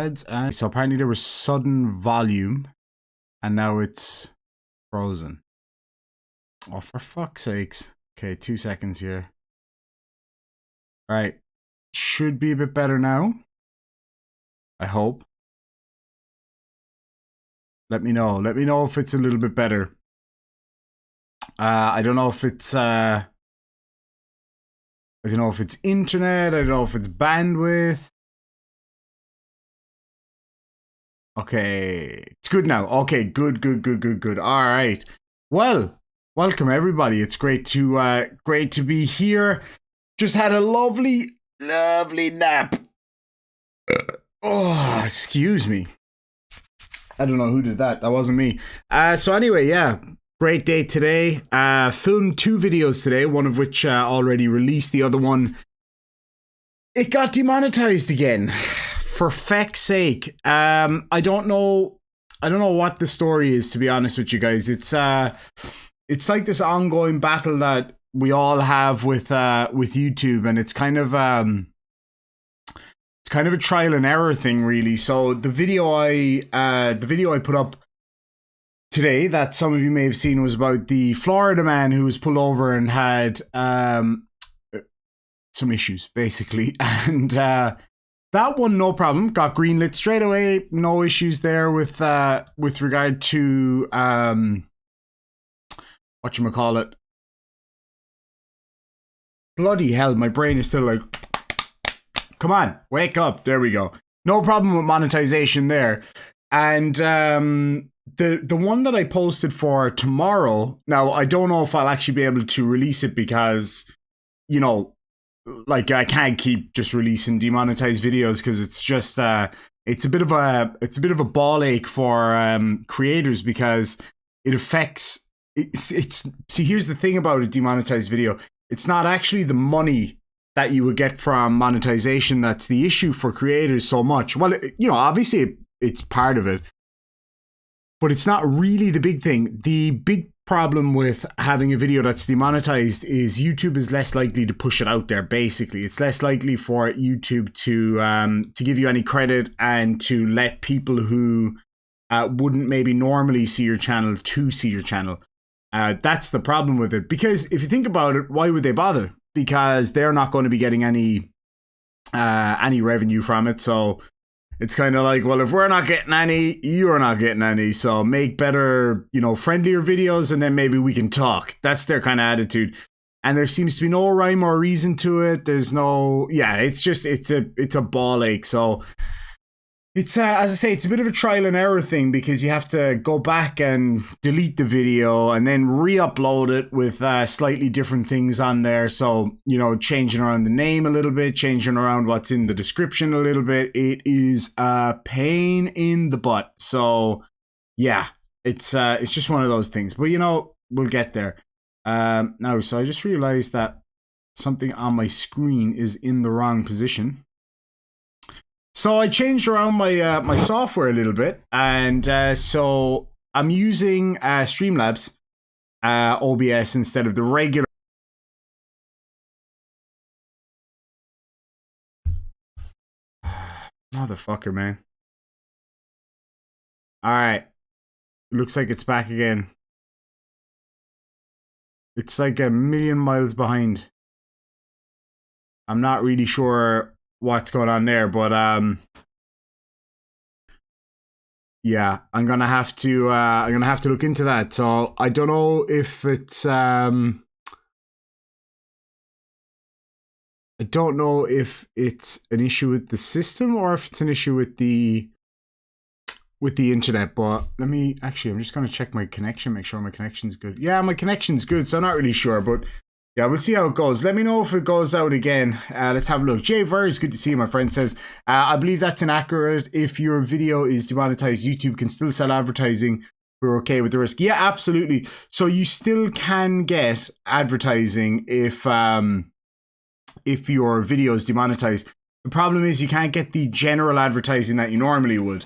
ads. And so apparently there was sudden volume and now it's frozen. Oh, for fuck's sakes. Okay, 2 seconds here. All right. Should be a bit better now. I hope. Let me know. Let me know if it's a little bit better. I don't know if it's I don't know if it's internet, I don't know if it's bandwidth. Okay, it's good now. Okay, good. All right. Well, welcome everybody. It's great to be here. Just had a lovely nap. Oh, excuse me. I don't know who did that. That wasn't me. So anyway, yeah. Great day today. Filmed 2 videos today, one of which already released. The other one, it got demonetized again. For feck's sake. I don't know what the story is, to be honest with you guys. It's like this ongoing battle that we all have with YouTube, and it's kind of a trial and error thing, really. So the video I put up today that some of you may have seen was about the Florida man who was pulled over and had some issues, basically. And that one, no problem, got greenlit straight away. No issues there with regard to whatchamacallit. Bloody hell, my brain is still like, come on, wake up. There we go. No problem with monetization there. And the one that I posted for tomorrow, now I don't know if I'll actually be able to release it because, you know, like I can't keep just releasing demonetized videos because it's just it's a bit of a ball ache for creators because it affects it's see, here's the thing about a demonetized video. It's not actually the money that you would get from monetization that's the issue for creators so much. Well, you know, obviously it's part of it, but it's not really the big thing. The big problem with having a video that's demonetized is YouTube is less likely to push it out there. Basically, it's less likely for YouTube to give you any credit and to let people who wouldn't maybe normally see your channel to see your channel. That's the problem with it. Because if you think about it, why would they bother? Because they're not going to be getting any revenue from it. So it's kind of like, well, if we're not getting any, you're not getting any. So make better, you know, friendlier videos, and then maybe we can talk. That's their kind of attitude. And there seems to be no rhyme or reason to it. There's no, yeah, it's just, it's a ball ache. So it's, as I say, it's a bit of a trial and error thing because you have to go back and delete the video and then re-upload it with slightly different things on there. So, you know, changing around the name a little bit, changing around what's in the description a little bit. It is a pain in the butt. So, yeah, it's just one of those things. But, you know, we'll get there. Now, so I just realized that something on my screen is in the wrong position. So I changed around my my software a little bit, and so I'm using Streamlabs OBS instead of the regular. Motherfucker, man. All right, looks like it's back again. It's like a million miles behind. I'm not really sure what's going on there, but yeah, I'm gonna have to look into that. So I don't know if it's I don't know if it's an issue with the system or if it's an issue with the internet. But let me actually, I'm just gonna check my connection, make sure my connection's good. Yeah, my connection's good, so I'm not really sure, but yeah, we'll see how it goes. Let me know if it goes out again. Let's have a look. Jay Vers, good to see you, my friend, says, I believe that's inaccurate. If your video is demonetized, YouTube can still sell advertising. We're okay with the risk. Yeah, absolutely. So you still can get advertising if your video is demonetized. The problem is you can't get the general advertising that you normally would.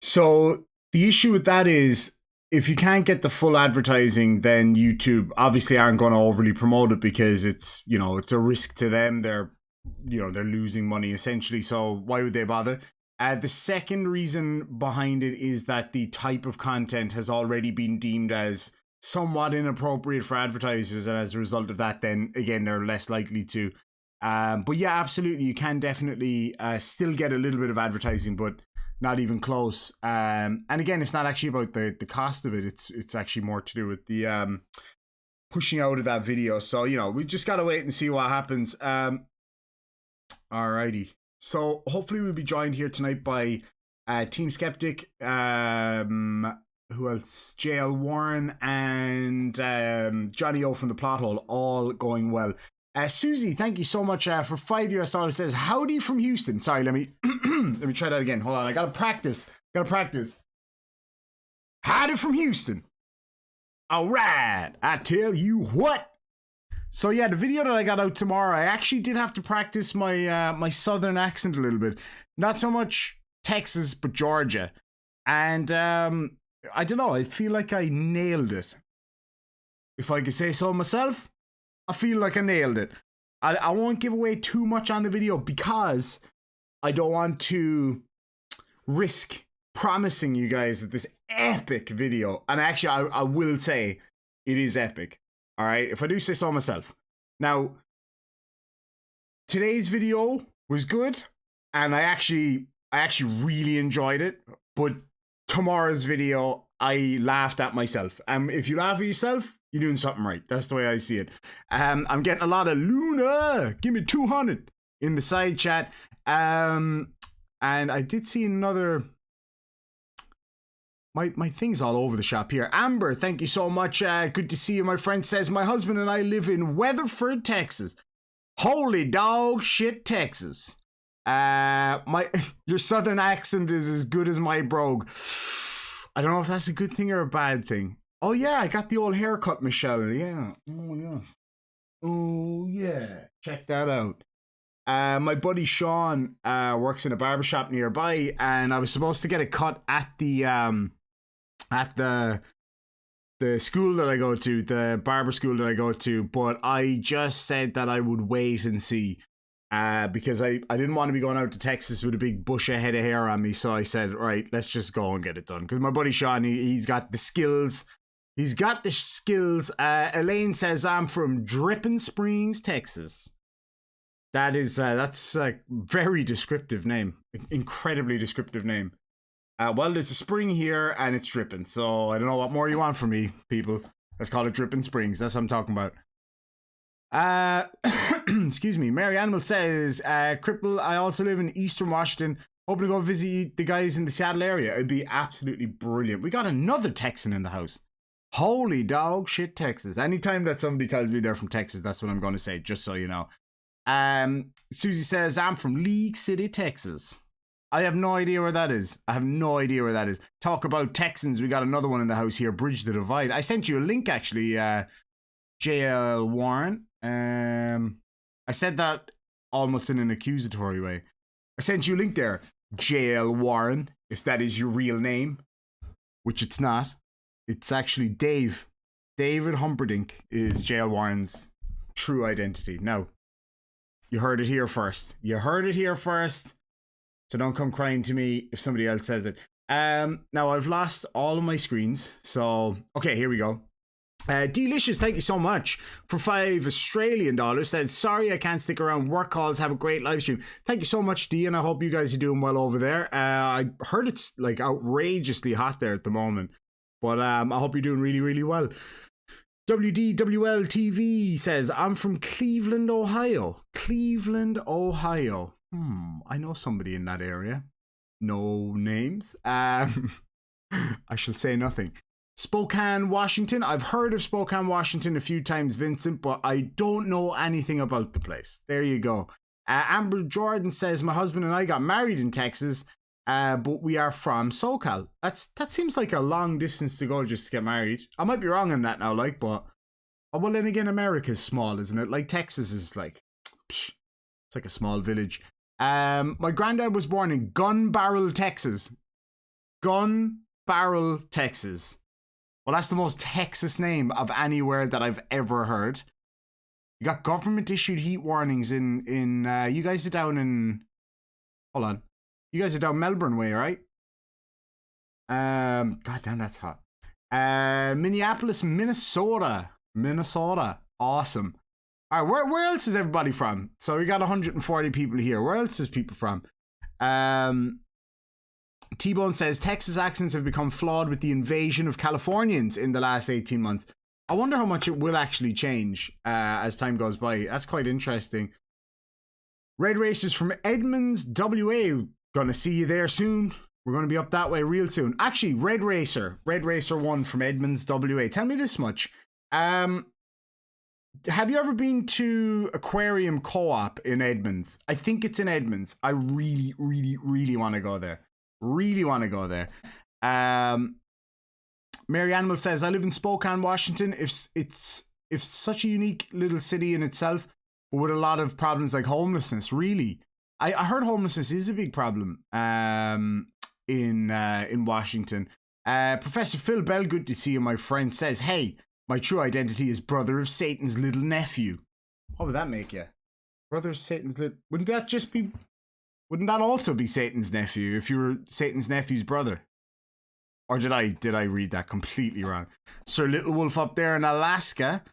So the issue with that is, if you can't get the full advertising, then YouTube obviously aren't going to overly promote it because it's, you know, it's a risk to them. They're, you know, they're losing money essentially. So why would they bother? The second reason behind it is that the type of content has already been deemed as somewhat inappropriate for advertisers, and as a result of that, then again, they're less likely to. But yeah, absolutely, you can definitely still get a little bit of advertising, but not even close. And again, it's not actually about the cost of it. It's actually more to do with the pushing out of that video. So, you know, we just got to wait and see what happens. Alrighty. So hopefully we'll be joined here tonight by Team Skeptic, who else? JL Warren and Johnny O from the Plot Hole, all going well. Susie, thank you so much for $5 US. Says howdy from Houston. Sorry, let me let me try that again. Hold on, I gotta practice. Howdy from Houston. All right, I tell you what. So yeah, the video that I got out tomorrow, I actually did have to practice my my southern accent a little bit. Not so much Texas, but Georgia. And I don't know, I feel like I nailed it. If I could say so myself, I feel like I nailed it. I won't give away too much on the video because I don't want to risk promising you guys this epic video. And actually, I will say it is epic. All right, if I do say so myself. Now, today's video was good, and I actually really enjoyed it. But tomorrow's video, I laughed at myself. If you laugh at yourself, you're doing something right. That's the way I see it. I'm getting a lot of Luna, give me 200 in the side chat. And I did see another. My thing's all over the shop here. Amber, thank you so much. Good to see you, my friend. Says, my husband and I live in Weatherford, Texas. Holy dog shit, Texas. Your southern accent is as good as my brogue. I don't know if that's a good thing or a bad thing. Oh yeah, I got the old haircut, Michelle. Yeah. Oh yes. Oh yeah. Check that out. My buddy Sean works in a barbershop nearby, and I was supposed to get a cut at the school that I go to, the barber school that I go to, but I just said that I would wait and see because I didn't want to be going out to Texas with a big bush of head of hair on me, so I said, right, let's just go and get it done, because my buddy Sean, he's got the skills. He's got the skills. Elaine says, I'm from Dripping Springs, Texas. That's a very descriptive name. Incredibly descriptive name. Well, there's a spring here and it's dripping. So I don't know what more you want from me, people. Let's call it Dripping Springs. That's what I'm talking about. Excuse me. Mary Animal says, Cripple, I also live in Eastern Washington. Hoping to go visit the guys in the Seattle area. It'd be absolutely brilliant. We got another Texan in the house. Holy dog shit, Texas. Anytime that somebody tells me they're from Texas, that's what I'm going to say, just so you know. Susie says, I'm from League City, Texas. I have no idea where that is. Talk about Texans. We got another one in the house here, Bridge the Divide. I sent you a link, actually, JL Warren. I said that almost in an accusatory way. I sent you a link there, JL Warren, if that is your real name, which it's not. It's actually Dave. David Humperdinck is JL Warren's true identity. Now, you heard it here first. So don't come crying to me if somebody else says it. Now I've lost all of my screens. So, okay, here we go. Delicious, thank you so much for $5 Australian. Said, sorry I can't stick around. Work calls. Have a great live stream. Thank you so much, D, and I hope you guys are doing well over there. I heard it's like outrageously hot there at the moment. But I hope you're doing really, really well. WDWL TV says, I'm from Cleveland, Ohio. I know somebody in that area. No names. I shall say nothing. Spokane, Washington. I've heard of Spokane, Washington a few times, Vincent, but I don't know anything about the place. There you go. Amber Jordan says, my husband and I got married in Texas, but we are from SoCal. That seems like a long distance to go just to get married. I might be wrong on that now, like, but well, then again, America's small, isn't it? Like, Texas is like, it's like a small village. My granddad was born in Gun Barrel, Texas. Well, that's the most Texas name of anywhere that I've ever heard. You got government issued heat warnings in you guys are down in, hold on. You guys are down Melbourne way, right? God damn, that's hot. Minneapolis, Minnesota. Minnesota. Awesome. All right, where else is everybody from? So we got 140 people here. Where else is people from? T-Bone says, Texas accents have become flawed with the invasion of Californians in the last 18 months. I wonder how much it will actually change as time goes by. That's quite interesting. Red Racers from Edmonds, WA. Gonna see you there soon. We're going to be up that way real soon. Actually, Red Racer 1 from Edmonds, WA. Tell me this much. Have you ever been to Aquarium Co-op in Edmonds? I think it's in Edmonds. I really, really, really want to go there. Really want to go there. Mary Animal says, I live in Spokane, Washington. It's such a unique little city in itself, but with a lot of problems like homelessness, really. I heard homelessness is a big problem in Washington. Professor Phil Bell, good to see you, my friend, says, hey, my true identity is brother of Satan's little nephew. What would that make you? Brother of Satan's little... Wouldn't that also be Satan's nephew if you were Satan's nephew's brother? Or did I read that completely wrong? Sir Little Wolf up there in Alaska.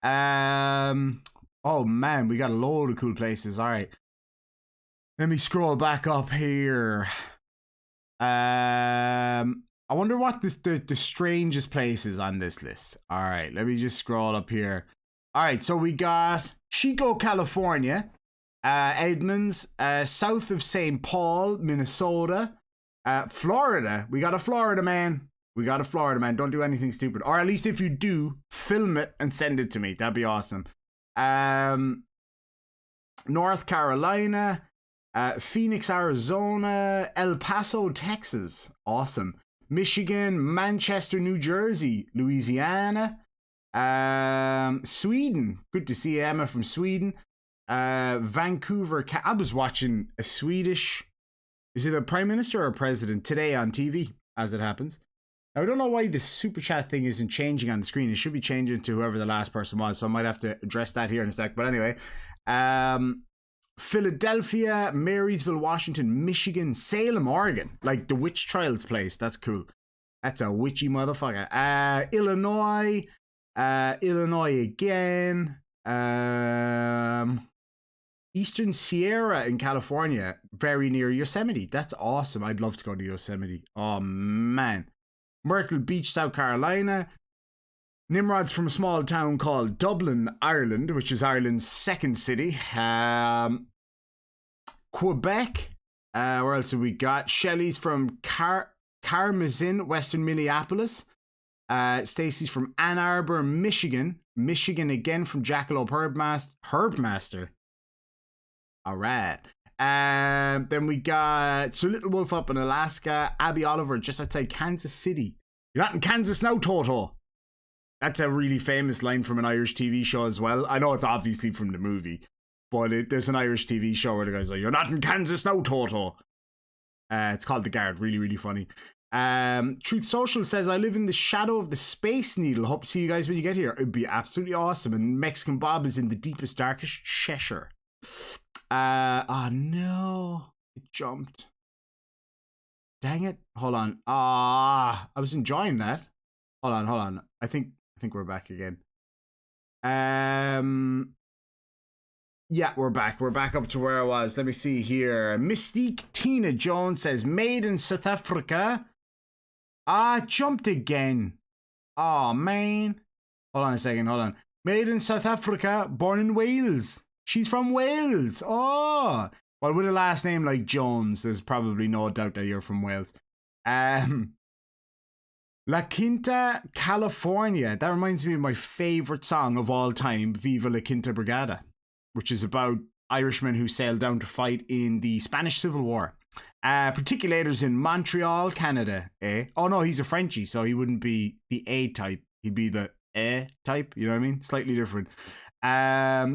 Oh man, we got a load of cool places. All right. Let me scroll back up here. I wonder what the strangest place is on this list. All right, let me just scroll up here. All right, so we got Chico, California, Edmonds, south of St. Paul, Minnesota, Florida. We got a Florida man. Don't do anything stupid. Or at least if you do, film it and send it to me. That'd be awesome. North Carolina, Phoenix, Arizona, El Paso, Texas. Awesome. Michigan, Manchester, New Jersey, Louisiana, Sweden. Good to see Emma from Sweden. Vancouver. I was watching a Swedish, is it a prime minister or a president today on TV, as it happens. Now, I don't know why this super chat thing isn't changing on the screen. It should be changing to whoever the last person was, so I might have to address that here in a sec. But anyway, Philadelphia, Marysville, Washington, Michigan, Salem, Oregon. Like the witch trials place. That's cool. That's a witchy motherfucker. Illinois. Illinois again. Eastern Sierra in California. Very near Yosemite. That's awesome. I'd love to go to Yosemite. Oh, man. Myrtle Beach, South Carolina. Nimrod's from a small town called Dublin, Ireland, which is Ireland's second city. Quebec. Where else have we got? Shelley's from Carmazin, Western Minneapolis. Stacy's from Ann Arbor, Michigan. Michigan again from Jackalope Herbmaster. All right. Then we got Sir Little Wolf up in Alaska. Abby Oliver just outside Kansas City. You're not in Kansas now, Toto. That's a really famous line from an Irish TV show as well. I know it's obviously from the movie, but there's an Irish TV show where the guy's like, you're not in Kansas now, Toto. It's called The Guard. Really, really funny. Truth Social says, I live in the shadow of the Space Needle. Hope to see you guys when you get here. It'd be absolutely awesome. And Mexican Bob is in the deepest, darkest Cheshire. Oh no. It jumped. Dang it. Hold on. I was enjoying that. Hold on. I think we're back again. Yeah, we're back. We're back up to where I was. Let me see here. Mystique Tina Jones says, made in South Africa. Jumped again. Oh, man. Hold on a second. Hold on. Made in South Africa, born in Wales. She's from Wales. Oh. Well, with a last name like Jones, there's probably no doubt that you're from Wales. La Quinta, California. That reminds me of my favorite song of all time, Viva La Quinta Brigada, which is about Irishmen who sailed down to fight in the Spanish Civil War. Particulators in Montreal, Canada. Oh no, he's a Frenchie, so he wouldn't be the A type. He'd be the type, you know what I mean? Slightly different.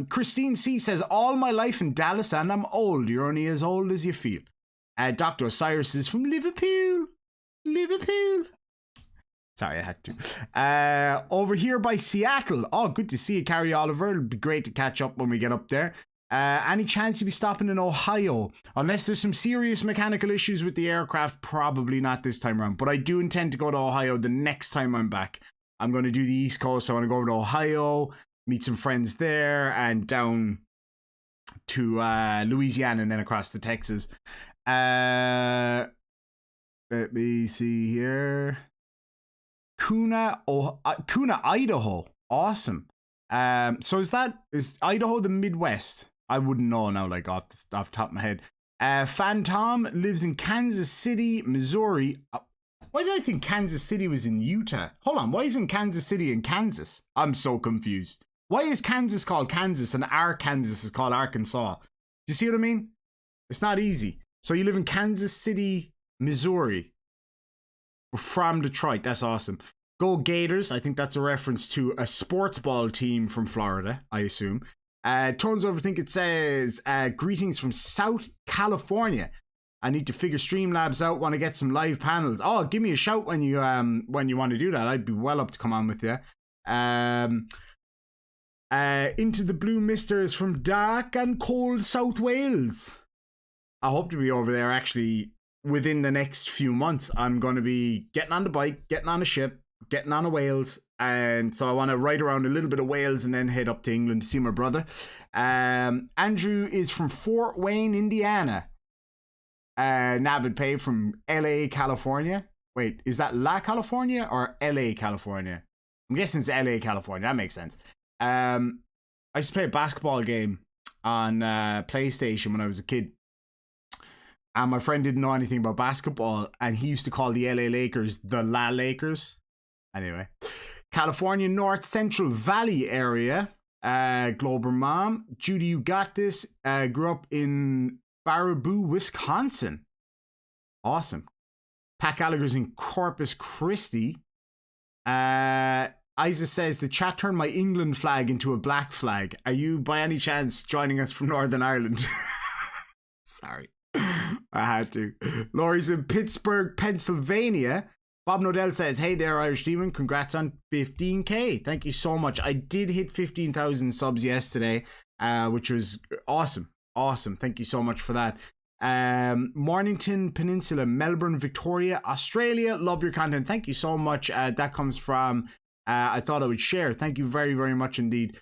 Christine C says, all my life in Dallas and I'm old. You're only as old as you feel. Dr. Osiris is from Liverpool. Sorry, I had to. Over here by Seattle. Oh, good to see you, Carrie Oliver. It'll be great to catch up when we get up there. Any chance you'll be stopping in Ohio? Unless there's some serious mechanical issues with the aircraft, probably not this time around. But I do intend to go to Ohio the next time I'm back. I'm going to do the East Coast. I want to go over to Ohio, meet some friends there, and down to Louisiana and then across to Texas. Let me see here. Kuna, Idaho. Awesome. So is Idaho the Midwest? I wouldn't know now, like off the top of my head. Phantom lives in Kansas City, Missouri. Why did I think Kansas City was in Utah? Hold on, why isn't Kansas City in Kansas? I'm so confused. Why is Kansas called Kansas and Arkansas is called Arkansas? Do you see what I mean? It's not easy. So you live in Kansas City, Missouri. We're from Detroit. That's awesome. Go Gators. I think that's a reference to a sports ball team from Florida, I assume. Tones Overthink, it says, greetings from South California. I need to figure Streamlabs out, want to get some live panels. Oh, give me a shout when you want to do that. I'd be well up to come on with you. Into the Blue Misters from dark and cold South Wales. I hope to be over there actually within the next few months. I'm going to be getting on the bike, getting on a ship, getting on a Wales, and so I want to ride around a little bit of Wales and then head up to England to see my brother. Andrew is from Fort Wayne, Indiana. Navid Pay from LA, California. Wait, is that La California or LA, California? I'm guessing it's LA, California. That makes sense. I used to play a basketball game on PlayStation when I was a kid. And my friend didn't know anything about basketball, and he used to call the LA Lakers the La Lakers. Anyway, California North Central Valley area. Glober Mom. Judy, you got this. Grew up in Baraboo, Wisconsin. Awesome. Pat Gallagher's in Corpus Christi. Isa says, the chat turned my England flag into a black flag. Are you by any chance joining us from Northern Ireland? Sorry. I had to. Laurie's in Pittsburgh, Pennsylvania. Bob Nodell says, hey there, Irish Demon. Congrats on 15k. Thank you so much. I did hit 15,000 subs yesterday, which was awesome. Awesome. Thank you so much for that. Mornington Peninsula, Melbourne, Victoria, Australia. Love your content. Thank you so much. That comes from I thought I would share. Thank you very, very much indeed.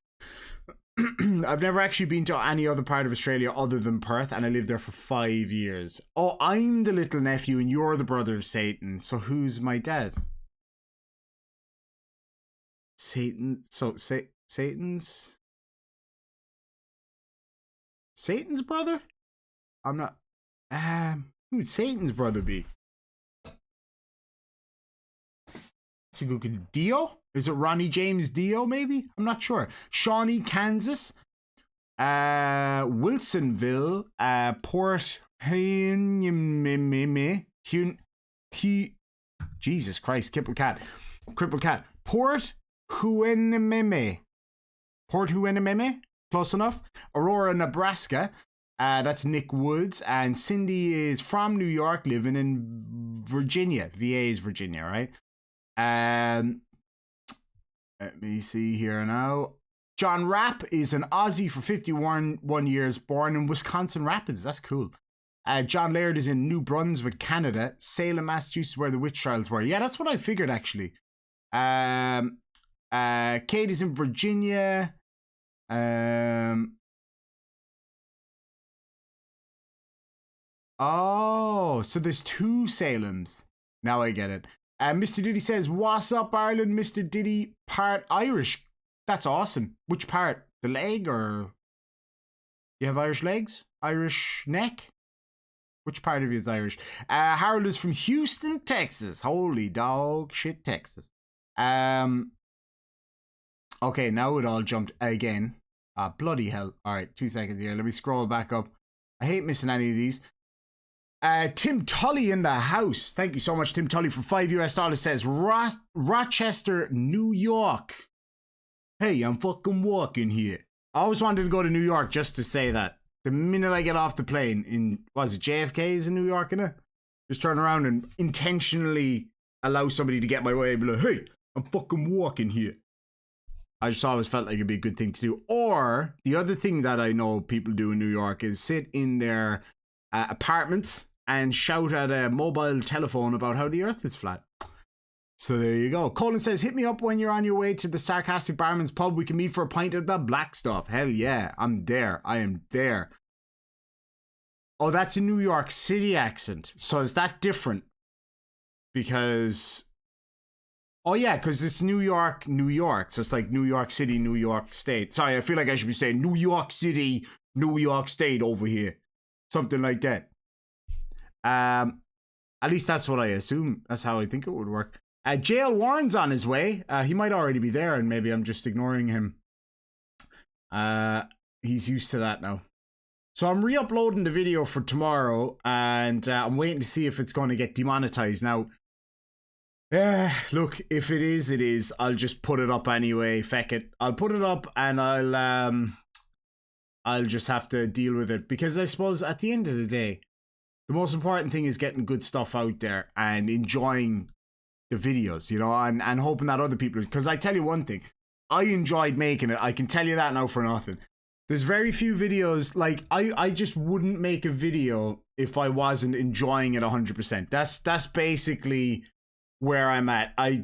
I've never actually been to any other part of Australia other than Perth, and I lived there for 5 years. Oh, I'm the little nephew and you're the brother of Satan. So who's my dad? Satan. So Satan's brother? I'm not. Who'd Satan's brother be? It's a good Dio? Is it Ronnie James Dio, maybe? I'm not sure. Shawnee, Kansas. Wilsonville. Port... Jesus Christ, Crippled Cat. Port Hueneme. Close enough. Aurora, Nebraska. That's Nick Woods. And Cindy is from New York, living in Virginia. VA is Virginia, right? Let me see here now. John Rapp is an Aussie for 51 years, born in Wisconsin Rapids. That's cool. John Laird is in New Brunswick, Canada. Salem, Massachusetts, where the witch trials were. Yeah, that's what I figured, actually. Kate is in Virginia. Oh, so there's two Salems. Now I get it. Mr. Diddy says, what's up, Ireland? Mr. Diddy, part Irish. That's awesome. Which part? The leg, or you have Irish legs? Irish neck? Which part of you is Irish? Harold is from Houston, Texas. Holy dog shit, Texas. Okay, now it all jumped again. Bloody hell. All right, 2 seconds here. Let me scroll back up. I hate missing any of these. Tim Tully in the house. Thank you so much, Tim Tully, for $5 says, Rochester, New York. Hey, I'm fucking walking here. I always wanted to go to New York just to say that. The minute I get off the plane in, was it JFK is in New York, innit? Just turn around and intentionally allow somebody to get my way and be like, hey, I'm fucking walking here. I just always felt like it'd be a good thing to do. Or the other thing that I know people do in New York is sit in their apartments and shout at a mobile telephone about how the earth is flat. So there you go. Colin says, hit me up when you're on your way to the Sarcastic Barman's pub. We can meet for a pint of the black stuff. Hell yeah, I'm there. I am there. Oh, that's a New York City accent. So is that different? Because... Oh yeah, because it's New York, New York. So it's like New York City, New York State. Sorry, I feel like I should be saying New York City, New York State over here. Something like that. At least that's what I assume. That's how I think it would work. JL Warren's on his way. He might already be there and maybe I'm just ignoring him. He's used to that now. So I'm re-uploading the video for tomorrow and I'm waiting to see if it's going to get demonetized. Now, look, if it is, it is. I'll just put it up anyway. Feck it. I'll put it up and I'll just have to deal with it. Because I suppose at the end of the day, the most important thing is getting good stuff out there and enjoying the videos, you know, and hoping that other people... Because I tell you one thing, I enjoyed making it. I can tell you that now for nothing. There's very few videos, like, I just wouldn't make a video if I wasn't enjoying it 100%. That's basically... where I'm at. I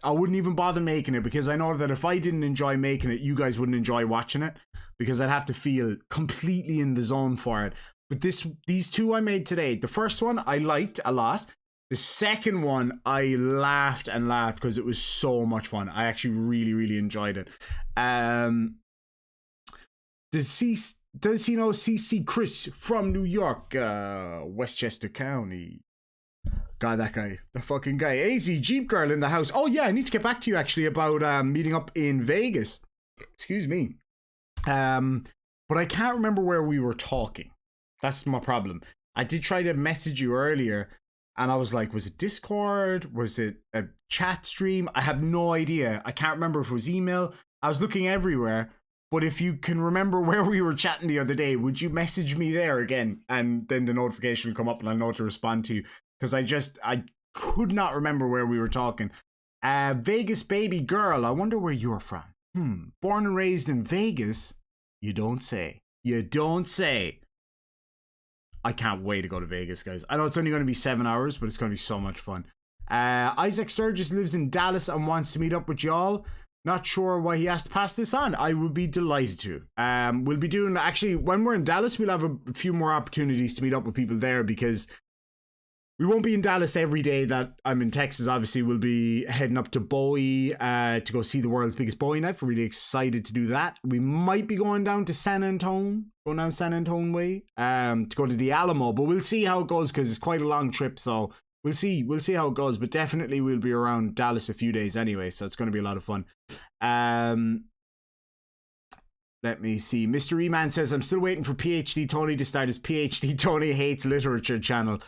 wouldn't even bother making it because I know that if I didn't enjoy making it, you guys wouldn't enjoy watching it because I'd have to feel completely in the zone for it. But these two I made today, the first one I liked a lot. The second one I laughed and laughed because it was so much fun. I actually really, really enjoyed it. Does he know CC Chris from New York, Westchester County? God, that guy. The fucking guy. AZ Jeep Girl in the house. Oh, yeah, I need to get back to you, actually, about meeting up in Vegas. Excuse me. But I can't remember where we were talking. That's my problem. I did try to message you earlier, and I was like, was it Discord? Was it a chat stream? I have no idea. I can't remember if it was email. I was looking everywhere. But if you can remember where we were chatting the other day, would you message me there again? And then the notification will come up and I'll know to respond to you. Because I could not remember where we were talking. Vegas baby girl, I wonder where you're from. Born and raised in Vegas? You don't say. You don't say. I can't wait to go to Vegas, guys. I know it's only going to be 7 hours, but it's going to be so much fun. Isaac Sturgis lives in Dallas and wants to meet up with y'all. Not sure why he has to pass this on. I would be delighted to. We'll be doing... Actually, when we're in Dallas, we'll have a few more opportunities to meet up with people there because... we won't be in Dallas every day that I'm in Texas. Obviously, we'll be heading up to Bowie to go see the world's biggest Bowie knife. We're really excited to do that. We might be going down to San Antonio, going down San Antonio way to go to the Alamo. But we'll see how it goes because it's quite a long trip. So we'll see how it goes. But definitely we'll be around Dallas a few days anyway. So it's going to be a lot of fun. Let me see. Mr. E-Man says, I'm still waiting for PhD Tony to start his PhD Tony Hates Literature channel.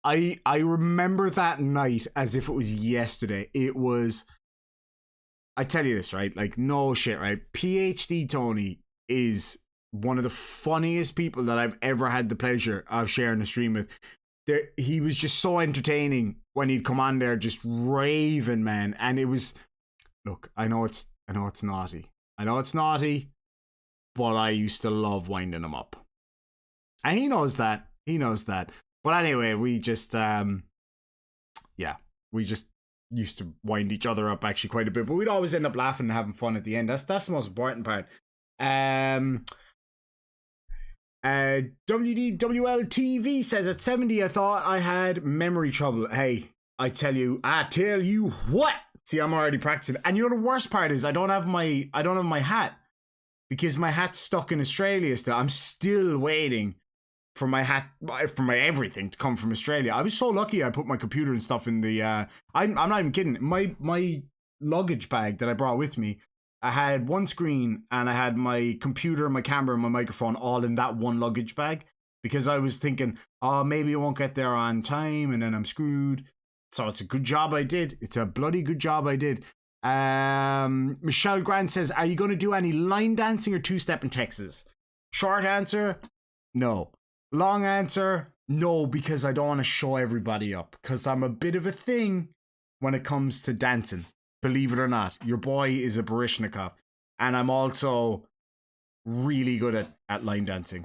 I remember that night as if it was yesterday. It was... I tell you this, right? Like, no shit, right? PhD Tony is one of the funniest people that I've ever had the pleasure of sharing a stream with. He was just so entertaining when he'd come on there, just raving, man. And it was... Look, I know it's naughty. I know it's naughty, but I used to love winding him up. And he knows that. He knows that. But anyway, we just, we just used to wind each other up actually quite a bit. But we'd always end up laughing and having fun at the end. That's the most important part. WDWL-TV says, at 70, I thought I had memory trouble. Hey, I tell you what. See, I'm already practicing. And you know the worst part is I don't have my hat. Because my hat's stuck in Australia still. I'm still waiting for my hat, for my everything to come from Australia. I was so lucky I put my computer and stuff in the, I'm not even kidding. My luggage bag that I brought with me, I had one screen and I had my computer, my camera, and my microphone all in that one luggage bag. Because I was thinking, oh, maybe I won't get there on time and then I'm screwed. So it's a good job I did. It's a bloody good job I did. Michelle Grant says, are you going to do any line dancing or two-step in Texas? Short answer, no. Long answer, no, because I don't want to show everybody up. Because I'm a bit of a thing when it comes to dancing. Believe it or not, your boy is a Barishnikov. And I'm also really good at line dancing.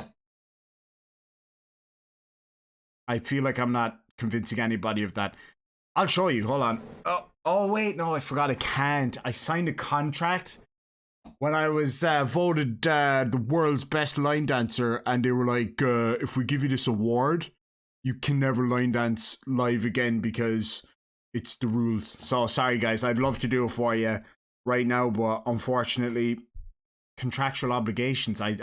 I feel like I'm not convincing anybody of that. I'll show you. Hold on. Oh wait, no, I forgot I can't. I signed a contract when I was voted the world's best line dancer, and they were like, if we give you this award, you can never line dance live again because it's the rules. So sorry guys, I'd love to do it for you right now, but unfortunately, contractual obligations. I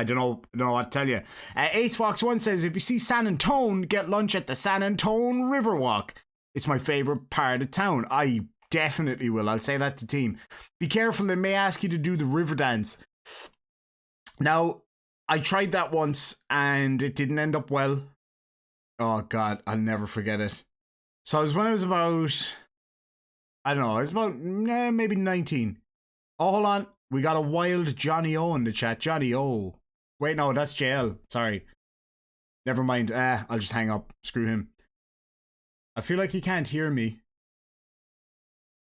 don't know what to tell you. Ace Fox 1 says, if you see San Antone, get lunch at the San Antone Riverwalk. It's my favorite part of town. I definitely will. I'll say that to team. Be careful, they may ask you to do the river dance. Now, I tried that once and it didn't end up well. Oh God, I'll never forget it. So it was when I was about, I don't know, I was about maybe 19. Oh, hold on. We got a wild Johnny O in the chat. Johnny O. Wait, no, that's JL. Sorry. Never mind. I'll just hang up. Screw him. I feel like he can't hear me.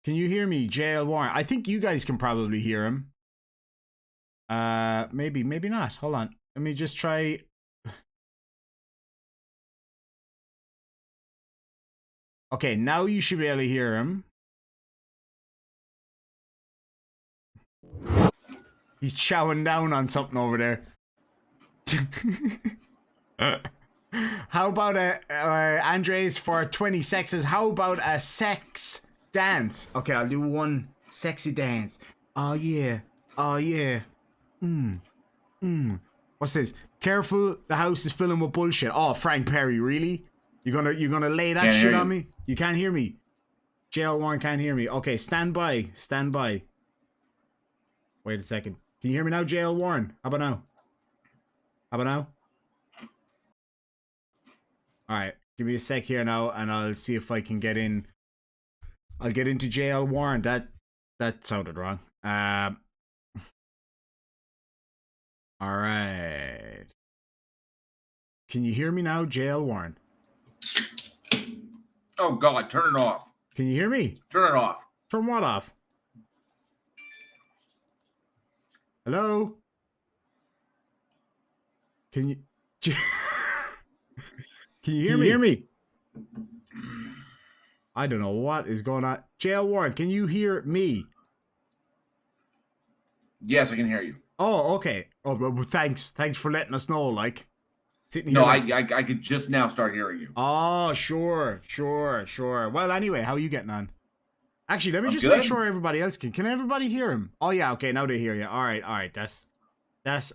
Can you hear me, JL Warren? I think you guys can probably hear him. Maybe not. Hold on. Let me just try. Okay, now you should be able to hear him. He's chowing down on something over there. How about Andres for 20 sexes? How about a sex dance? Okay, I'll do one sexy dance. Oh yeah. Oh yeah. What's this? Careful, the house is filling with bullshit. Oh, Frank Perry, really? You're gonna lay that shit on me? You can't hear me. JL Warren can't hear me. Okay, stand by. Stand by. Wait a second. Can you hear me now, JL Warren? How about now? How about now? Alright, give me a sec here now, and I'll see if I can get in. I'll get into JL Warren. That sounded wrong. Alright. Can you hear me now, JL Warren? Oh God, turn it off. Can you hear me? Turn it off. Turn what off? Hello? Can you... Can you hear me? I don't know what is going on. JL Warren, can you hear me? Yes, I can hear you. Oh, okay. Oh, well, thanks. Thanks for letting us know, like. No, I could just now start hearing you. Oh, sure. Well, anyway, how are you getting on? Actually, let me just make sure everybody else can. Can everybody hear him? Oh, yeah, okay, now they hear you. All right. That's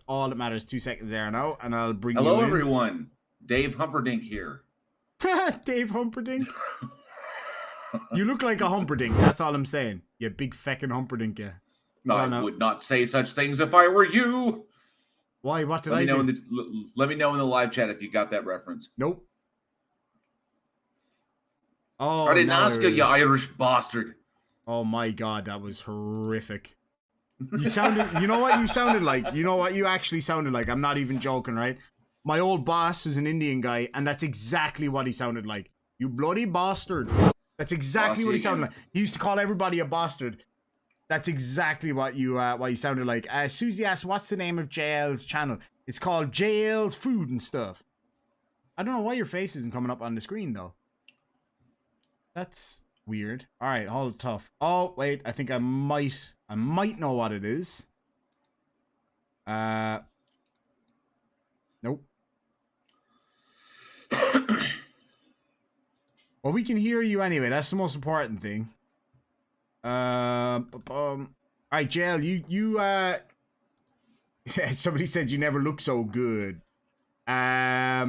all that matters. 2 seconds there now, and I'll bring you in. Hello, everyone. Dave Humperdinck here. Dave Humperdinck? You look like a Humperdinck, that's all I'm saying. You big feckin' Humperdinck, yeah. No, I would not say such things if I were you. Why? What did I do? Let me know in the live chat if you got that reference. Nope. Oh, I didn't ask you, you Irish bastard. Oh my God, that was horrific. You sounded, you know what you sounded like? You know what you actually sounded like? I'm not even joking, right? My old boss was an Indian guy, and that's exactly what he sounded like. You bloody bastard. That's exactly what he sounded like. He used to call everybody a bastard. That's exactly what you sounded like. Susie asked, what's the name of JL's channel? It's called JL's Food and Stuff. I don't know why your face isn't coming up on the screen, though. That's weird. All right, hold tough. Oh, wait, I think I might know what it is. Nope. Well, we can hear you anyway. That's the most important thing. All right, JL, you somebody said you never look so good. Let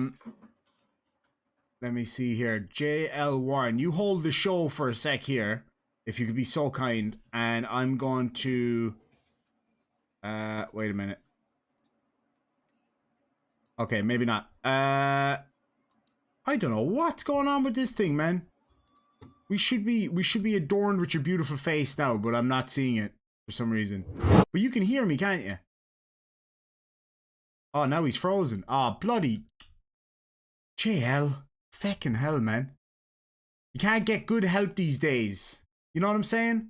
me see here. JL Warren, you hold the show for a sec here, if you could be so kind, and I'm going to wait a minute. Okay, maybe not. I don't know what's going on with this thing, man. We should be adorned with your beautiful face now, but I'm not seeing it for some reason. But you can hear me, can't you? Oh, now he's frozen. Oh, bloody JL. Feckin' hell, man. You can't get good help these days. You know what I'm saying?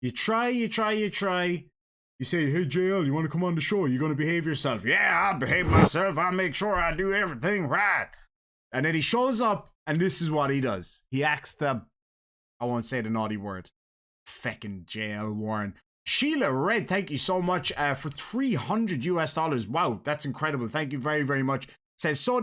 You try. You say, hey, JL, you want to come on the show? You're going to behave yourself. Yeah, I'll behave myself. I'll make sure I do everything right. And then he shows up, and this is what he does. He acts the, I won't say the naughty word. Feckin' JL Warren. Sheila Red, thank you so much for $300 US. Wow, that's incredible. Thank you very, very much. Says, so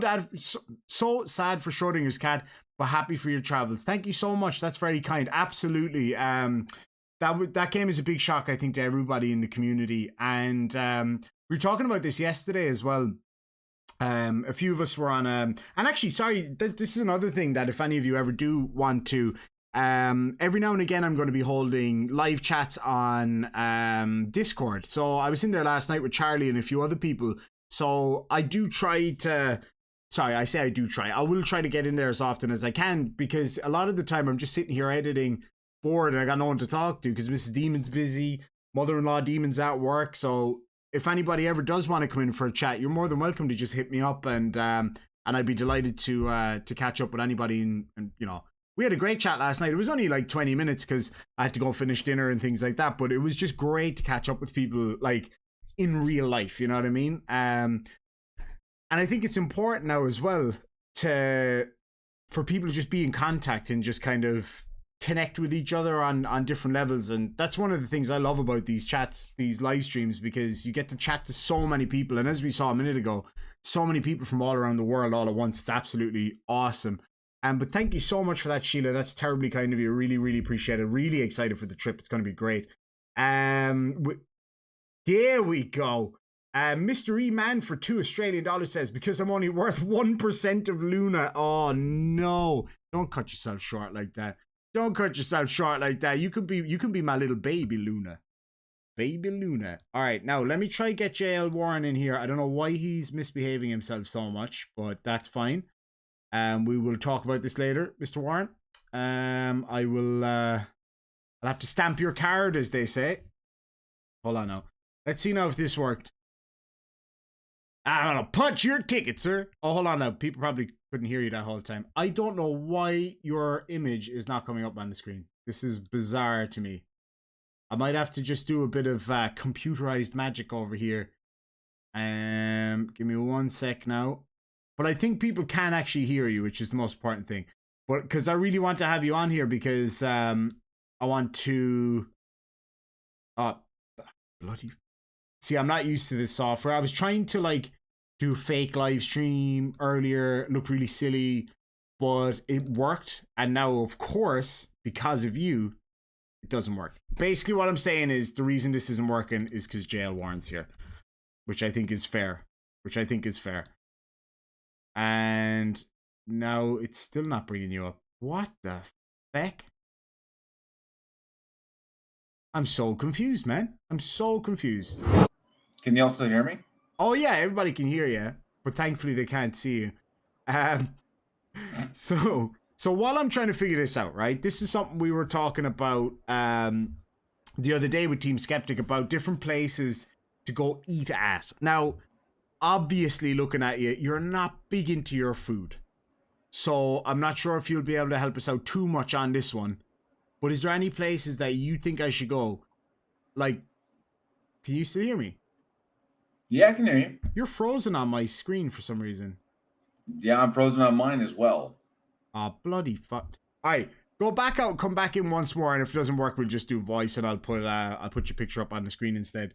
sad for Schrodinger's cat, but happy for your travels. Thank you so much. That's very kind. Absolutely. That came as a big shock, I think, to everybody in the community. And we were talking about this yesterday as well. A few of us were on and actually, sorry, this is another thing that if any of you ever do want to, every now and again I'm going to be holding live chats on Discord. So I was in there last night with Charlie and a few other people. So I do try to, sorry, I say I do try. I will try to get in there as often as I can, because a lot of the time I'm just sitting here editing, bored, and I got no one to talk to because Mrs. Demon's busy, mother-in-law Demon's at work. So if anybody ever does want to come in for a chat, you're more than welcome to just hit me up, and I'd be delighted to catch up with anybody. And you know, we had a great chat last night. It was only like 20 minutes because I had to go finish dinner and things like that, but it was just great to catch up with people like in real life, you know what I mean? And I think it's important now as well for people to just be in contact and just kind of connect with each other on different levels. And that's one of the things I love about these chats, these live streams, because you get to chat to so many people. And as we saw a minute ago, so many people from all around the world all at once. It's absolutely awesome. But thank you so much for that, Sheila. That's terribly kind of you. Really, really appreciate it. Really excited for the trip. It's going to be great. There we go. Mr. E Man for $2 Australian says, because I'm only worth 1% of Luna. Oh no. Don't cut yourself short like that. Don't cut yourself short like that. You could be my little baby Luna. Baby Luna. Alright, now let me try get JL Warren in here. I don't know why he's misbehaving himself so much, but that's fine. We will talk about this later, Mr. Warren. I will I'll have to stamp your card, as they say. Hold on now. Let's see now if this worked. I'm gonna punch your ticket, sir. Oh, hold on now. People probably couldn't hear you that whole time. I don't know why your image is not coming up on the screen. This is bizarre to me. I might have to just do a bit of computerized magic over here. Give me 1 sec now. But I think people can actually hear you, which is the most important thing. But because I really want to have you on here, because I want to. Bloody. See, I'm not used to this software. I was trying to like do fake live stream earlier, look really silly, but it worked. And now, of course, because of you, it doesn't work. Basically, what I'm saying is the reason this isn't working is because JL Warren's here, which I think is fair. And now it's still not bringing you up. What the heck? I'm so confused, man. I'm so confused. Can you also hear me? Oh yeah, everybody can hear you, but thankfully they can't see you. So while I'm trying to figure this out, right? This is something we were talking about the other day with Team Skeptic, about different places to go eat at. Now, obviously, looking at you, you're not big into your food, so I'm not sure if you'll be able to help us out too much on this one. But is there any places that you think I should go? Like, can you still hear me? Yeah, I can hear you. You're frozen on my screen for some reason. Yeah, I'm frozen on mine as well. Ah, bloody fuck. Alright, go back out, come back in once more, and if it doesn't work, we'll just do voice, and I'll put your picture up on the screen instead.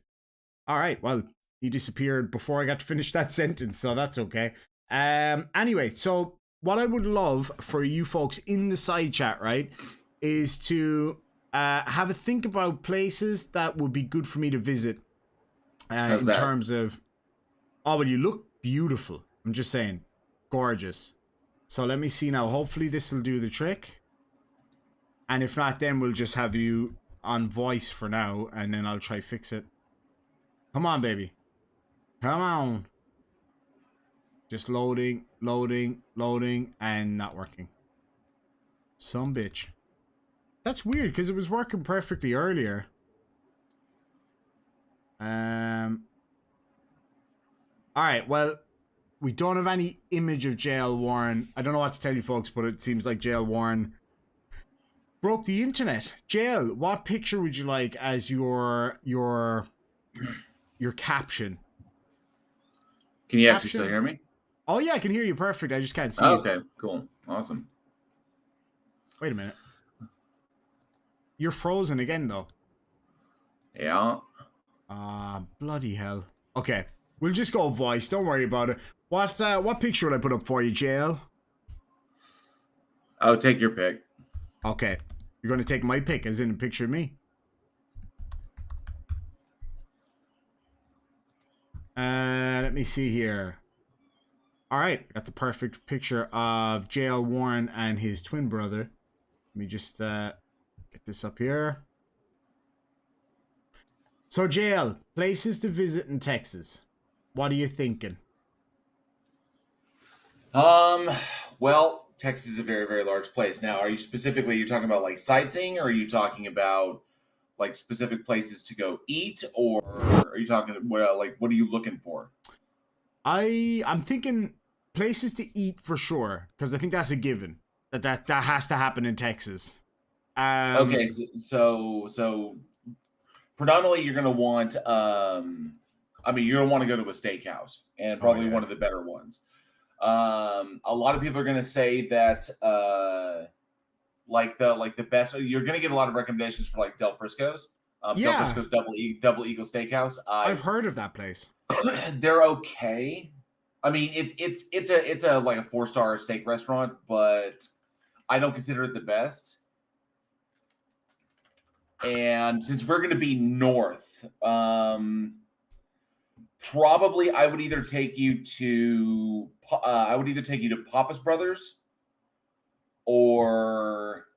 Alright, well, he disappeared before I got to finish that sentence, so that's okay. Anyway, so what I would love for you folks in the side chat, right, is to have a think about places that would be good for me to visit. In terms of, oh, well, you look beautiful. I'm just saying, gorgeous. So let me see now. Hopefully this will do the trick. And if not, then we'll just have you on voice for now, and then I'll try fix it. Come on, baby. Come on. Just loading, and not working. Some bitch. That's weird, because it was working perfectly earlier. Alright, well, we don't have any image of JL Warren. I don't know what to tell you folks, but it seems like JL Warren Broke the internet. Jail. What picture would you like as your caption? Can you actually Caption. still hear me? Oh yeah, I can hear you perfect. I just can't see Oh, you. okay, cool, awesome. Wait a minute. You're frozen again though. Yeah. Bloody hell. Okay, we'll just go voice. Don't worry about it. What picture would I put up for you, Jail? Oh, take your pick. Okay, you're gonna take my pick, as in a picture of me. Let me see here. All right, got the perfect picture of Jail Warren and his twin brother. Let me just get this up here. So, Jail, places to visit in Texas. What are you thinking? Well, Texas is a very, very large place. Now, are you specifically, you're talking about like sightseeing, or are you talking about like specific places to go eat, or are you talking, well, like, what are you looking for? I'm thinking places to eat for sure, because I think that's a given. That has to happen in Texas. Okay, so predominantly you're gonna want, I mean, you're gonna want to go to a steakhouse, and probably yeah. one of the better ones. A lot of people are gonna say that like the best. You're gonna get a lot of recommendations for like Del Frisco's. Del Yeah, Frisco's Double Eagle Steakhouse. I've heard of that place. They're okay. I mean, it's a like a 4-star steak restaurant, but I don't consider it the best. And since we're going to be north, probably I would either take you to Papa's Brothers, or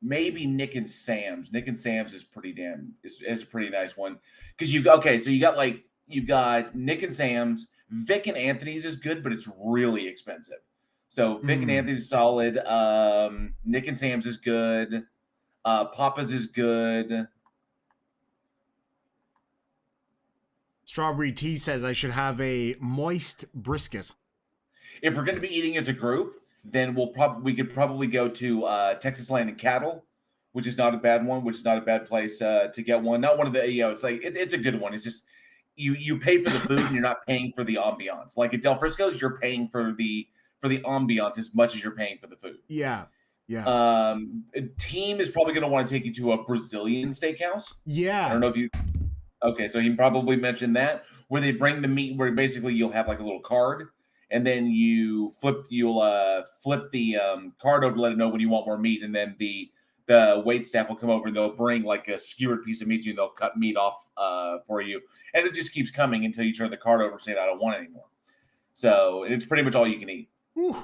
maybe Nick and Sam's. Nick and Sam's is is a pretty nice one, because you got Nick and Sam's. Vic and Anthony's is good, but it's really expensive. So Vic and Anthony's is solid. Nick and Sam's is good. Papa's is good. Strawberry Tea says I should have a moist brisket. If we're going to be eating as a group, then we could probably go to Texas Land and Cattle, which is not a bad one. Which is not a bad place to get one. Not one of the it's like it's a good one. It's just you pay for the food and you're not paying for the ambiance. Like at Del Frisco's, you're paying for the ambiance as much as you're paying for the food. Yeah. Yeah. Team is probably going to want to take you to a Brazilian steakhouse. Yeah. I don't know if you. Okay, so he probably mentioned that, where they bring the meat, where basically you'll have like a little card, and then you'll flip the card over to let it know when you want more meat, and then the wait staff will come over and they'll bring like a skewered piece of meat to you, and they'll cut meat off for you, and it just keeps coming until you turn the card over saying I don't want it anymore. So it's pretty much all you can eat. Whew.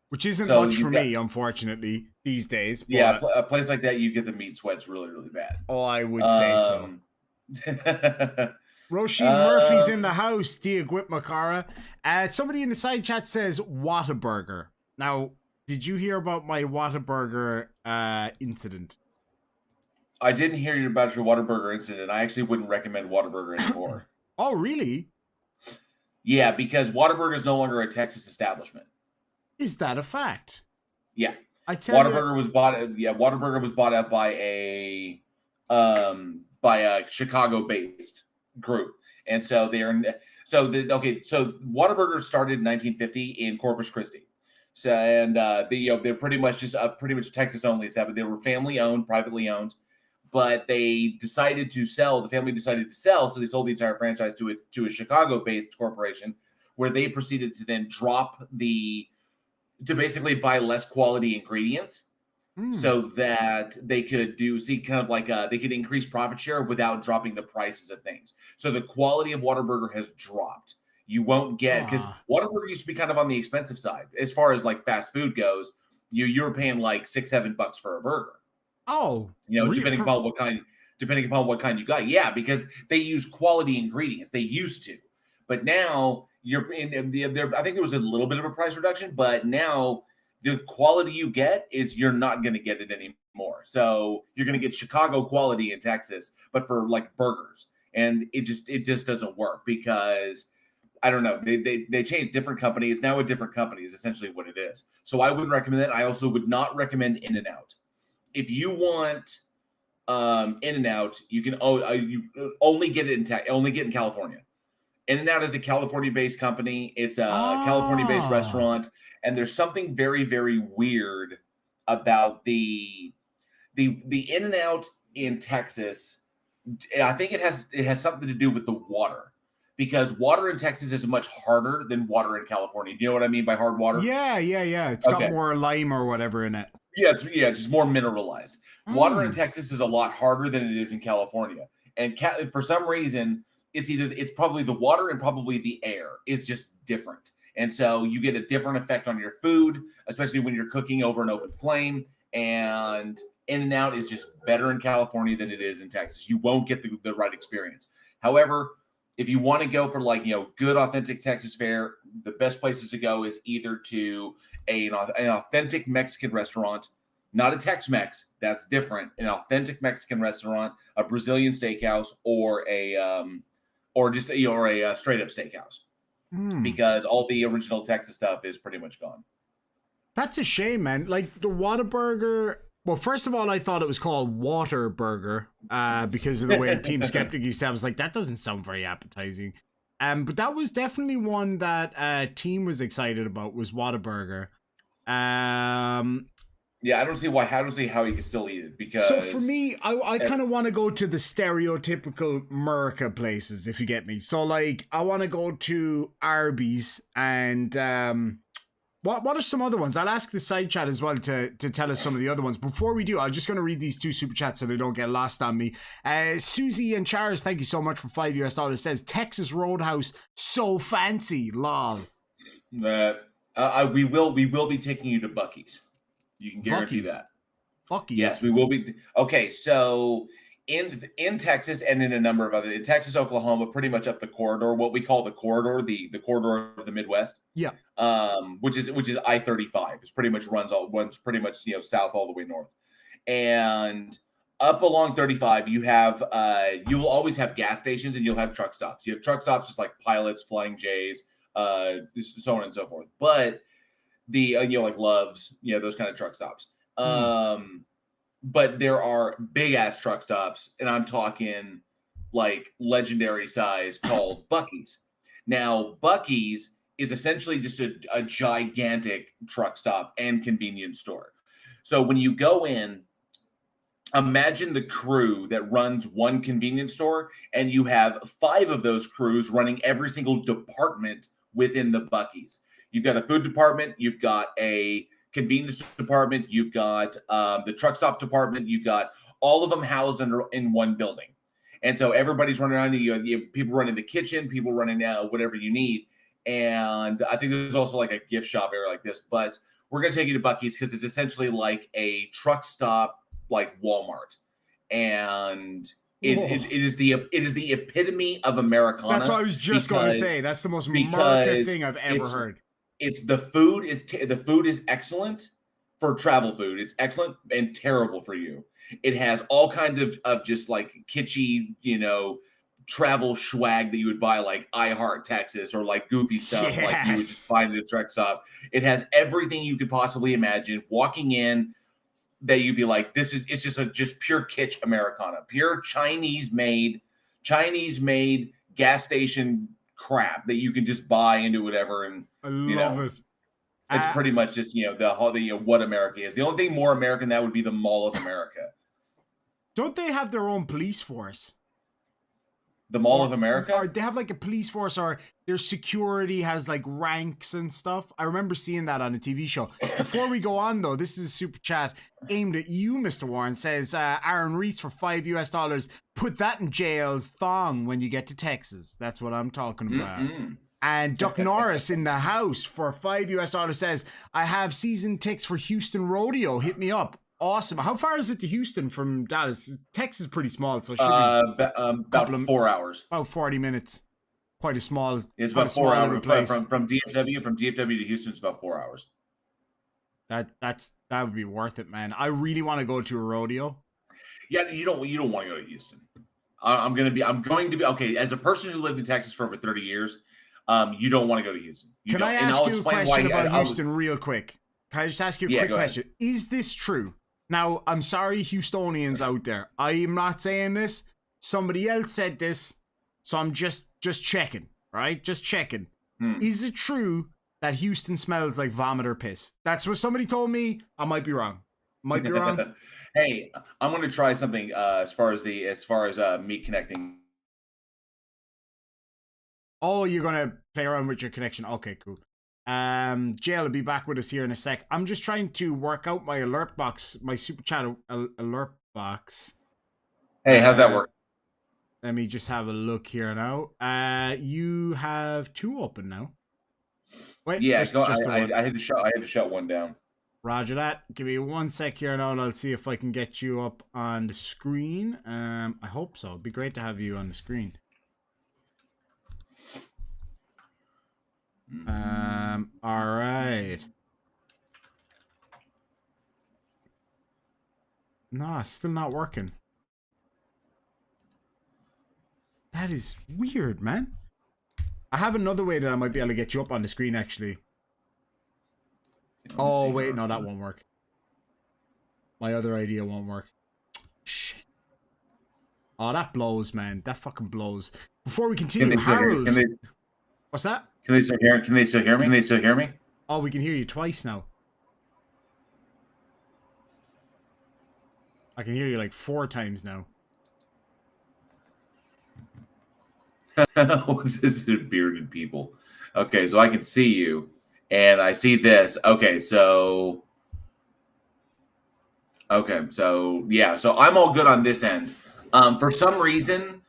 Which isn't much for me, unfortunately, these days. But yeah, a place like that, you get the meat sweats really, really bad. Oh, I would say so. Roisin Murphy's in the house. Dia Makara. Somebody in the side chat says Whataburger. Now, did you hear about my Whataburger incident? I didn't hear about your Whataburger incident. I actually wouldn't recommend Whataburger anymore. Oh, really? Yeah, because Whataburger is no longer a Texas establishment. Is that a fact? Yeah. Whataburger was bought. Yeah, Whataburger was bought out by a Chicago-based group, and so Whataburger started in 1950 in Corpus Christi. So they're pretty much just Texas only establishment. They were family owned, privately owned, but the family decided to sell, so they sold the entire franchise to a Chicago-based corporation, where they proceeded to then to basically buy less quality ingredients, so that they could they could increase profit share without dropping the prices of things. So the quality of Whataburger has dropped. You won't get, because Whataburger used to be kind of on the expensive side as far as like fast food goes. You were paying like $6-7 for a burger. Oh, depending upon what kind you got. Yeah, because they use quality ingredients. They used to, but now you're in I think there was a little bit of a price reduction, but now the quality you get is you're not going to get it anymore. So you're going to get Chicago quality in Texas, but for like burgers, and it just doesn't work, because I don't know. They changed different companies. Now a different company is essentially what it is. So I would recommend that. I also would not recommend In-N-Out. if you want In-N-Out, you can you only get it in California. In-N-Out is a California-based company. It's a California-based restaurant, and there's something very, very weird about the In-N-Out in Texas. I think it has something to do with the water, because water in Texas is much harder than water in California. Do you know what I mean by hard water? Yeah. It's got more lime or whatever in it. Yeah, just more mineralized. Water in Texas is a lot harder than it is in California, and for some reason, it's probably the water and probably the air is just different, and so you get a different effect on your food, especially when you're cooking over an open flame. And In-N-Out is just better in California than it is in Texas. You won't get the right experience. However, if you want to go for good authentic Texas fare, the best places to go is either to an authentic Mexican restaurant, not a Tex-Mex, that's different. An authentic Mexican restaurant, a Brazilian steakhouse, or a straight up steakhouse, because all the original Texas stuff is pretty much gone. That's a shame, man. Like the Whataburger. Well, first of all, I thought it was called Water Burger because of the way Team Skeptic used to have. I was like, that doesn't sound very appetizing. But that was definitely one that Team was excited about, was Whataburger. Yeah, I don't see how you can still eat it, because. So for me, I kind of want to go to the stereotypical America places, if you get me. So like, I want to go to Arby's and What are some other ones? I'll ask the side chat as well to tell us some of the other ones. Before we do, I'm just going to read these two super chats so they don't get lost on me. Susie and Charles, thank you so much for $5 says, Texas Roadhouse, so fancy, lol. We will be taking you to Buc-ee's. You can guarantee that. Buc-ee's? Yes, we will be. Okay, so in Texas and in a number of other, in Texas, Oklahoma, pretty much up the corridor, what we call the corridor, the corridor of the Midwest. Yeah. Which is I-35. It pretty much runs pretty much south all the way north, and up along 35, you will always have gas stations and you'll have truck stops. You have truck stops just like Pilots, Flying J's, so on and so forth. But the like Love's, those kind of truck stops. But there are big ass truck stops, and I'm talking like legendary size, called Buc-ee's. Now, Buc-ee's is essentially just a gigantic truck stop and convenience store. So when you go in, imagine the crew that runs one convenience store, and you have 5 of those crews running every single department within the Buc-ee's. You've got a food department, you've got a convenience department, you've got the truck stop department, you've got all of them housed in one building. And so everybody's running around. You have people running the kitchen, people running whatever you need. And I think there's also like a gift shop area like this. But we're going to take you to Buc-ee's because it's essentially like a truck stop, like Walmart. And it is the epitome of Americana. That's what I was just going to say. That's the most American thing I've ever heard. It's the food is excellent for travel food. It's excellent and terrible for you. It has all kinds of just like kitschy, travel swag that you would buy like I Heart Texas or like goofy stuff like you would just find at a truck stop. It has everything you could possibly imagine. Walking in, that you'd be like, it's just pure kitsch Americana, pure Chinese made gas station crap that you can just buy into whatever. And I love it. It's pretty much just what America is. The only thing more American that would be the Mall of America. Don't they have their own police force? The Mall of America? Or they have like a police force, or their security has like ranks and stuff. I remember seeing that on a TV show. Before we go on though, this is a super chat aimed at you, Mr. Warren. Says Aaron Reese for $5, put that in jail's thong when you get to Texas. That's what I'm talking about. And Duck Norris in the house for $5 says, I have season tickets for Houston Rodeo. Hit me up. Awesome. How far is it to Houston from Dallas? Texas is pretty small, so it should be about 4 hours. About 40 minutes. Quite a small. It's about 4 hours from DFW. From DFW to Houston, it's about 4 hours. That would be worth it, man. I really want to go to a rodeo. Yeah, you don't want to go to Houston. I'm going to be okay. As a person who lived in Texas for over 30 years, you don't want to go to Houston. Can I ask you a question about Houston real quick? Can I just ask you a quick question? Is this true? Now, I'm sorry, Houstonians out there. I am not saying this. Somebody else said this, so I'm just checking, right? Just checking. Is it true that Houston smells like vomit or piss? That's what somebody told me. I might be wrong. Might be wrong. Hey, I'm going to try something as far as me connecting. Oh, you're gonna play around with your connection. Okay, cool. Jail will be back with us here in a sec. I'm just trying to work out my alert box, my super chat alert box. Hey, how's that work? Let me just have a look here now. You have 2 open now. Wait, yeah, just one. I had to shut one down. Roger that. Give me 1 sec here now, and I'll see if I can get you up on the screen. I hope so. It'd be great to have you on the screen. All right. No, it's still not working. That is weird, man. I have another way that I might be able to get you up on the screen, actually. Oh, wait, no, that won't work. My other idea won't work. Shit. Oh, that blows, man. That fucking blows. Before we continue, Harold... What's that? Can they still hear? Can they still hear me? Can they still hear me? Oh, we can hear you twice now. I can hear you like 4 times now. This is bearded people. Okay, so I can see you, and I see this. Okay, so yeah, so I'm all good on this end. For some reason,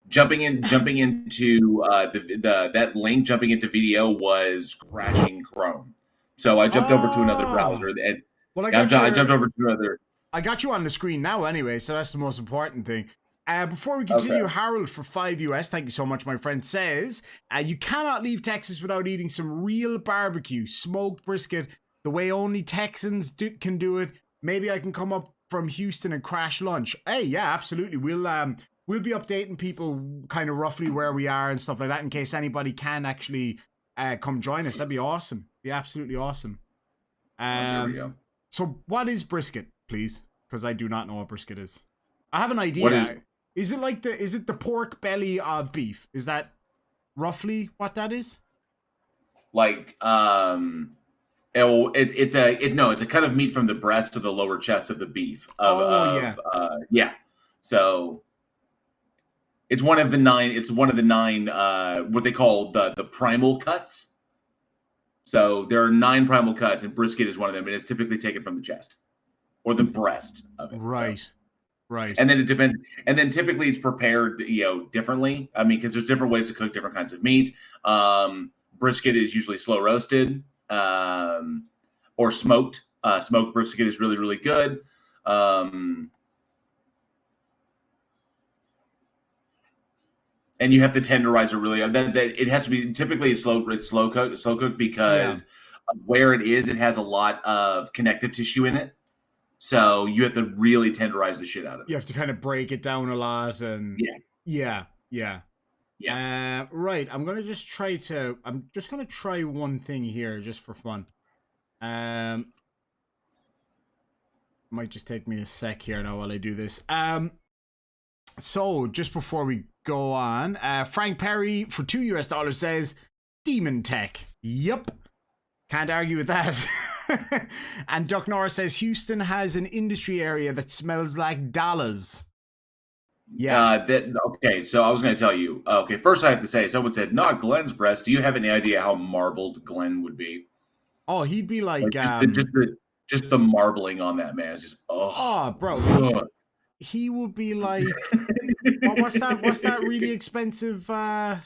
jumping into that link, jumping into video was crashing Chrome. So I jumped over to another browser, and I jumped over to another. I got you on the screen now, anyway, so that's the most important thing. Before we continue, Harold for $5 thank you so much, my friend, says, you cannot leave Texas without eating some real barbecue, smoked brisket, the way only Texans can do it. Maybe I can come up from Houston and crash lunch. Hey, yeah, absolutely. We'll be updating people kind of roughly where we are and stuff like that in case anybody can actually come join us. That'd be awesome. Be absolutely awesome. There we go. So what is brisket, please? Because I do not know what brisket is. I have an idea. Is it the pork belly of beef? Is that roughly what that is? Like, it's a cut of meat from the breast to the lower chest of the beef. Yeah. So it's one of the 9. It's one of the 9. What they call the primal cuts. So there are 9 primal cuts, and brisket is one of them, and it's typically taken from the chest or the breast of it. Right. So. Right. And then it depends. And then typically it's prepared, differently. I mean, because there's different ways to cook different kinds of meat. Brisket is usually slow roasted, or smoked. Smoked brisket is really, really good. And you have to tenderize it really. That it has to be typically it's slow cooked because of where it is. It has a lot of connective tissue in it. So you have to really tenderize the shit out of it. You have to kind of break it down a lot, and yeah. Right. I'm just gonna try one thing here just for fun. Might just take me a sec here now while I do this. So just before we go on, Frank Perry for $2 says Demon Tech. Yup. Can't argue with that. And Duck Norris says Houston has an industry area that smells like dollars. Yeah. Okay, so I was going to tell you. Okay, first I have to say, someone said, not Glenn's breast. Do you have any idea how marbled Glenn would be? Oh, he'd be like just the marbling on that man. It's just bro. He would be like what's that really expensive that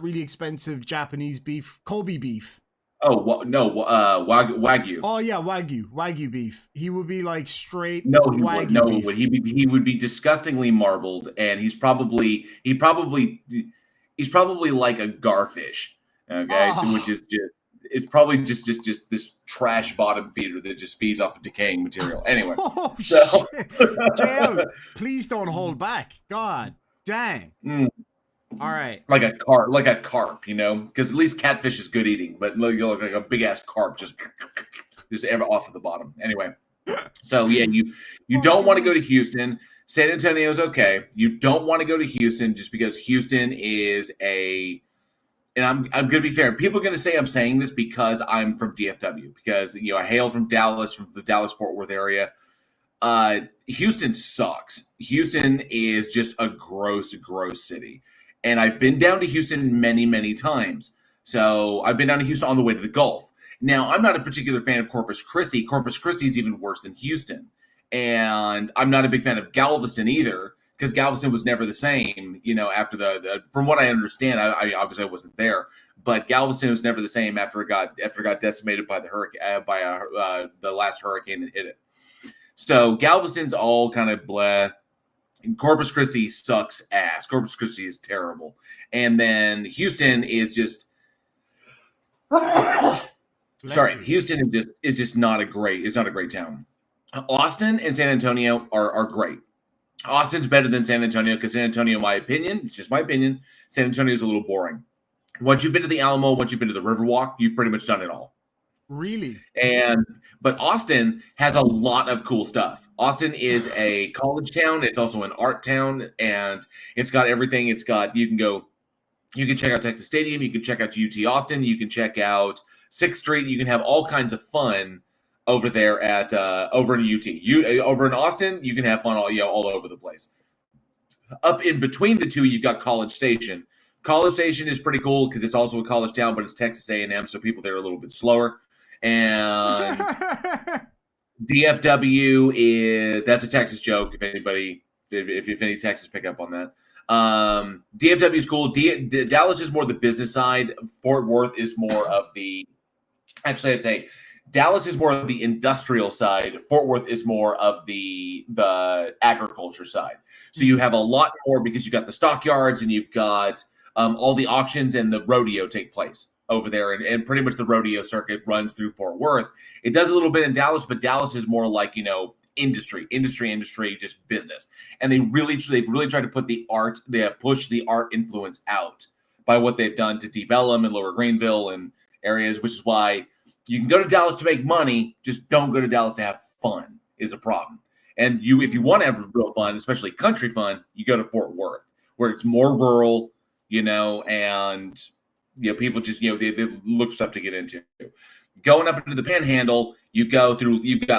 really expensive Japanese beef? Kobe beef. Oh no, Wagyu. Oh yeah, Wagyu beef. He would be like straight. Wagyu beef. He would be disgustingly marbled, and he's probably like a garfish, okay, which is it's probably just this trash bottom feeder that just feeds off of decaying material. Anyway, shit. JL, please don't hold back. God dang. All right, like a carp, because at least catfish is good eating, but you look like a big ass carp just ever off of the bottom. Anyway, So yeah, you don't want to go to Houston. San Antonio's okay. You don't want to go to Houston just because Houston is a, and I'm going to be fair. People are going to say I'm saying this because I'm from DFW, because I hail from Dallas, from the Dallas Fort Worth area. Houston sucks. Houston is just a gross city. And I've been down to Houston many, many times. So I've been down to Houston on the way to the Gulf. Now, I'm not a particular fan of Corpus Christi. Corpus Christi is even worse than Houston. And I'm not a big fan of Galveston either, because Galveston was never the same, after the from what I understand, I obviously wasn't there, but Galveston was never the same after it got decimated by the hurricane, the last hurricane that hit it. So Galveston's all kind of bleh. Corpus Christi sucks ass. Corpus Christi is terrible. And then Houston is just Houston is just not a great town. Austin and San Antonio are great. Austin's better than San Antonio because San Antonio, in my opinion, it's just my opinion, San Antonio is a little boring. Once you've been to the Alamo, once you've been to the Riverwalk, you've pretty much done it all. Really? But Austin has a lot of cool stuff. Austin is a college town. It's also an art town, and it's got everything. You can check out Texas Stadium. You can check out UT Austin. You can check out 6th Street. You can have all kinds of fun over there at over in UT. Over in Austin, you can have fun all over the place. Up in between the two, you've got College Station. College Station is pretty cool because it's also a college town, but it's Texas A&M, so people there are a little bit slower. And DFW that's a Texas joke. If any Texas pick up on that. DFW is cool. Dallas is more the business side. Fort Worth is more of the. Actually, I'd say Dallas is more of the industrial side. Fort Worth is more of the agriculture side. So you have a lot more because you've got the stockyards and you've got all the auctions and the rodeo take place over there. And pretty much the rodeo circuit runs through Fort Worth. It does a little bit in Dallas, but Dallas is more like, industry, just business. And they've really tried to put the art, they have pushed the art influence out by what they've done to Deep Ellum and Lower Greenville and areas, which is why you can go to Dallas to make money, just don't go to Dallas to have fun is a problem. And if you want to have real fun, especially country fun, you go to Fort Worth, where it's more rural, and people just, they look stuff to get into. Going up into the Panhandle, you've got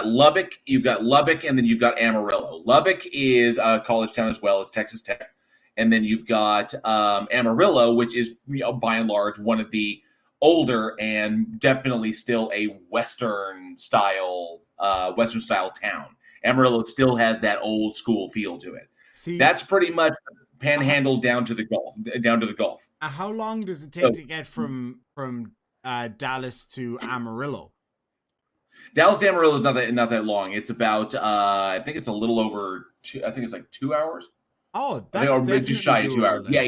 Lubbock, and then you've got Amarillo. Lubbock is a college town as well as Texas Tech. And then you've got Amarillo, which is, by and large, one of the older and definitely still a Western style town. Amarillo still has that old school feel to it. See, that's pretty much Panhandle down to the Gulf. How long does it take to get from Dallas to Amarillo? Dallas to Amarillo is not that long. It's about I think it's a little over 2. I think it's like 2 hours. Oh, that's definitely just shy of 2 hours. Yeah.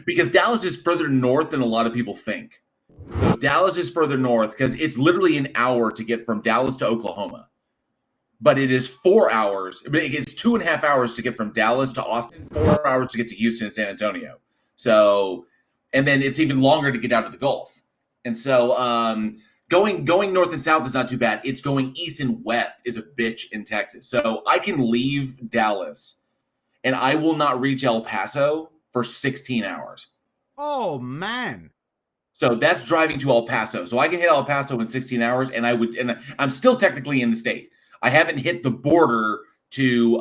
Because Dallas is further north than a lot of people think. So Dallas is further north because it's literally an hour to get from Dallas to Oklahoma. But it is 4 hours. It's 2.5 hours to get from Dallas to Austin, 4 hours to get to Houston and San Antonio. So, and then it's even longer to get out of the Gulf. And so going north and south is not too bad. It's going east and west is a bitch in Texas. So I can leave Dallas and I will not reach El Paso for 16 hours. Oh, man. So that's driving to El Paso. So I can hit El Paso in 16 hours and I'm still technically in the state. I haven't hit the border to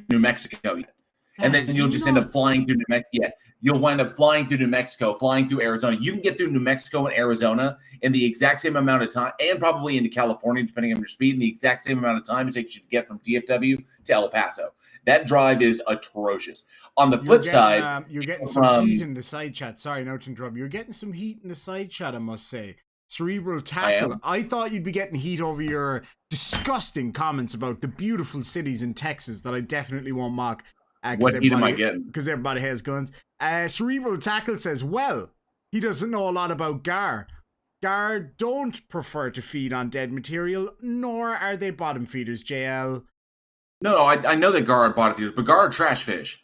New Mexico yet. And then you'll just end up flying through New Mexico. Yeah, you'll wind up flying through New Mexico, flying through Arizona. You can get through New Mexico and Arizona in the exact same amount of time, and probably into California, depending on your speed, in the exact same amount of time it takes you to get from DFW to El Paso. That drive is atrocious. On the flip side, you're getting some heat in the side chat. Sorry, no to interrupt. You're getting some heat in the side chat, I must say. Cerebral Tackle. I thought you'd be getting heat over your disgusting comments about the beautiful cities in Texas that I definitely won't mock. What heat am I getting? Because everybody has guns. Cerebral Tackle says, well, he doesn't know a lot about Gar. Gar don't prefer to feed on dead material, nor are they bottom feeders, JL. No, I know that Gar are bottom feeders, but Gar are trash fish.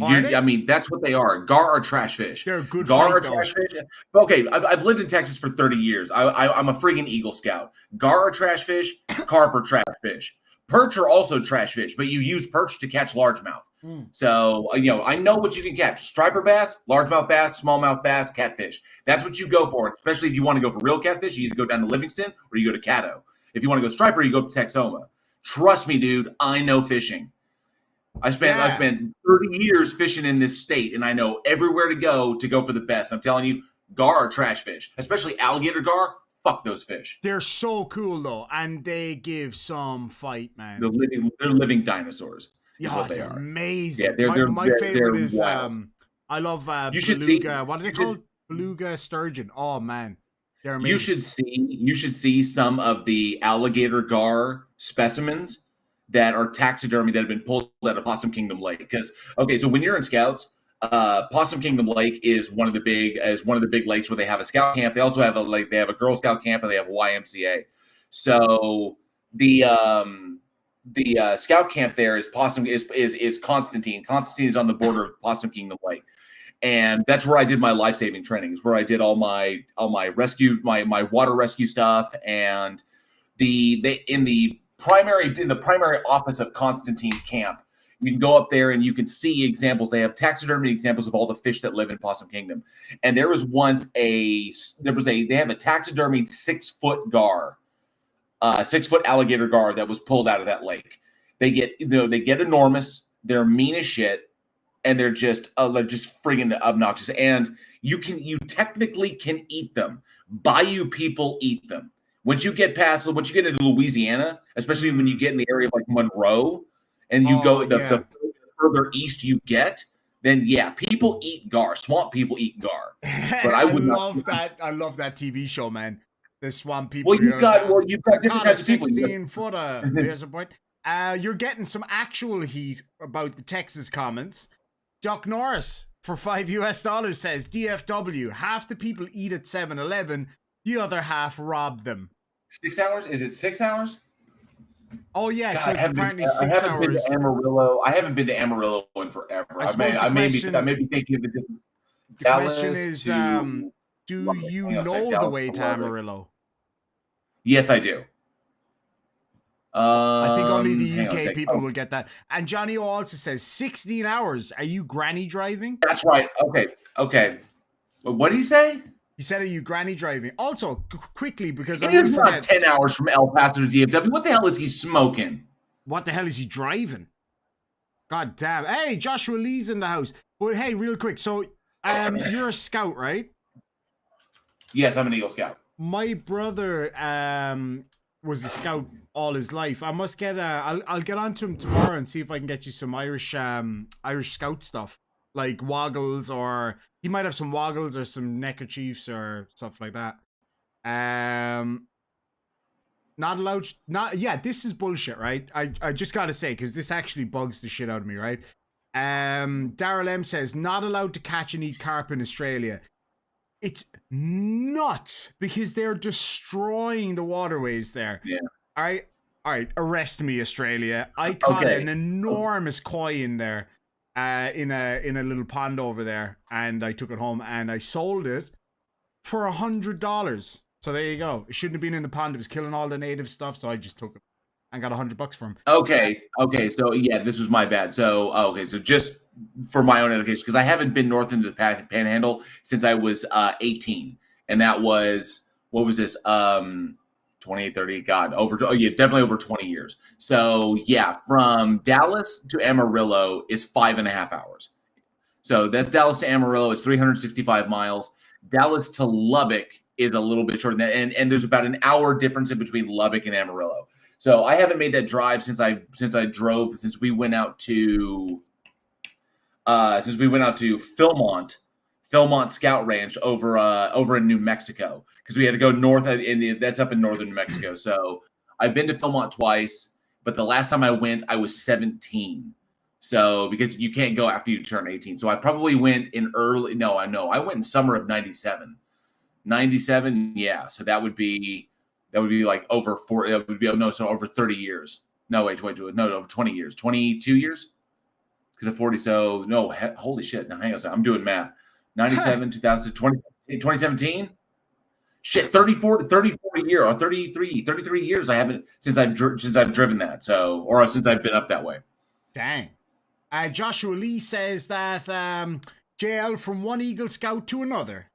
I mean, that's what they are. Gar are trash fish. They're good. Gar are trash fish. Okay, I've lived in Texas for 30 years. I'm a freaking Eagle Scout. Gar are trash fish. Carp are trash fish. Perch are also trash fish, but you use perch to catch largemouth. So, I know what you can catch. Striper bass, largemouth bass, smallmouth bass, catfish. That's what you go for, especially if you want to go for real catfish. You either go down to Livingston or you go to Caddo. If you want to go striper, you go to Texoma. Trust me, dude, I know fishing. I spent 30 years fishing in this state, and I know everywhere to go for the best. I'm telling you, gar are trash fish, especially alligator gar. Fuck those fish. They're so cool though, and they give some fight, man. They're living dinosaurs. Yeah, what they they're are amazing. Yeah, my favorite is wild. I love you beluga. What are they called? Beluga sturgeon. Oh man, they're amazing. You should see some of the alligator gar specimens that are taxidermy that have been pulled out of Possum Kingdom Lake. Because so when you're in Scouts, Possum Kingdom Lake is one of the big lakes where they have a scout camp. They also have they have a Girl Scout camp, and they have a YMCA. So the scout camp there is Constantine. Constantine is on the border of Possum Kingdom Lake, and that's where I did my life-saving training. It's where I did all my rescue, my water rescue stuff, and in the primary office of Constantine Camp. You can go up there and you can see examples. They have taxidermy examples of all the fish that live in Possum Kingdom. And there was once they have a taxidermy 6-foot gar, 6-foot alligator gar that was pulled out of that lake. They get enormous. They're mean as shit, and they're just friggin' obnoxious. And you technically can eat them. Bayou people eat them. Once you get into Louisiana, especially when you get in the area of like Monroe, and you the further east you get, then people eat gar. Swamp people eat gar. But I love that. I love that TV show, man. The swamp people. Well, you've got different kinds of people. 16-footer. There's a point. You're getting some actual heat about the Texas comments. Chuck Norris for $5 says DFW. Half the people eat at 7-Eleven. The other half rob them. 6 hours? Is it 6 hours? Oh yeah, God, so it's apparently 6 hours. Been to Amarillo. I haven't been to Amarillo in forever. I may be thinking of the distance. The question is, do you know the way to Amarillo? Yes, I do. I think only the UK people will get that. And Johnny also says 16 hours. Are you granny driving? That's right. Okay. What did he say? He said, are you granny driving? Also, quickly, because it is not 10 hours from El Paso to DFW. What the hell is he smoking? What the hell is he driving? God damn. Hey, Joshua Lee's in the house. But hey, real quick. So, you're a scout, right? Yes, I'm an Eagle Scout. My brother was a scout all his life. I must get I'll get on to him tomorrow and see if I can get you some Irish scout stuff. Like woggles, or he might have some woggles or some neckerchiefs or stuff like that. Not allowed. This is bullshit, right? I just gotta say, because this actually bugs the shit out of me, right? Daryl M says not allowed to catch and eat carp in Australia. It's nuts because they're destroying the waterways there. Yeah. All right. Arrest me, Australia. I caught an enormous koi in there. In a little pond over there, and I took it home and I sold it for $100. So there you go. It shouldn't have been in the pond. It was killing all the native stuff, so I just took it and got $100 from him. Okay. So this was my bad. So so just for my own education, because I haven't been north into the Panhandle since I was 18, and that was, what was this? 28, 30, God, definitely over 20 years. So from Dallas to Amarillo is 5.5 hours. So that's Dallas to Amarillo. It's 365 miles. Dallas to Lubbock is a little bit shorter than that. And there's about an hour difference in between Lubbock and Amarillo. So I haven't made that drive since we went out to Philmont Scout Ranch over in New Mexico, because we had to go north, and that's up in northern New Mexico. So I've been to Philmont twice, but the last time I went, I was 17. So because you can't go after you turn 18. So I probably went in I went in summer of 97. 97, yeah. So that would be like over over 30 years. No, wait, no, over 20 years. 22 years. because of 40. So no, holy shit. Now hang on a second. I'm doing math. 97, 2020, 2017. Shit, 34 year or 33 years I haven't since I've driven that. So, or since I've been up that way. Dang. Joshua Lee says that JL from one Eagle Scout to another.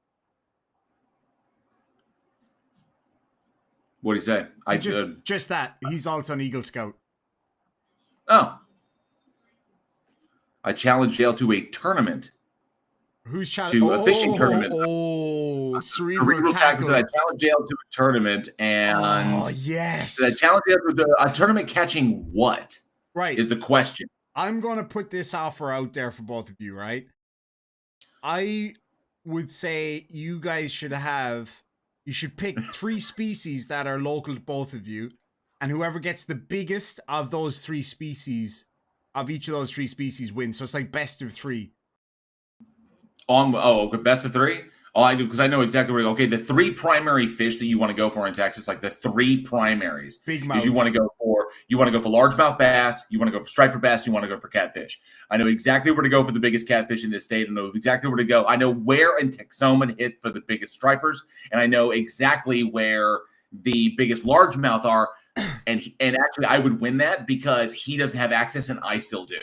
What do you say? Just that. He's also an Eagle Scout. Oh. I challenged JL to a tournament. Who's challenging? To a fishing tournament. Oh, cerebral tackle. I challenged JL to a tournament, and yes. I challenged JL to a tournament catching what? Right. Is the question. I'm going to put this offer out there for both of you, right? I would say you guys should pick 3 species that are local to both of you, and whoever gets the biggest of those 3 species, of each of those 3 species wins. So it's like best of 3. Best of 3? Oh, I do, because I know exactly where. Okay, the 3 primary fish that you want to go for in Texas, like the 3 primaries, big mouth. You want to go for largemouth bass, you want to go for striper bass, you want to go for catfish. I know exactly where to go for the biggest catfish in this state. I know exactly where to go. I know where in Texoma to hit for the biggest stripers, and I know exactly where the biggest largemouth are. And actually, I would win that because he doesn't have access, and I still do,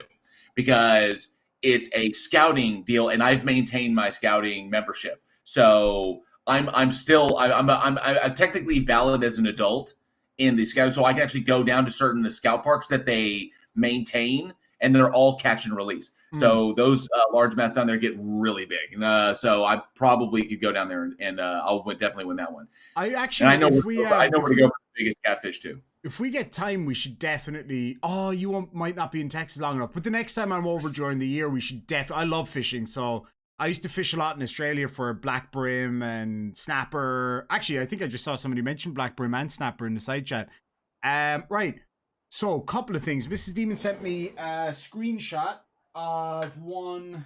because it's a scouting deal, and I've maintained my scouting membership. So I'm technically valid as an adult in the scout, so I can actually go down to certain scout parks that they maintain, and they're all catch and release. So those largemouths down there get really big. So I probably could go down there and I'll definitely win that one. I know where to go for the biggest catfish too. If we get time, we should definitely. Oh, you might not be in Texas long enough, but the next time I'm over during the year, we should definitely. I love fishing, so I used to fish a lot in Australia for black brim and snapper. Actually, I think I just saw somebody mention black brim and snapper in the side chat. Right. So, a couple of things. Mrs. Demon sent me a screenshot of one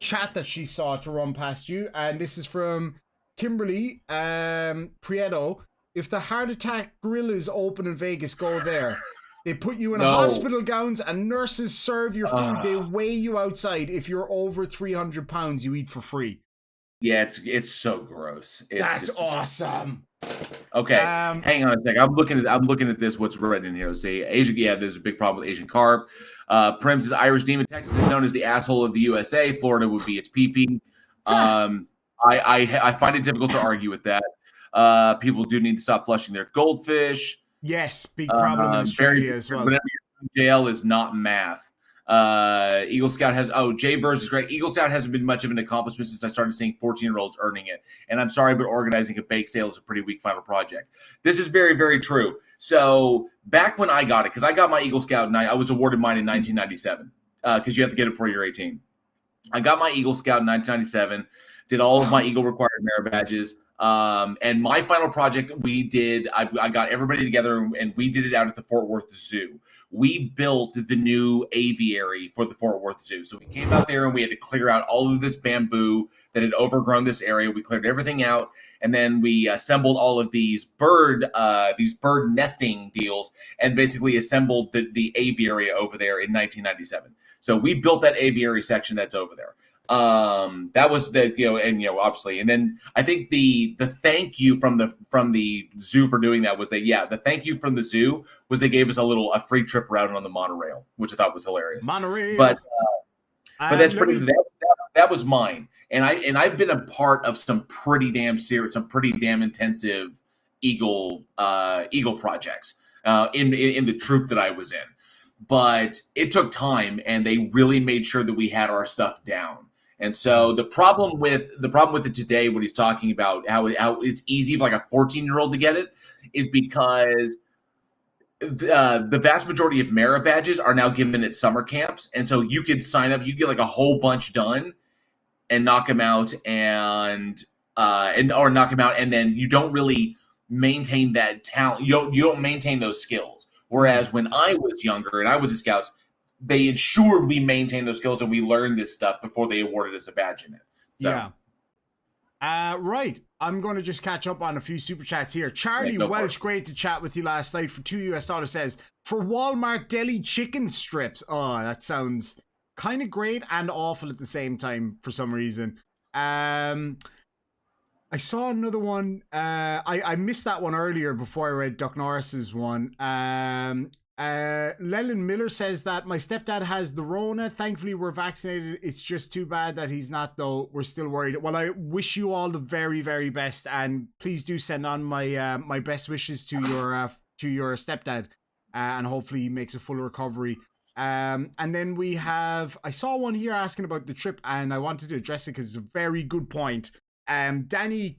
chat that she saw to run past you, and this is from Kimberly Prieto. If the Heart Attack Grill is open in Vegas, go there. They put you in hospital gowns and nurses serve your food. They weigh you outside. If you're over 300 pounds, you eat for free. Yeah, it's so gross. That's awesome. Okay, hang on a sec. I'm looking at this. What's written in here? See, Asian. Yeah, there's a big problem with Asian carp. Prim says Irish Demon. Texas is known as the asshole of the USA. Florida would be its pee-pee. I find it difficult to argue with that. People do need to stop flushing their goldfish. Yes, big problem in Australia as well. Whenever you're in jail is not math. Eagle Scout has Jay Verse is great. Eagle Scout hasn't been much of an accomplishment since I started seeing 14-year-olds earning it. And I'm sorry, but organizing a bake sale is a pretty weak final project. This is very, very true. So back when I got it, because I got my Eagle Scout and I was awarded mine in 1997, because you have to get it before you're 18. I got my Eagle Scout in 1997, did all of my Eagle required merit badges. And my final project I got everybody together and we did it out at the Fort Worth Zoo. We built the new aviary for the Fort Worth Zoo. So we came out there and we had to clear out all of this bamboo that had overgrown this area. We cleared everything out, and then we assembled all of these bird nesting deals and basically assembled the aviary over there in 1997. So we built that aviary section that's over there. That was obviously, and then I think the thank you from the zoo for doing that was the thank you from the zoo was they gave us a free trip around on the monorail, which I thought was hilarious. Monorail, but that's pretty. That was mine, and I've been a part of some pretty damn serious, some pretty damn intensive Eagle projects in the troop that I was in. But it took time, and they really made sure that we had our stuff down. And so the problem with it today, what he's talking about, how it's easy for like a 14-year-old to get it, is because the vast majority of merit badges are now given at summer camps, and so you could sign up, you get like a whole bunch done, and knock them out, and then you don't really maintain that talent. You don't maintain those skills. Whereas when I was younger and I was a scout, they ensured we maintained those skills and we learned this stuff before they awarded us a badge in it. So. Yeah. Right. I'm going to just catch up on a few super chats here. Charlie Welch, great to chat with you last night for $2 US, says, for Walmart deli chicken strips. Oh, that sounds kind of great and awful at the same time for some reason. I saw another one. I missed that one earlier before I read Duck Norris's one. Leland Miller says that my stepdad has the Rona. Thankfully, we're vaccinated. It's just too bad that he's not, though. We're still worried. Well, I wish you all the very, very best, and please do send on my my best wishes to your stepdad, and hopefully he makes a full recovery. And then we have, I saw one here asking about the trip, and I wanted to address it because it's a very good point. Danny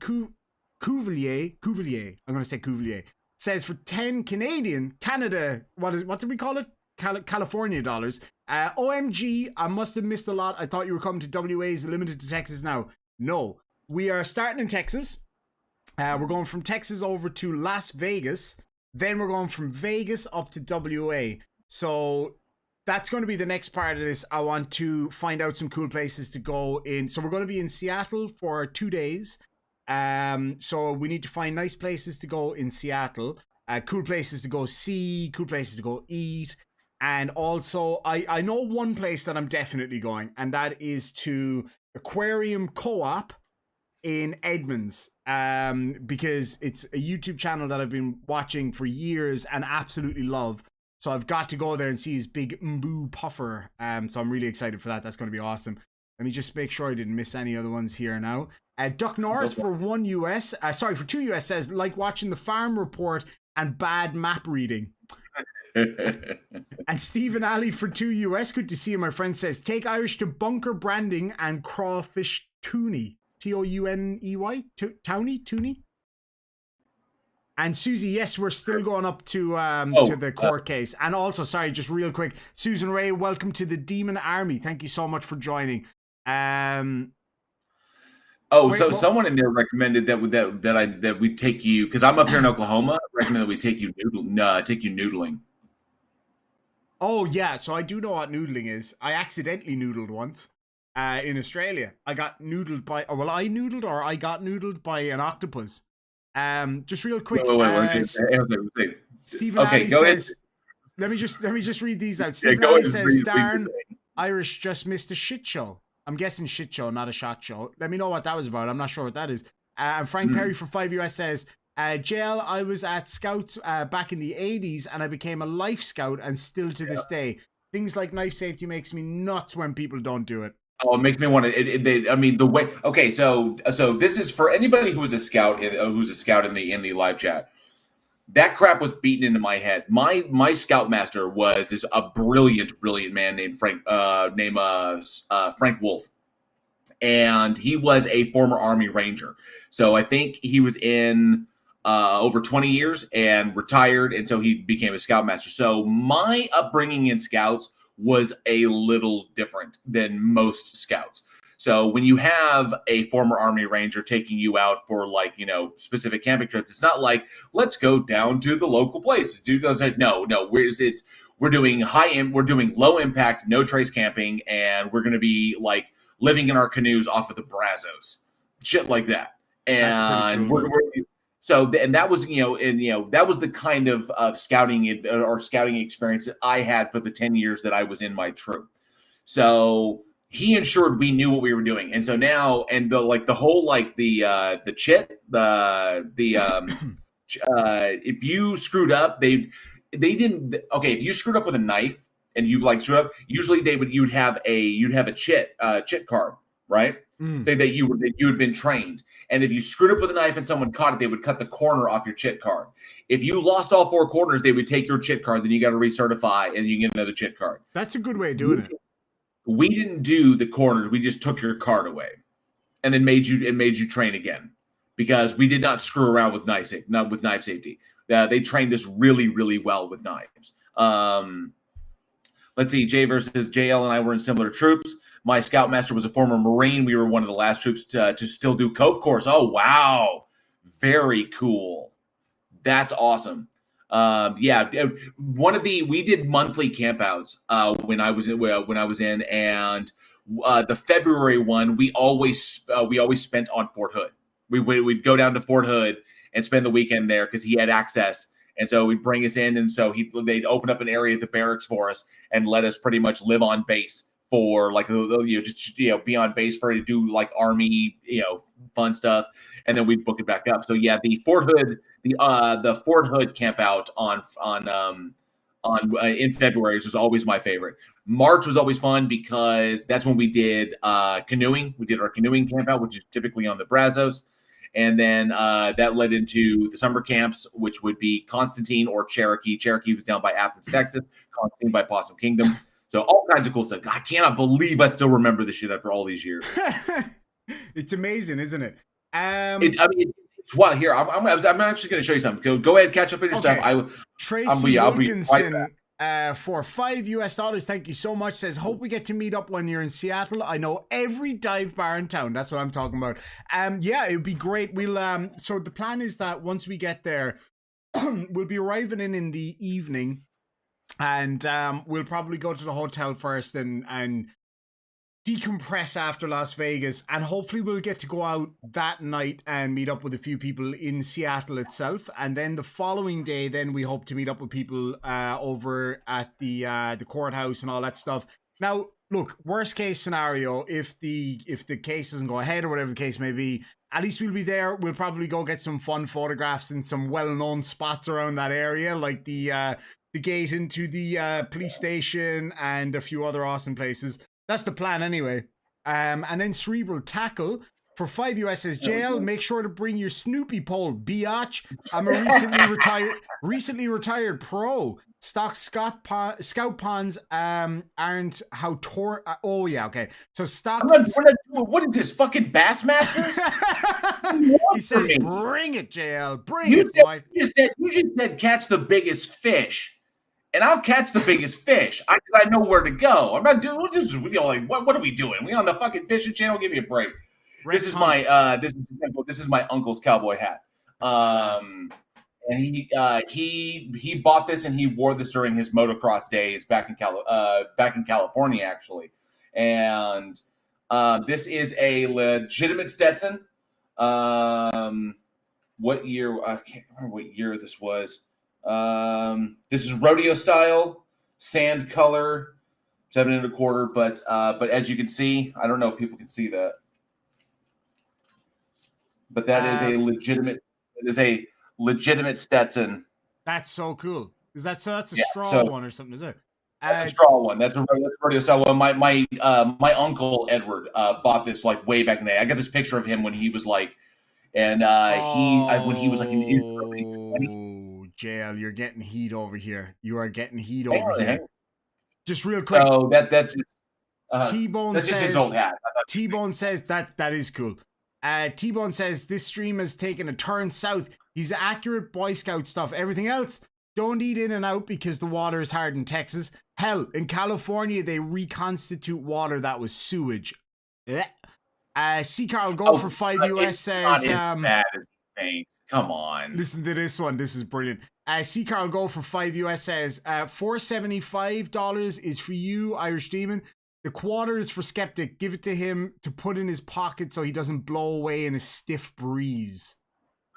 Cuvelier, I'm going to say Cuvelier, says for 10 Canada, what did we call it? California dollars. OMG, I must have missed a lot. I thought you were coming to WA. Is it limited to Texas now? No, we are starting in Texas. We're going from Texas over to Las Vegas. Then we're going from Vegas up to WA. So that's going to be the next part of this. I want to find out some cool places to go in. So we're going to be in Seattle for 2 days. So we need to find nice places to go in Seattle, cool places to go see, cool places to go eat. And also I know one place that I'm definitely going, and that is to Aquarium Co-op in Edmonds, because it's a YouTube channel that I've been watching for years and absolutely love. So I've got to go there and see his big Mboo puffer. So I'm really excited for that. That's going to be awesome. Let me just make sure I didn't miss any other ones here now. Duck Norris for for 2 US says, like watching the Farm Report and bad map reading. And Stephen Alley for 2 US, good to see you, my friend, says, take Irish to bunker branding and crawfish tooney. Touney? Tooney? And Susie, yes, we're still going up to the court case. And also, sorry, just real quick, Susan Ray, welcome to the Demon Army. Thank you so much for joining. Someone in there recommended that we take you, because I'm up here in Oklahoma. Recommend that we take you noodling. Oh yeah, so I do know what noodling is. I accidentally noodled once in Australia. I got noodled by by an octopus. Just real quick. Stephen Alley says, let me just read these out. Stephen Alley says, darn, Irish just missed a shit show. I'm guessing shit show, not a shot show. Let me know what that was about. I'm not sure what that is. Frank Perry for 5 US says, JL, I was at Scouts back in the 80s and I became a life scout, and still to this day. Things like knife safety makes me nuts when people don't do it. Oh, it makes me want to. I mean, the way. Okay, so this is for anybody who is a scout, in the live chat. That crap was beaten into my head. My scoutmaster was a brilliant man named Frank Wolf, and he was a former Army Ranger. So I think he was in over 20 years and retired, and so he became a scoutmaster. So my upbringing in scouts was a little different than most scouts. So when you have a former Army Ranger taking you out for specific camping trips, it's not like, let's go down to the local place. Dude goes like, no, we're doing we're doing low impact, no trace camping, and we're going to be like living in our canoes off of the Brazos, shit like that. And that was that was the kind of scouting experience that I had for the 10 years that I was in my troop. So he ensured we knew what we were doing, and so now if you screwed up, if you screwed up with a knife and you screwed up, usually you'd have a chit card, right? Say that you had been trained. And if you screwed up with a knife and someone caught it, they would cut the corner off your chit card. If you lost all 4 corners, they would take your chit card, then you got to recertify and you get another chit card. That's a good way of doing it. We didn't do the corners. We just took your card away and then made you train again, because we did not screw around with knife safety. They trained us really, really well with knives. Let's see. Jay versus JL and I were in similar troops. My scoutmaster was a former Marine. We were one of the last troops to still do Cope course. Oh, wow. Very cool. That's awesome. We did monthly campouts when I was in, and the February one we always spent on Fort Hood. We'd go down to Fort Hood and spend the weekend there because he had access, and so he'd bring us in, and so they'd open up an area at the barracks for us and let us pretty much live on base for like just be on base for to do like Army fun stuff, and then we book it back up. So yeah, the Fort Hood camp out on in February was always my favorite. March was always fun because that's when we did canoeing. We did our canoeing camp out, which is typically on the Brazos. And then that led into the summer camps, which would be Constantine or Cherokee. Cherokee was down by Athens, Texas. Constantine by Possum Kingdom. So all kinds of cool stuff. I cannot believe I still remember this shit after all these years. It's amazing, isn't it? It's wild. Here, I'm actually going to show you something. Go ahead, catch up on your stuff. Tracy Wilkinson for $5 Thank you so much. Says, hope we get to meet up when you're in Seattle. I know every dive bar in town. That's what I'm talking about. Yeah, it would be great. We'll so the plan is that once we get there, we'll be arriving in the evening, and we'll probably go to the hotel first and decompress after Las Vegas, and hopefully we'll get to go out that night and meet up with a few people in Seattle itself, and then the following day then we hope to meet up with people over at the courthouse and all that stuff. Now look, worst case scenario, if the case doesn't go ahead or whatever the case may be, at least we'll be there. We'll probably go get some fun photographs in some well-known spots around that area, like the gate into the police station and a few other awesome places. That's the plan anyway. And then Cerebral Tackle for $5 says, JL, make sure to bring your Snoopy pole, biatch. I'm a recently retired pro. Stock scout ponds aren't how oh yeah, okay. So stock. What is this, fucking Bassmasters? He says, bring it, JL. Bring it, boy. You just said catch the biggest fish. And I'll catch the biggest fish. I know where to go. I'm not doing what are we doing? We on the fucking fishing channel? Give me a break. This is my this is my uncle's cowboy hat. And he bought this and he wore this during his motocross days back in California actually. And this is a legitimate Stetson. What year? I can't remember what year this was. This is rodeo style, sand color, 7 1/4. But as you can see, I don't know if people can see that, but that is a legitimate. It is a legitimate Stetson. That's so cool. That's a straw one or something, is it? That's a straw one. That's a rodeo style one. My uncle Edward bought this like way back in the day. I got this picture of him when he was like, and when he was like in his early 20s. JL, you're getting heat over here. You are getting heat over here. Just real quick. Oh, that's just T-Bone that's says, just his old hat. T-Bone says that is cool. T-Bone says this stream has taken a turn south. He's accurate Boy Scout stuff. Everything else, don't eat in and out because the water is hard in Texas. Hell, in California, they reconstitute water that was sewage. C. Carl Go for $5 says Thanks. Come on. Listen to this one. This is brilliant. C. Carl Go for $5 says, $475 is for you, Irish Demon. The quarter is for Skeptic. Give it to him to put in his pocket so he doesn't blow away in a stiff breeze.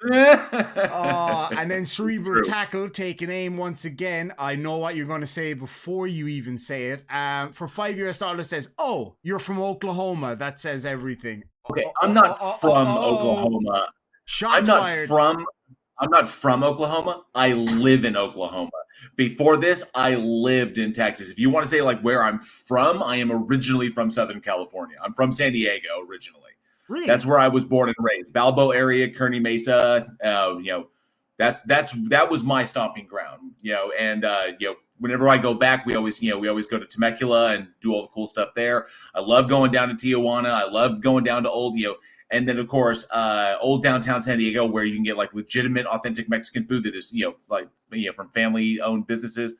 And then Cerebral Tackle taking aim once again. I know what you're going to say before you even say it. For $5 says, oh, you're from Oklahoma. That says everything. Okay, I'm not from Oklahoma. Shots fired. I'm not from Oklahoma. I live in Oklahoma. Before this, I lived in Texas. If you want to say like where I'm from, I am originally from Southern California. I'm from San Diego originally. Really? That's where I was born and raised. Balboa area, Kearney Mesa. That was my stomping ground. And whenever I go back, we always go to Temecula and do all the cool stuff there. I love going down to Tijuana. I love going down to old, and then of course, old downtown San Diego, where you can get like legitimate, authentic Mexican food that is, from family-owned businesses.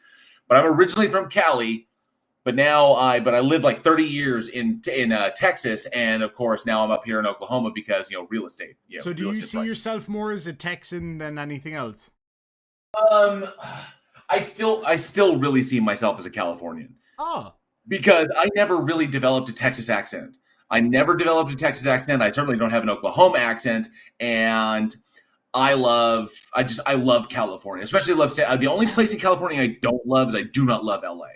But I'm originally from Cali, but now I lived like 30 years in Texas, and of course now I'm up here in Oklahoma because real estate. So do you see yourself more as a Texan than anything else? I still really see myself as a Californian. Oh, because I never really developed a Texas accent. I I certainly don't have an Oklahoma accent, and I love California. Especially love the only place in California I don't love is I do not love LA.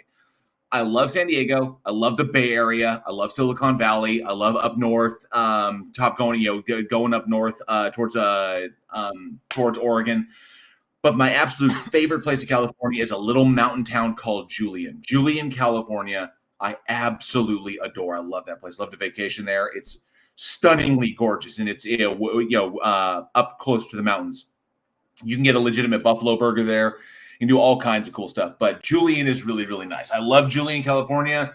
I love San Diego. I love the Bay Area. I love Silicon Valley. I love up north, going up north towards Oregon. But my absolute favorite place in California is a little mountain town called Julian. Julian, California. I absolutely adore. I love that place. Love to vacation there. It's stunningly gorgeous, and it's up close to the mountains. You can get a legitimate buffalo burger there. You can do all kinds of cool stuff. But Julian is really, really nice. I love Julian, California.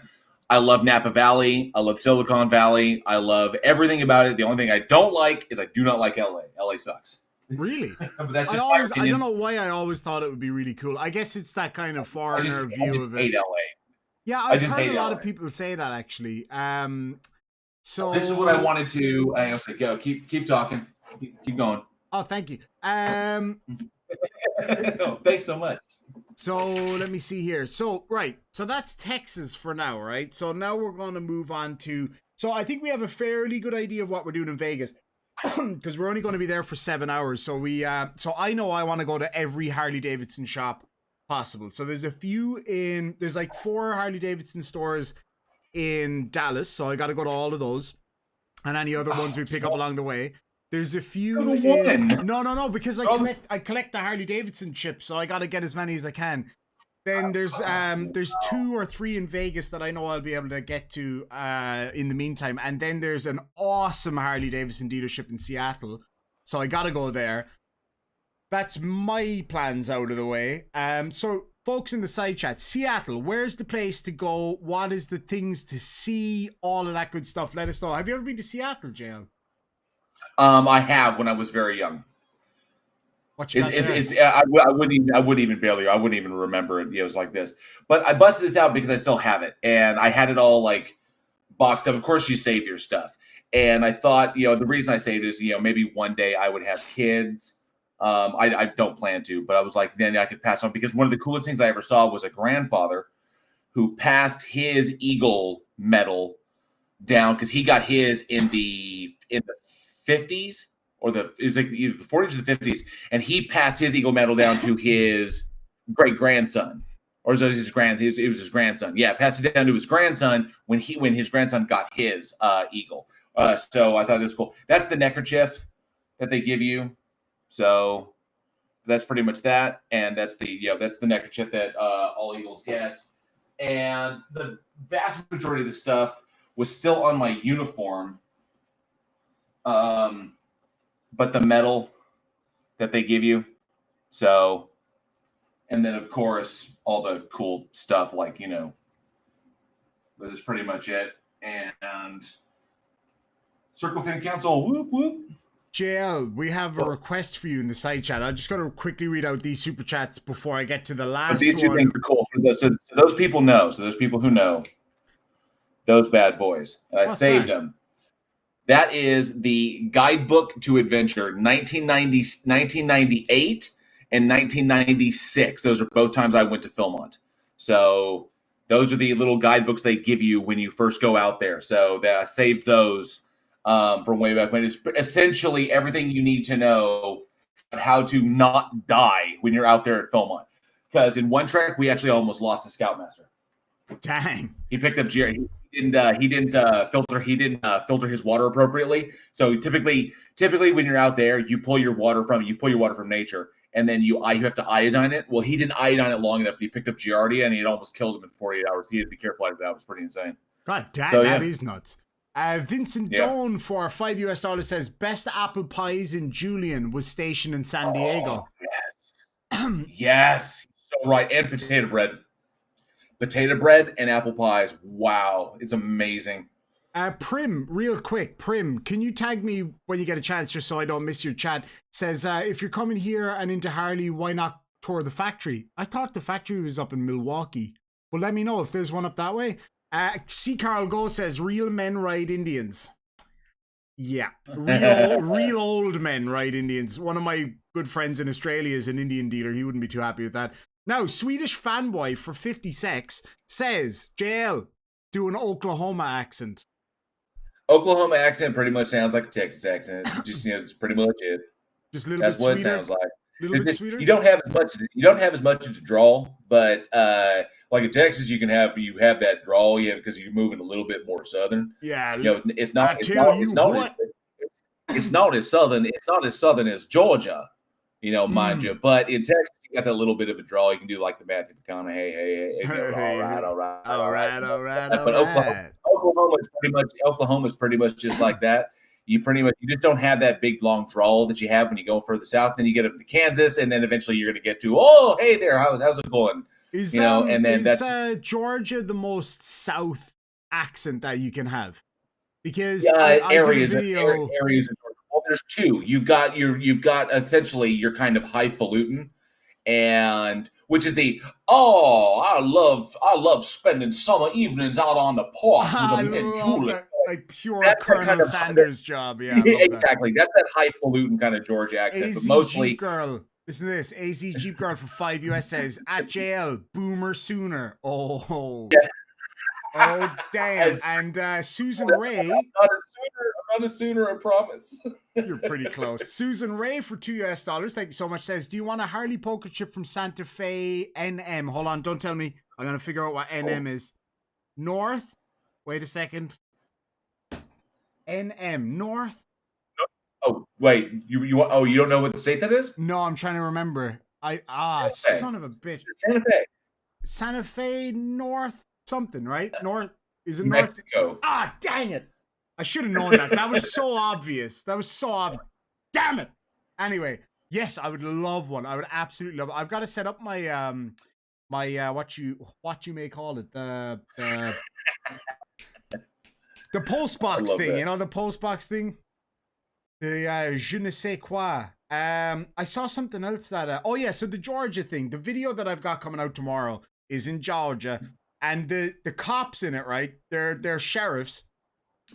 I love Napa Valley. I love Silicon Valley. I love everything about it. The only thing I don't like is I do not like LA. LA sucks. Really? But that's just I don't know why I always thought it would be really cool. I guess it's that kind of foreigner view of it. I hate LA. Yeah, I've heard a lot of people say that actually. So this is what I wanted to. I was like, go, keep talking, keep going. Oh, thank you. No, thanks so much. So let me see here. So that's Texas for now, right? So now we're going to move on to. So I think we have a fairly good idea of what we're doing in Vegas, because we're only going to be there for 7 hours. So so I know I want to go to every Harley Davidson shop possible. So there's there's like 4 Harley Davidson stores in Dallas, so I got to go to all of those, and any other ones we pick up along the way. There's a few no, because I collect the Harley Davidson chips, so I got to get as many as I can. Then there's 2 or 3 in Vegas that I know I'll be able to get to in the meantime, and then there's an awesome Harley Davidson dealership in Seattle, so I got to go there. That's my plans out of the way. So folks in the side chat, Seattle, where's the place to go? What is the things to see? All of that good stuff. Let us know. Have you ever been to Seattle, JL? I have when I was very young. I wouldn't even remember it. It was like this, but I busted this out because I still have it, and I had it all like boxed up. Of course, you save your stuff, and I thought, the reason I saved it is, maybe one day I would have kids. I don't plan to, but I was like, then I could pass on, because one of the coolest things I ever saw was a grandfather who passed his Eagle medal down, because he got his in the 50s, or it was like either the 40s or the 50s, and he passed his Eagle medal down to his great grandson, or it was his grandson. Yeah, passed it down to his grandson when his grandson got his Eagle. So I thought this was cool. That's the neckerchief that they give you. So that's pretty much that, and that's the neckerchief that all Eagles get. And the vast majority of the stuff was still on my uniform, but the medal that they give you. So, and then of course all the cool stuff, like that is pretty much it. And Circle 10 Council, whoop whoop. JL, we have a request for you in the side chat. I'm just going to quickly read out these super chats before I get to the last one. These two things are cool. So those people know. So those people who know, those bad boys. I saved them. That is the Guidebook to Adventure, 1998 and 1996. Those are both times I went to Philmont. So those are the little guidebooks they give you when you first go out there. So I saved those from way back when. It's essentially everything you need to know about how to not die when you're out there at Philmont. Because in one trek, we actually almost lost a Scoutmaster. Dang. He picked up Jerry. He didn't filter his water appropriately. So typically when you're out there, you pull your water from nature, and then you have to iodine it. Well, he didn't iodine it long enough. He picked up Giardia, and he had almost killed him in 48 hours. He had to be careful of that. It was pretty insane. God damn, so, that is nuts. Vincent Doan for $5 says best apple pies in Julian was stationed in San Diego. Yes. Yes. So right. And potato bread and apple pies. Wow. It's amazing. Prim, real quick. Prim, can you tag me when you get a chance, just so I don't miss your chat? Says, if you're coming here and into Harley, why not tour the factory? I thought the factory was up in Milwaukee. Well, let me know if there's one up that way. C. Carl Go says, real men ride Indians. Yeah, real old men ride Indians. One of my good friends in Australia is an Indian dealer. He wouldn't be too happy with that. Now, Swedish fanboy for 50 secs says, JL, do an Oklahoma accent. Oklahoma accent pretty much sounds like a Texas accent. Just, it's pretty much it. Just a little That's bit what sweeter. it sounds like. little bit sweeter. You don't have as much. You don't have as much as a drawl, but like in Texas, you have that drawl, because you're moving a little bit more southern. Yeah, It's not. It's not as southern. It's not as southern as Georgia, mind you. But in Texas, you got that little bit of a draw. You can do like the Matthew McConaughey, hey, all right. But Oklahoma's pretty much just like that. You just don't have that big long drawl that you have when you go further south. Then you get up to Kansas, and then eventually you're going to get to, oh, hey there, how's it going? And then is Georgia the most south accent that you can have? Because areas of Georgia. Well, there's two. You've got essentially your kind of highfalutin, and which is I love spending summer evenings out on the porch with a mint julep. Like pure Colonel kind of Sanders job, yeah. Exactly. That's that highfalutin kind of Georgia accent. AZ but mostly Jeep girl. Listen to this. AZ Jeep girl for 5 US says at JL boomer sooner. Oh. Yeah. Oh damn! And Susan Ray. I'm not a sooner, I promise. You're pretty close. Susan Ray for $2 US. Thank you so much. Says, do you want a Harley poker chip from Santa Fe NM? Hold on, don't tell me. I'm gonna figure out what NM is. North. Wait a second. NM North. Oh wait, you don't know what the state that is? No, I'm trying to remember. Son of a bitch. Santa Fe North something, right? North is it Mexico? North? Dang it! I should have known that. That was so obvious. Damn it! Anyway, yes, I would love one. I would absolutely love it. I've got to set up my my what you may call it, the post box thing. That. The post box thing. The je ne sais quoi. I saw something else that so the Georgia thing. The video that I've got coming out tomorrow is in Georgia, and the cops in it, right? They're sheriffs,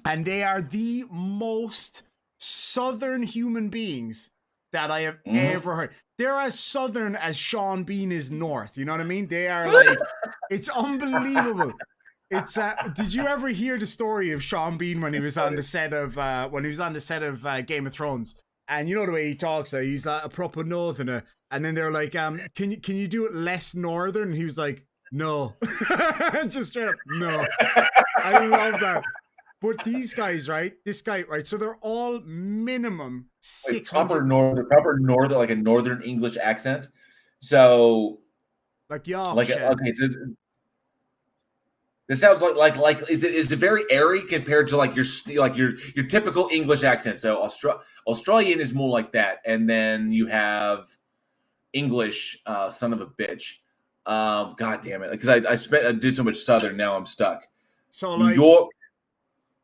and they are the most southern human beings that I have ever heard. They're as southern as Sean Bean is north. You know what I mean? They are like, it's unbelievable. It's did you ever hear the story of Sean Bean when he was on the set of Game of Thrones? And you know the way he talks, he's like a proper northerner. And then they're like, can you do it less northern? And he was like, no. Just straight up, no. I love that. But these guys, right? This guy, right? So they're all minimum 600. Proper northern, like a northern English accent. So, like y'all, okay, so this sounds like is it very airy compared to like your typical English accent? So Australian is more like that, and then you have English, son of a bitch. God damn it! Because I did so much Southern, now I'm stuck. So New York.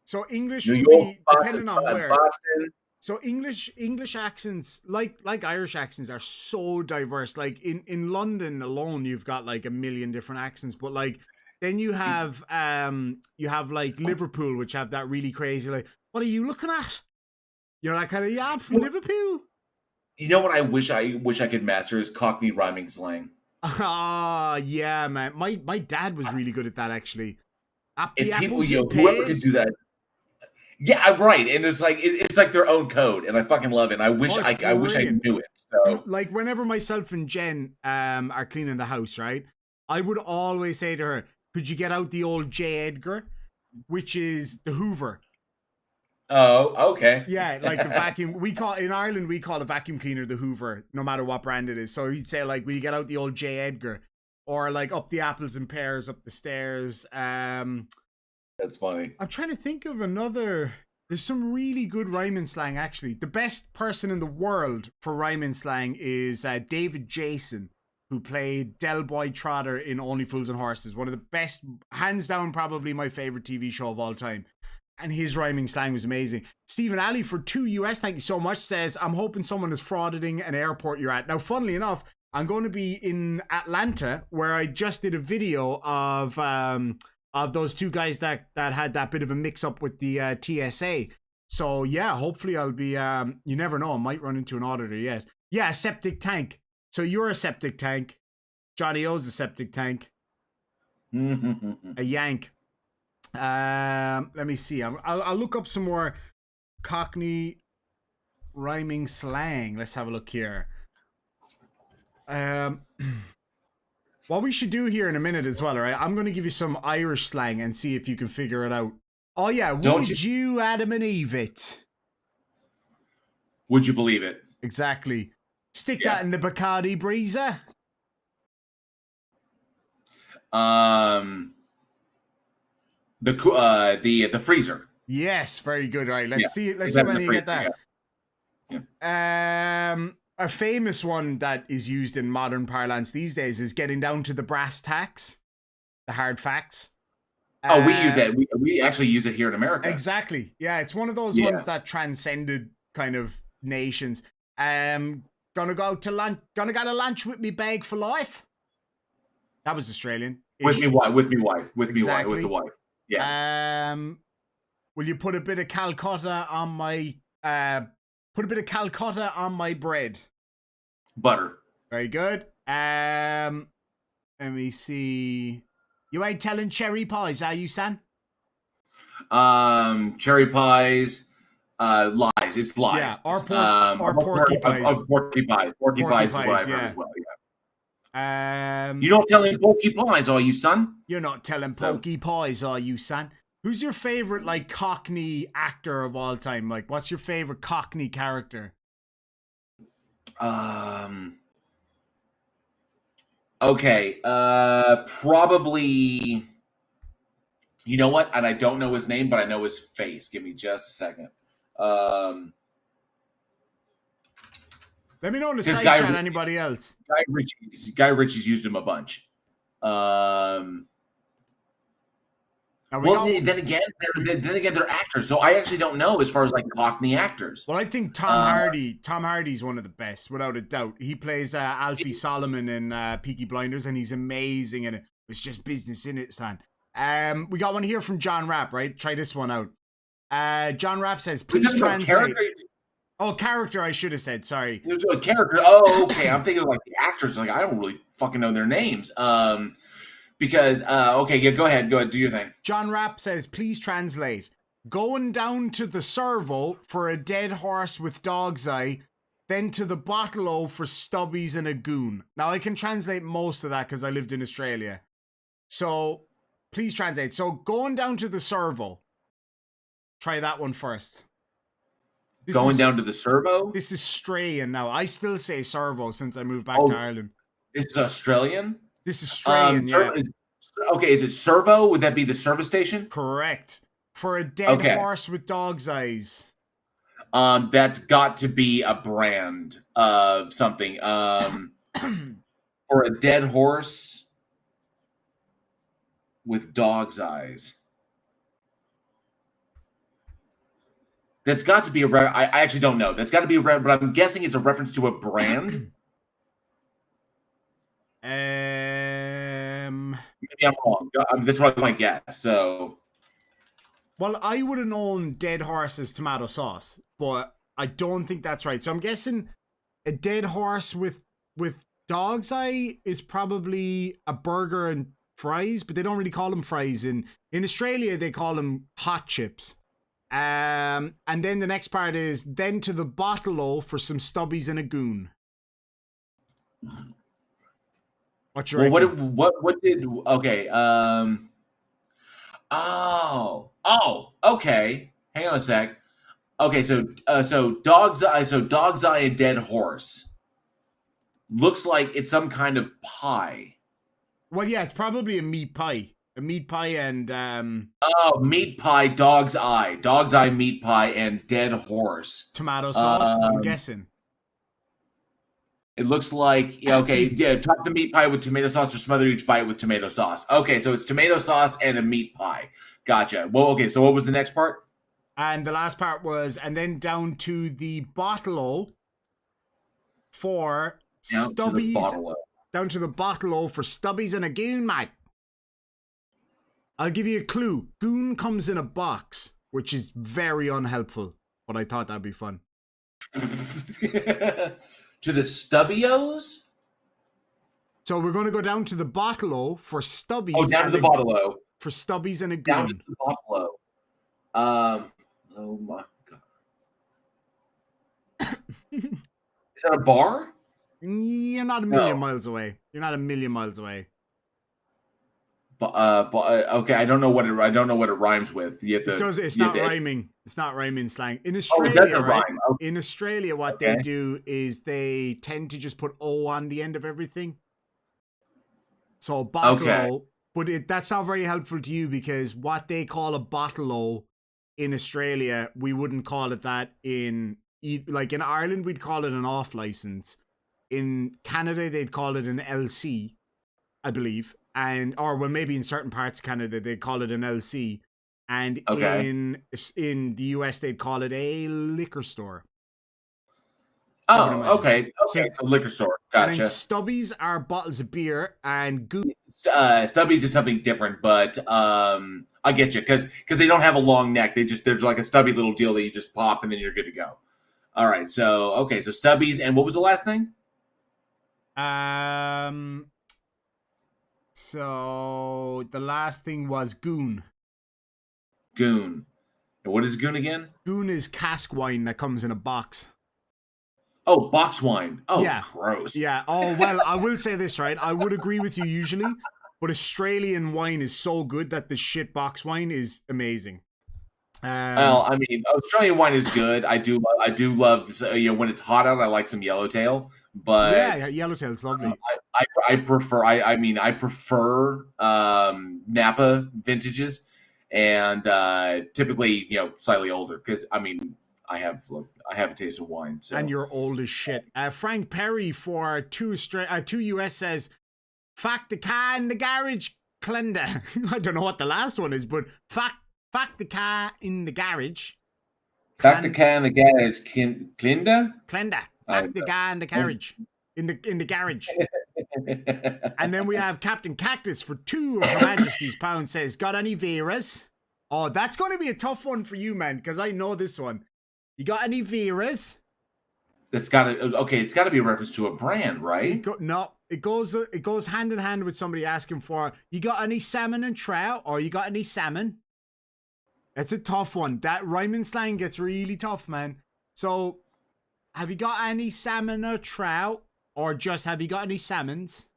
So English New would York, be Boston, depending on where. Boston. So English accents, like Irish accents, are so diverse. Like in London alone, you've got like a million different accents. But like then you have like Liverpool, which have that really crazy like, what are you looking at? You know, that kind of, I'm from Liverpool. You know what I wish I could master is Cockney rhyming slang. Yeah, man. My dad was really good at that actually. If people, whoever could do that. Yeah, right. And it's like it's like their own code, and I fucking love it. And I wish I wish I knew it. So like whenever myself and Jen are cleaning the house, right? I would always say to her, could you get out the old J. Edgar, which is the Hoover? Oh, okay. Yeah, like the vacuum. In Ireland, we call a vacuum cleaner the Hoover, no matter what brand it is. So he'd say like, will you get out the old J. Edgar? Or like up the apples and pears, up the stairs. That's funny. I'm trying to think of another. There's some really good rhyming slang, actually. The best person in the world for rhyming slang is David Jason, who played Del Boy Trotter in Only Fools and Horses. One of the best, hands down, probably my favorite TV show of all time. And his rhyming slang was amazing. Stephen Alley for $2 US, thank you so much, says, I'm hoping someone is frauding an airport you're at. Now, funnily enough, I'm going to be in Atlanta, where I just did a video of those two guys that had that bit of a mix-up with the TSA. So, yeah, hopefully I'll be, you never know, I might run into an auditor yet. Yeah, septic tank. So you're a septic tank. Johnny O's a septic tank. A yank. Let me see. I'll look up some more Cockney rhyming slang. Let's have a look here. What we should do here in a minute as well, all right? I'm going to give you some Irish slang and see if you can figure it out. Oh, yeah. Would you Adam and Eve it? Would you believe it? Exactly. Stick that in the Bacardi breezer. The freezer. Yes, very good. All right, let's see when you get that. Yeah. A famous one that is used in modern parlance these days is getting down to the brass tacks, the hard facts. Oh, we use that. We actually use it here in America. Exactly. Yeah, it's one of those ones that transcended kind of nations. Gonna go to lunch. Gonna go to lunch with me bag for life. That was Australian. With me wife. With the wife. Yeah. Will you put a bit of Calcutta on my bread? Butter. Very good. Let me see. You ain't telling cherry pies, are you, Sam? Cherry pies. Lies. It's lies. Yeah, or porky pies. Porky pies is what I've heard as well. Yeah. You're not telling porky pies, are you, son? You're not telling porky pies, are you, son? Who's your favorite, like, Cockney actor of all time? Like, what's your favorite Cockney character? Okay. Probably. You know what? And I don't know his name, but I know his face. Give me just a second. Let me know in the side chat. Anybody else? Guy Ritchie's used him a bunch. Then again, they're actors, so I actually don't know as far as like Cockney actors. Well, I think Tom Hardy's one of the best, without a doubt. He plays Alfie Solomon in Peaky Blinders, and he's amazing in it. It's just business in it, son. We got one here from John Rapp, right? Try this one out. John Rapp says, please translate. Character, I should have said, sorry. There's a character. Oh, okay. I'm thinking of like the actors. Like, I don't really fucking know their names. Because, okay, yeah, go ahead, do your thing. John Rapp says, please translate. Going down to the servo for a dead horse with dog's eye, then to the bottle-o for stubbies and a goon. Now, I can translate most of that because I lived in Australia. So, please translate. So, going down to the servo. Try that one first. Down to the servo? This is Australian now. I still say servo since I moved back to Ireland. This is Australian? This is Australian, yeah. Okay, is it servo? Would that be the service station? Correct. For a dead horse with dog's eyes. That's got to be a brand of something. For a dead horse with dog's eyes. That's got to be I actually don't know. That's got to be but I'm guessing it's a reference to a brand. Maybe I'm wrong. That's what I might guess. So, well, I would have known dead horse as tomato sauce, but I don't think that's right. So I'm guessing a dead horse with dog's eye is probably a burger and fries, but they don't really call them fries. In Australia, they call them hot chips. And then the next part is then to the bottle-o for some stubbies and a goon. What's your what did okay okay, hang on a sec. Okay, so dog's eye and dead horse looks like it's some kind of pie. Well, yeah, it's probably a meat pie and meat pie, dog's eye, meat pie, and dead horse tomato sauce. I'm guessing. It looks like, top the meat pie with tomato sauce or smother each bite with tomato sauce. Okay, so it's tomato sauce and a meat pie. Gotcha. Well, okay, so what was the next part? And the last part was, and then down to the bottle-o for stubbies. Down to the bottle-o for stubbies and a goon, mate. I'll give you a clue. Goon comes in a box, which is very unhelpful, but I thought that'd be fun. To the stubbios? So we're going to go down to the bottle-o for stubbies. Oh, down to the bottle-o. For stubbies and a goon. Down to the bottle-o. Oh my God. Is that a bar? You're not a million miles away. You're not a million miles away. Okay, I don't know what it rhymes with. You have to, It's not rhyming. It's not rhyming slang. In it Australia, doesn't right? rhyme. Okay. In Australia, what they do is they tend to just put O on the end of everything. So bottle-o, but that's not very helpful to you because what they call a bottle-o in Australia, we wouldn't call it that in Ireland, we'd call it an off license. In Canada, they'd call it an LC, I believe. Maybe in certain parts of Canada, they'd call it an LC. And in the US, they'd call it a liquor store. Oh, okay. So liquor store. Gotcha. And then stubbies are bottles of beer, and goose. Stubbies is something different, but I get you because they don't have a long neck. They're like a stubby little deal that you just pop and then you're good to go. All right. So so stubbies, and what was the last thing? So the last thing was goon. Goon. And what is goon again? Goon is cask wine that comes in a box. Oh, box wine. Oh, yeah. Gross. Yeah. Oh, well, I will say this, right? I would agree with you usually, but Australian wine is so good that the shit box wine is amazing. Well, I mean, Australian wine is good. I do love, when it's hot out, I like some yellowtail. But yeah, yellowtail's lovely. I prefer Napa vintages, and typically slightly older because I have a taste of wine. So. And you're old as shit. Frank Perry for 2 US says, "Fact the car in the garage, Clenda." I don't know what the last one is, but fact the car in the garage. Fact the car in the garage, Clenda. Clenda. Fact the car in the carriage. In the garage. And then we have Captain Cactus for 2 of Her Majesty's pounds says, "Got any Veras?" Oh, that's going to be a tough one for you, man, because I know this one. You got any Veras? It's got to be a reference to a brand, right? It goes hand in hand with somebody asking for, "You got any salmon and trout?" or "You got any salmon?" It's a tough one. That rhyming slang gets really tough, man. So, have you got any salmon or trout? Or just have you got any salmons?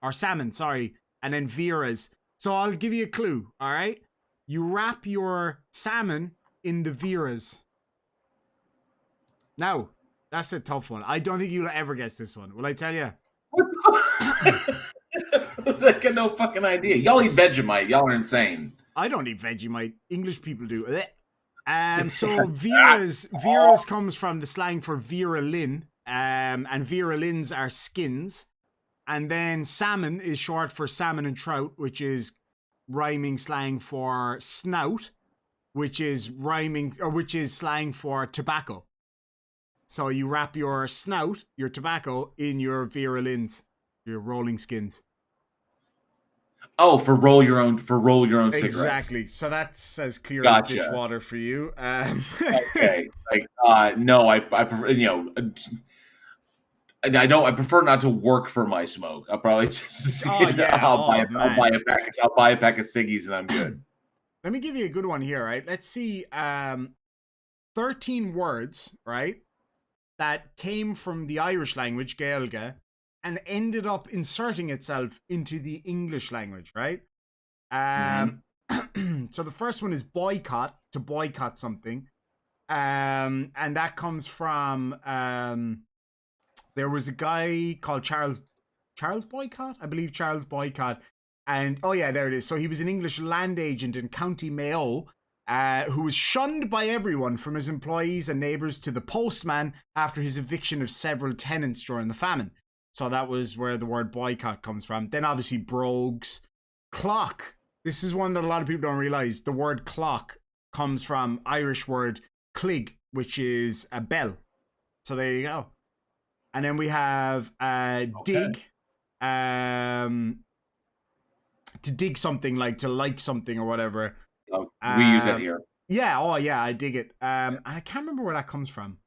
Or salmon, sorry. And then Veras. So I'll give you a clue, all right? You wrap your salmon in the Veras. Now, that's a tough one. I don't think you'll ever guess this one. Will I tell you? I got no fucking idea. Y'all eat Vegemite. Y'all are insane. I don't eat Vegemite. English people do. So Veras comes from the slang for Vera Lynn. And Vera Lynn's are skins. And then salmon is short for salmon and trout, which is rhyming slang for snout, which is slang for tobacco. So you wrap your snout, your tobacco, in your Vera Lynn's, your rolling skins. Oh, for roll your own cigarettes. Exactly. So that's as clear as ditch water for you. Okay. No, I prefer, I prefer not to work for my smoke. I'll probably just I'll buy a pack of ciggies and I'm good. Let me give you a good one here, right? Let's see 13 words, right? That came from the Irish language, Gaeilge, and ended up inserting itself into the English language, right? So the first one is boycott, to boycott something. And that comes from there was a guy called Charles Boycott, I believe Charles Boycott. And oh yeah, there it is. So he was an English land agent in County Mayo, who was shunned by everyone from his employees and neighbors to the postman after his eviction of several tenants during the famine. So that was where the word boycott comes from. Then obviously brogues. Clock. This is one that a lot of people don't realize. The word clock comes from Irish word clig, which is a bell. So there you go. And then we have dig. To dig something, like to like something or whatever. Oh, we use that here. Yeah, oh yeah, I dig it. And I can't remember where that comes from.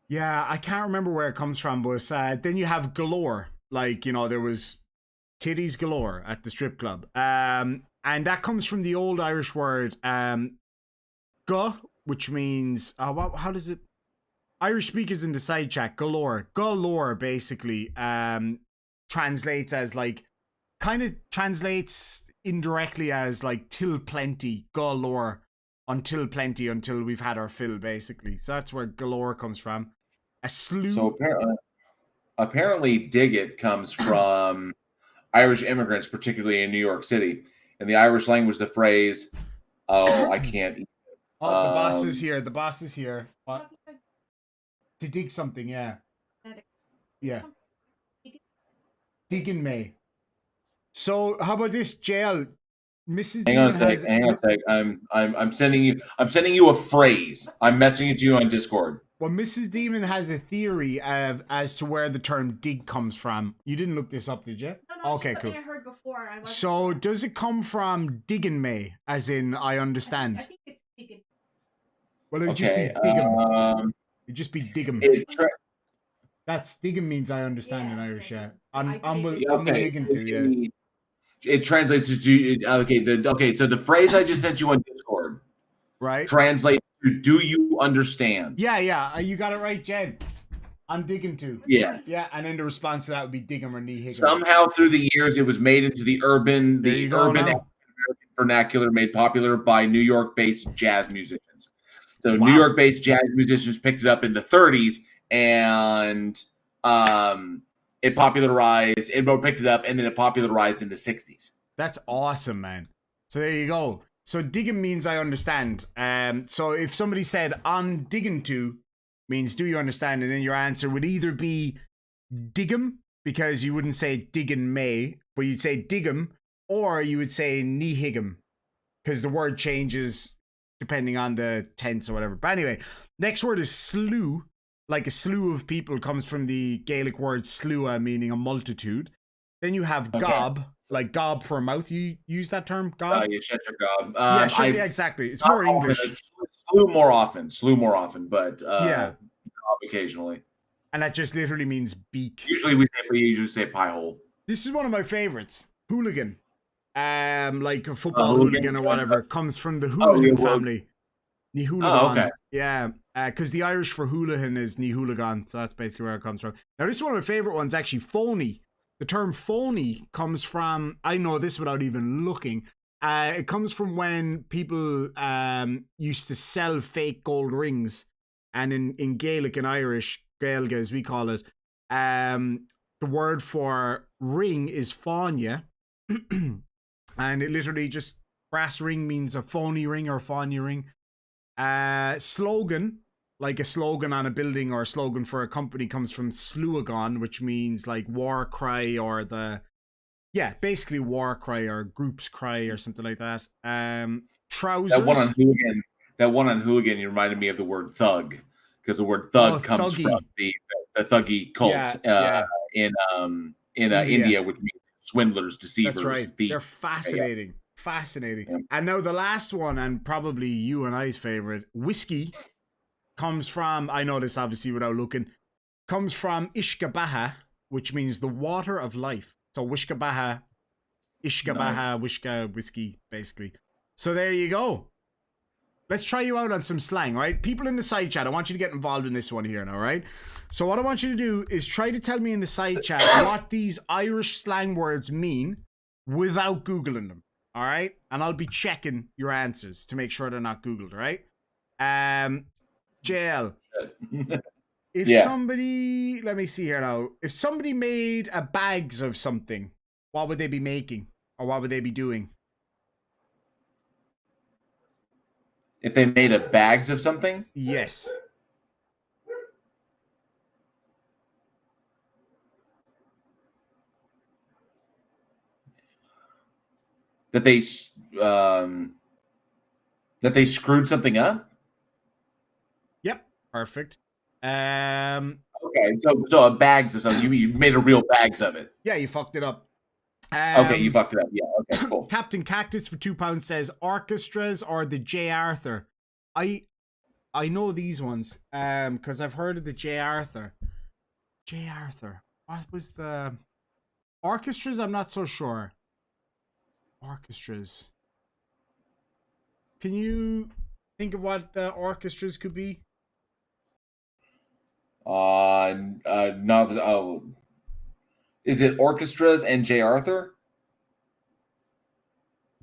Yeah, I can't remember where it comes from, but then you have galore. Like, there was titties galore at the strip club. And that comes from the old Irish word, guh, which means, how does it? Irish speakers in the side chat, galore. Galore basically translates as like, kind of translates indirectly as like till plenty, galore, until plenty, until we've had our fill basically. So that's where galore comes from. A slew. So apparently dig it comes from Irish immigrants, particularly in New York City. In the Irish language, the phrase, oh, I can't eat. Oh, the boss is here. The boss is here. What? To dig something, yeah. Yeah. Digging May. So how about this, JL? Mrs. Hang on a Demon sec. Hang on a sec. I'm sending you a phrase. I'm messaging it to you on Discord. Well, Mrs. Demon has a theory as to where the term dig comes from. You didn't look this up, did you? No, okay, cool. I heard before. So does it come from digging May, as in I understand? I think it's digging. Well, it would just be diggum. It'd just be diggum. That's diggum means I understand in Irish, yeah. I'm willing to, yeah. It translates to okay. So the phrase I just sent you on Discord, right, translates to "Do you understand?" Yeah. You got it right, Jed. I'm digging to. Yeah. And then the response to that would be diggum or knee higgum. Somehow through the years, it was made into the urban American vernacular, made popular by New York-based jazz musicians. So New York-based jazz musicians picked it up in the 30s, and it popularized. It picked it up, and then it popularized in the 60s. That's awesome, man. So there you go. So digging means I understand. So if somebody said "I'm digging to," means do you understand, and then your answer would either be diggum, because you wouldn't say diggin may, but you'd say diggum, or you would say knee higgum, because the word changes depending on the tense or whatever. But anyway, next word is slew. Like a slew of people comes from the Gaelic word slua, meaning a multitude. Then you have gob, like gob for a mouth. You use that term, gob? You shut your gob. Yeah, exactly. It's more English. Slew more often, but gob occasionally. And that just literally means beak. Usually we usually say pie hole. This is one of my favorites. Hooligan. Like a football hooligan or whatever, comes from the hooligan family. Ni hooligan. Oh, okay. Yeah, because the Irish for hooligan is ni hooligan, so that's basically where it comes from. Now, this is one of my favorite ones, actually, phony. The term phony comes from, I know this without even looking, it comes from when people used to sell fake gold rings, and in Gaelic and Irish, Gaelga as we call it, the word for ring is fáine, and it literally just, brass ring means a phony ring or fáine ring. Slogan, like a slogan on a building or a slogan for a company, comes from sluagan, which means like war cry, or basically war cry or group's cry or something like that. Trousers. That one on hooligan, you reminded me of the word thug, because the word thug comes from the thuggy cult in India, which means swindlers, deceivers. That's right. They're fascinating. Fascinating. Yeah. And now the last one, and probably you and I's favorite, whiskey, comes from, I know this obviously without looking, comes from Ishkabaha, which means the water of life. So Wishkabaha, Ishkabaha, Wishka, whiskey, basically. So there you go. Let's try you out on some slang, right? People in the side chat, I want you to get involved in this one here now, right? So what I want you to do is try to tell me in the side chat what these Irish slang words mean without Googling them. All right, and I'll be checking your answers to make sure they're not Googled, right? JL, if somebody, let me see here now. If somebody made a bags of something, what would they be making, or what would they be doing? If they made a bags of something? Yes. That they screwed something up? Yep, perfect. Okay, so a bags of something. You've made a real bags of it. Yeah, you fucked it up. Okay, you fucked it up. Yeah, okay, cool. Captain Cactus for £2 says orchestras or the J. Arthur. I know these ones because I've heard of the J. Arthur. J. Arthur. What was the orchestras? I'm not so sure. Orchestras. Can you think of what the orchestras could be? Not that. Oh, is it orchestras and J. Arthur?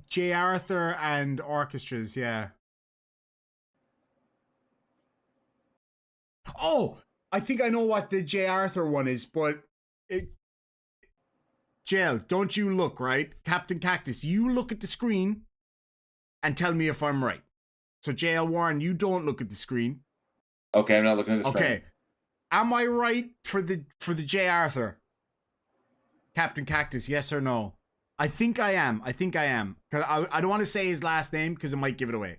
J. Arthur and orchestras, yeah. Oh, I think I know what the J. Arthur one is, but Jill, don't you look, right? Captain Cactus, you look at the screen and tell me if I'm right. So JL Warren, you don't look at the screen. Okay, I'm not looking at the screen. Okay. Am I right for the J. Arthur? Captain Cactus, yes or no? I think I am. I think I am. Cause I don't want to say his last name because it might give it away.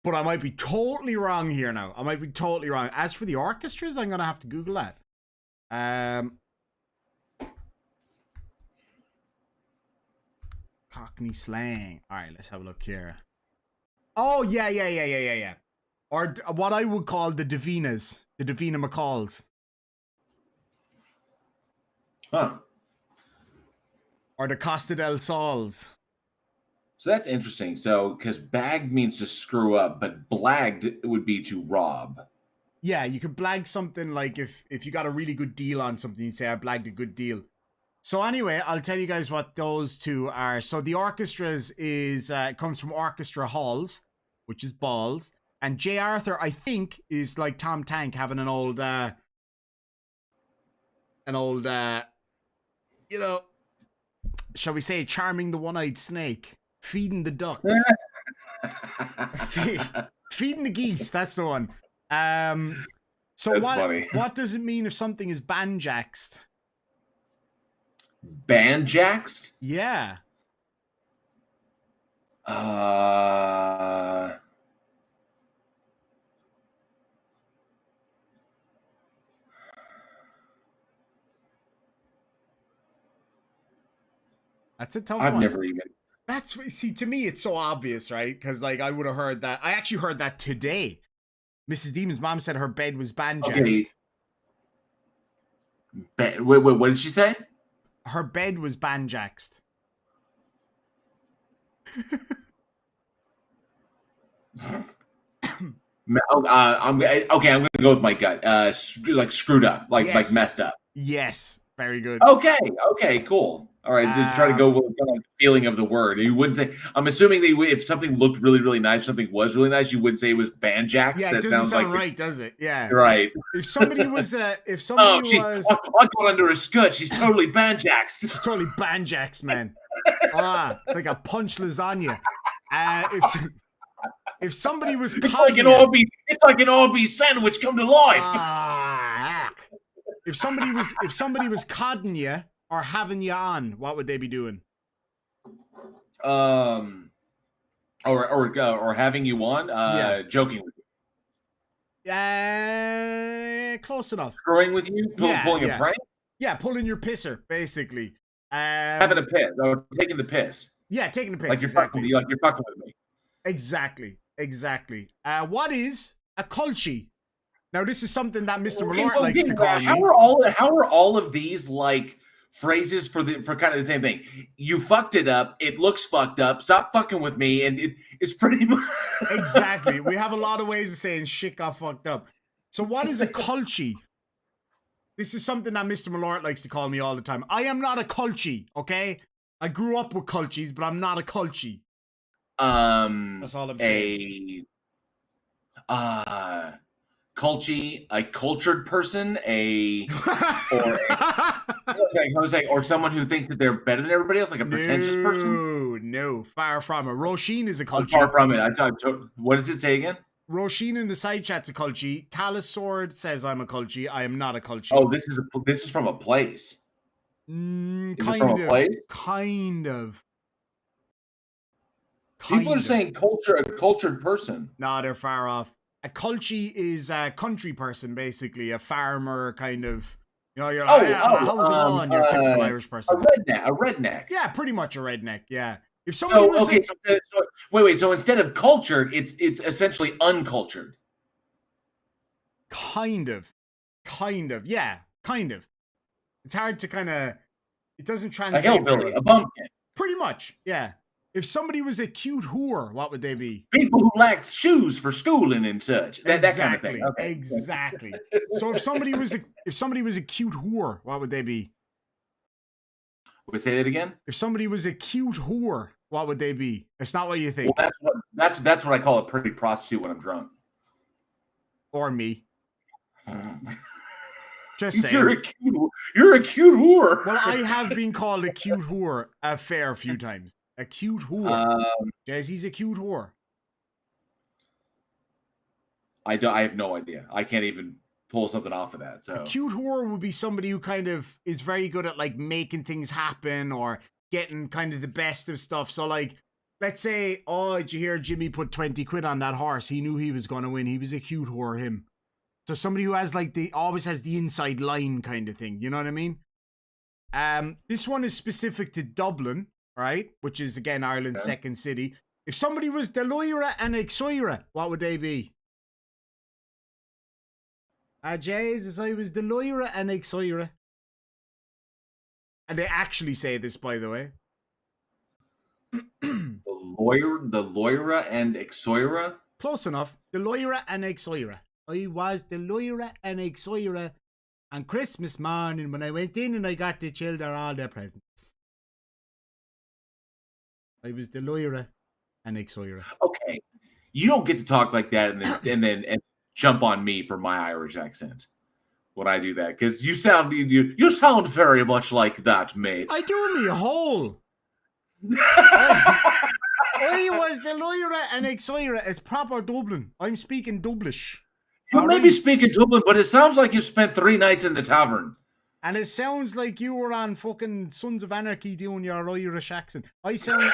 But I might be totally wrong here now. I might be totally wrong. As for the orchestras, I'm gonna have to Google that. Cockney slang. All right, let's have a look here. Oh yeah. Or what I would call the Davinas, the Davina McCalls. Huh. Or the Costa del Sols. So that's interesting. So, because bagged means to screw up, but blagged would be to rob. Yeah, you could blag something like if you got a really good deal on something, you'd say, I blagged a good deal. So anyway, I'll tell you guys what those two are. So the orchestras is, it comes from orchestra halls, which is balls. And J. Arthur, I think, is like Tom Tank having an old, you know, shall we say, charming the one-eyed snake, feeding the ducks, feeding the geese. That's the one. So what does it mean if something is banjaxed? Banjaxed? Yeah. That's a tough one. I've never even. That's, see, to me, it's so obvious, right? Because, like, I would have heard that. I actually heard that today. Mrs. Demon's mom said her bed was banjaxed. Okay. Wait, what did she say? Her bed was banjaxed. I'm gonna go with my gut. Like screwed up, like messed up. Yes, very good. Okay, cool. All right, just try to go with the feeling of the word. You wouldn't say. I'm assuming if something looked really, really nice, something was really nice, you wouldn't say it was banjaxed. Yeah, it doesn't sound right, does it? Yeah, right. If somebody was, I got under a skirt. She's totally banjaxed. She's totally banjaxed, man. It's like a punch lasagna. If somebody was, it's like an Arby's sandwich come to life. If somebody was codding you or having you on, what would they be doing? Or having you on, joking with you. Close enough. Screwing with you, pulling a prank. Yeah, pulling your pisser, basically. Having a piss, or taking the piss. Yeah, taking the piss. Like you're fucking with me. Exactly. What is a culchie? Now, this is something that Mr. Malort likes to call me. How are all of these like phrases for kind of the same thing? You fucked it up. It looks fucked up. Stop fucking with me. And it's pretty much exactly. We have a lot of ways of saying shit got fucked up. So what is a culchie? This is something that Mr. Malort likes to call me all the time. I am not a culchie, okay? I grew up with culchies, but I'm not a culchie. That's all I'm saying. Culchie, a cultured person, or someone who thinks that they're better than everybody else, like a pretentious person. No, far from it. Roisin is a culchie. Far from it. What does it say again? Roisin in the side chat's a culchie. Callous Sword says I'm a culchie. I am not a culchie. Oh, this is from a place. Kind of. People are saying a cultured person. No, they're far off. A culchie is a country person, basically. A farmer, kind of. You know, you're like, how's it going? You're a typical Irish person. A redneck. Yeah, pretty much a redneck, yeah. If somebody wait. So instead of cultured, it's essentially uncultured. Kind of. Yeah, kind of. It's hard to kind of. It doesn't translate. A hillbilly, a bumpkin. Pretty much, yeah. If somebody was a cute whore, what would they be? People who lacked shoes for schooling and such. That kind of thing. Okay. Exactly. So if somebody was a cute whore, what would they be? We say that again? If somebody was a cute whore, what would they be? It's not what you think. Well, that's what I call a pretty prostitute when I'm drunk. Or me. Just saying. You're a cute whore. Well, I have been called a cute whore a fair few times. A cute whore. Jazzy's a cute whore. I have no idea. I can't even pull something off of that. So a cute whore would be somebody who kind of is very good at like making things happen or getting kind of the best of stuff. So like, let's say, oh, did you hear Jimmy put 20 quid on that horse? He knew he was going to win. He was a cute whore, him. So somebody who has like always has the inside line kind of thing. You know what I mean? This one is specific to Dublin, right? Which is again Ireland's second city. If somebody was the Loira and Exoira, what would they be? Jesus, I was the Loira and Exoira. And they actually say this, by the way. the Loira and Exoira? Close enough. The Loira and Exoira. I was the Loira and Exoira on Christmas morning when I went in and I got the children all their presents. I was the Loira and Exoira. Okay. You don't get to talk like that and then jump on me for my Irish accent when I do that, because you sound very much like that, mate. I do me a hole. I was the Loira and Exoira. It's proper Dublin. I'm speaking Dublish. You may be speaking Dublin, but it sounds like you spent 3 nights in the tavern. And it sounds like you were on fucking Sons of Anarchy doing your Irish accent. I sound...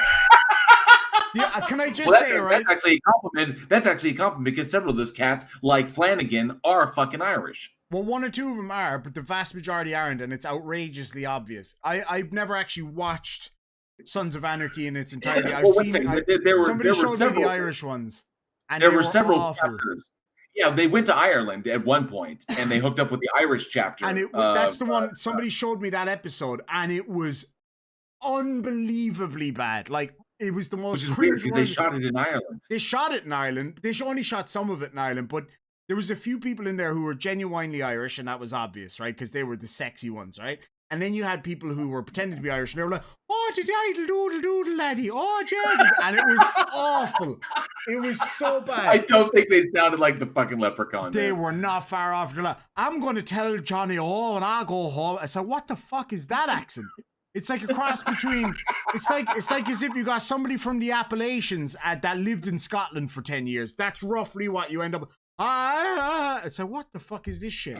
Yeah, can I just say, right? That's actually a compliment. That's actually a compliment because several of those cats, like Flanagan, are fucking Irish. Well, 1 or 2 of them are, but the vast majority aren't, and it's outrageously obvious. I've never actually watched Sons of Anarchy in its entirety. I've seen somebody showed me the Irish ones, and there were several chapters. Yeah, they went to Ireland at one point, and they hooked up with the Irish chapter. And that's the one. Somebody showed me that episode, and it was unbelievably bad. Like, it was the most. Which is weird because they shot it in Ireland. They shot it in Ireland. They only shot some of it in Ireland, but there was a few people in there who were genuinely Irish, and that was obvious, right? Because they were the sexy ones, right? And then you had people who were pretending to be Irish, and they were like, "Oh, the idle doodle doodle laddie, oh Jesus," and it was awful. It was so bad. I don't think they sounded like the fucking leprechaun. They were not far off. They're like, "I'm going to tell Johnny, oh, and I'll go home." I said, "What the fuck is that accent?" It's like a cross between. It's like as if you got somebody from the Appalachians that lived in Scotland for 10 years. That's roughly what you end up. It's like, what the fuck is this shit?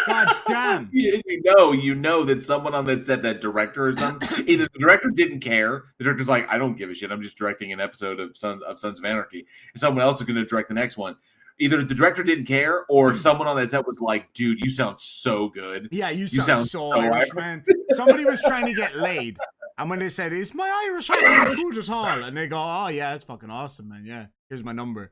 God damn. You know that someone on that set, that director or something, either the director didn't care, the director's like, I don't give a shit, I'm just directing an episode of Sons of Anarchy, and someone else is going to direct the next one. Either the director didn't care, or someone on that set was like, dude, you sound so good. Yeah, you sound so Irish, man. Somebody was trying to get laid, and when they said, is my Irish accent good at all? And they go, oh yeah, it's fucking awesome, man. Yeah, here's my number.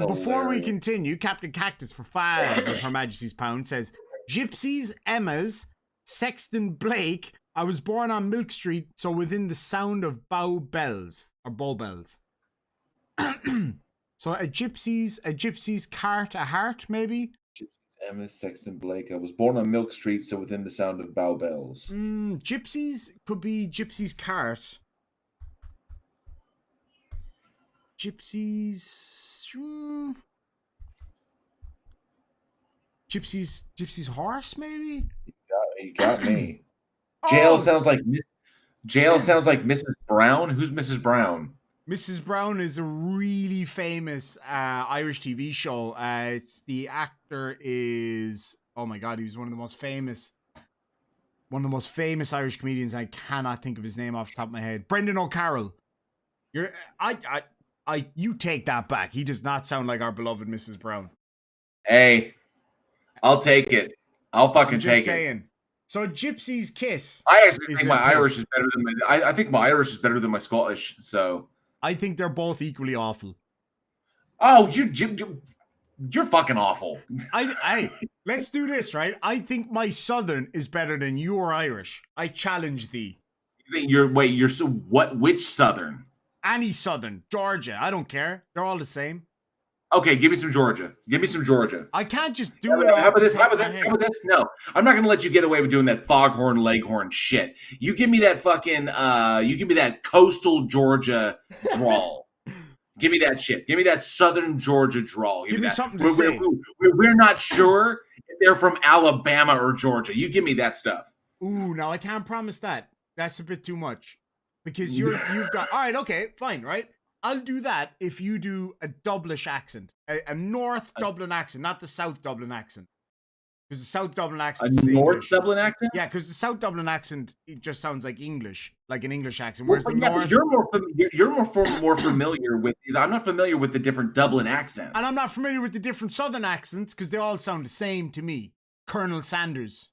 Before we continue, Captain Cactus for 5 of Her Majesty's Pound says, Gypsies, Emmas, Sexton Blake, I was born on Milk Street, so within the sound of bow bells. So a gypsy's cart, a heart, maybe? Gypsies, Emmas, Sexton Blake, I was born on Milk Street, so within the sound of bow bells. Gypsies could be gypsy's cart. Gypsy's horse, maybe? You got me. Jail sounds like Mrs. Brown. Who's Mrs. Brown? Mrs. Brown is a really famous Irish TV show. It's the actor is, oh my god, he was one of the most famous Irish comedians. I cannot think of his name off the top of my head. Brendan O'Carroll. You take that back. He does not sound like our beloved Mrs. Brown. Hey, I'll take it. I'll fucking take it. So Gypsy's Kiss. I actually think my Irish is better than I think my Irish is better than my Scottish. So I think they're both equally awful. Oh, you're fucking awful. Let's do this, right? I think my Southern is better than your Irish. I challenge thee. You think which Southern? Any southern, Georgia, I don't care. They're all the same. Okay, give me some Georgia. Give me some Georgia. I can't just do it. How off about the this? top How of about my this? head. How about this? No, I'm not gonna let you get away with doing that foghorn leghorn shit. You give me that fucking you give me that coastal Georgia drawl. Give me that shit. Give me that southern Georgia drawl. Give me that. something to say. We're not sure if they're from Alabama or Georgia. You give me that stuff. Ooh, now I can't promise that. That's a bit too much. Because you've got all right, okay, fine, right? I'll do that if you do a Dublish accent. A North Dublin accent, not the South Dublin accent. Because the South Dublin accent is North English. Dublin accent? Yeah, because the South Dublin accent, it just sounds like English, like an English accent. Whereas the North, you're more familiar with. I'm not familiar with the different Dublin accents, and I'm not familiar with the different Southern accents because they all sound the same to me. Colonel Sanders.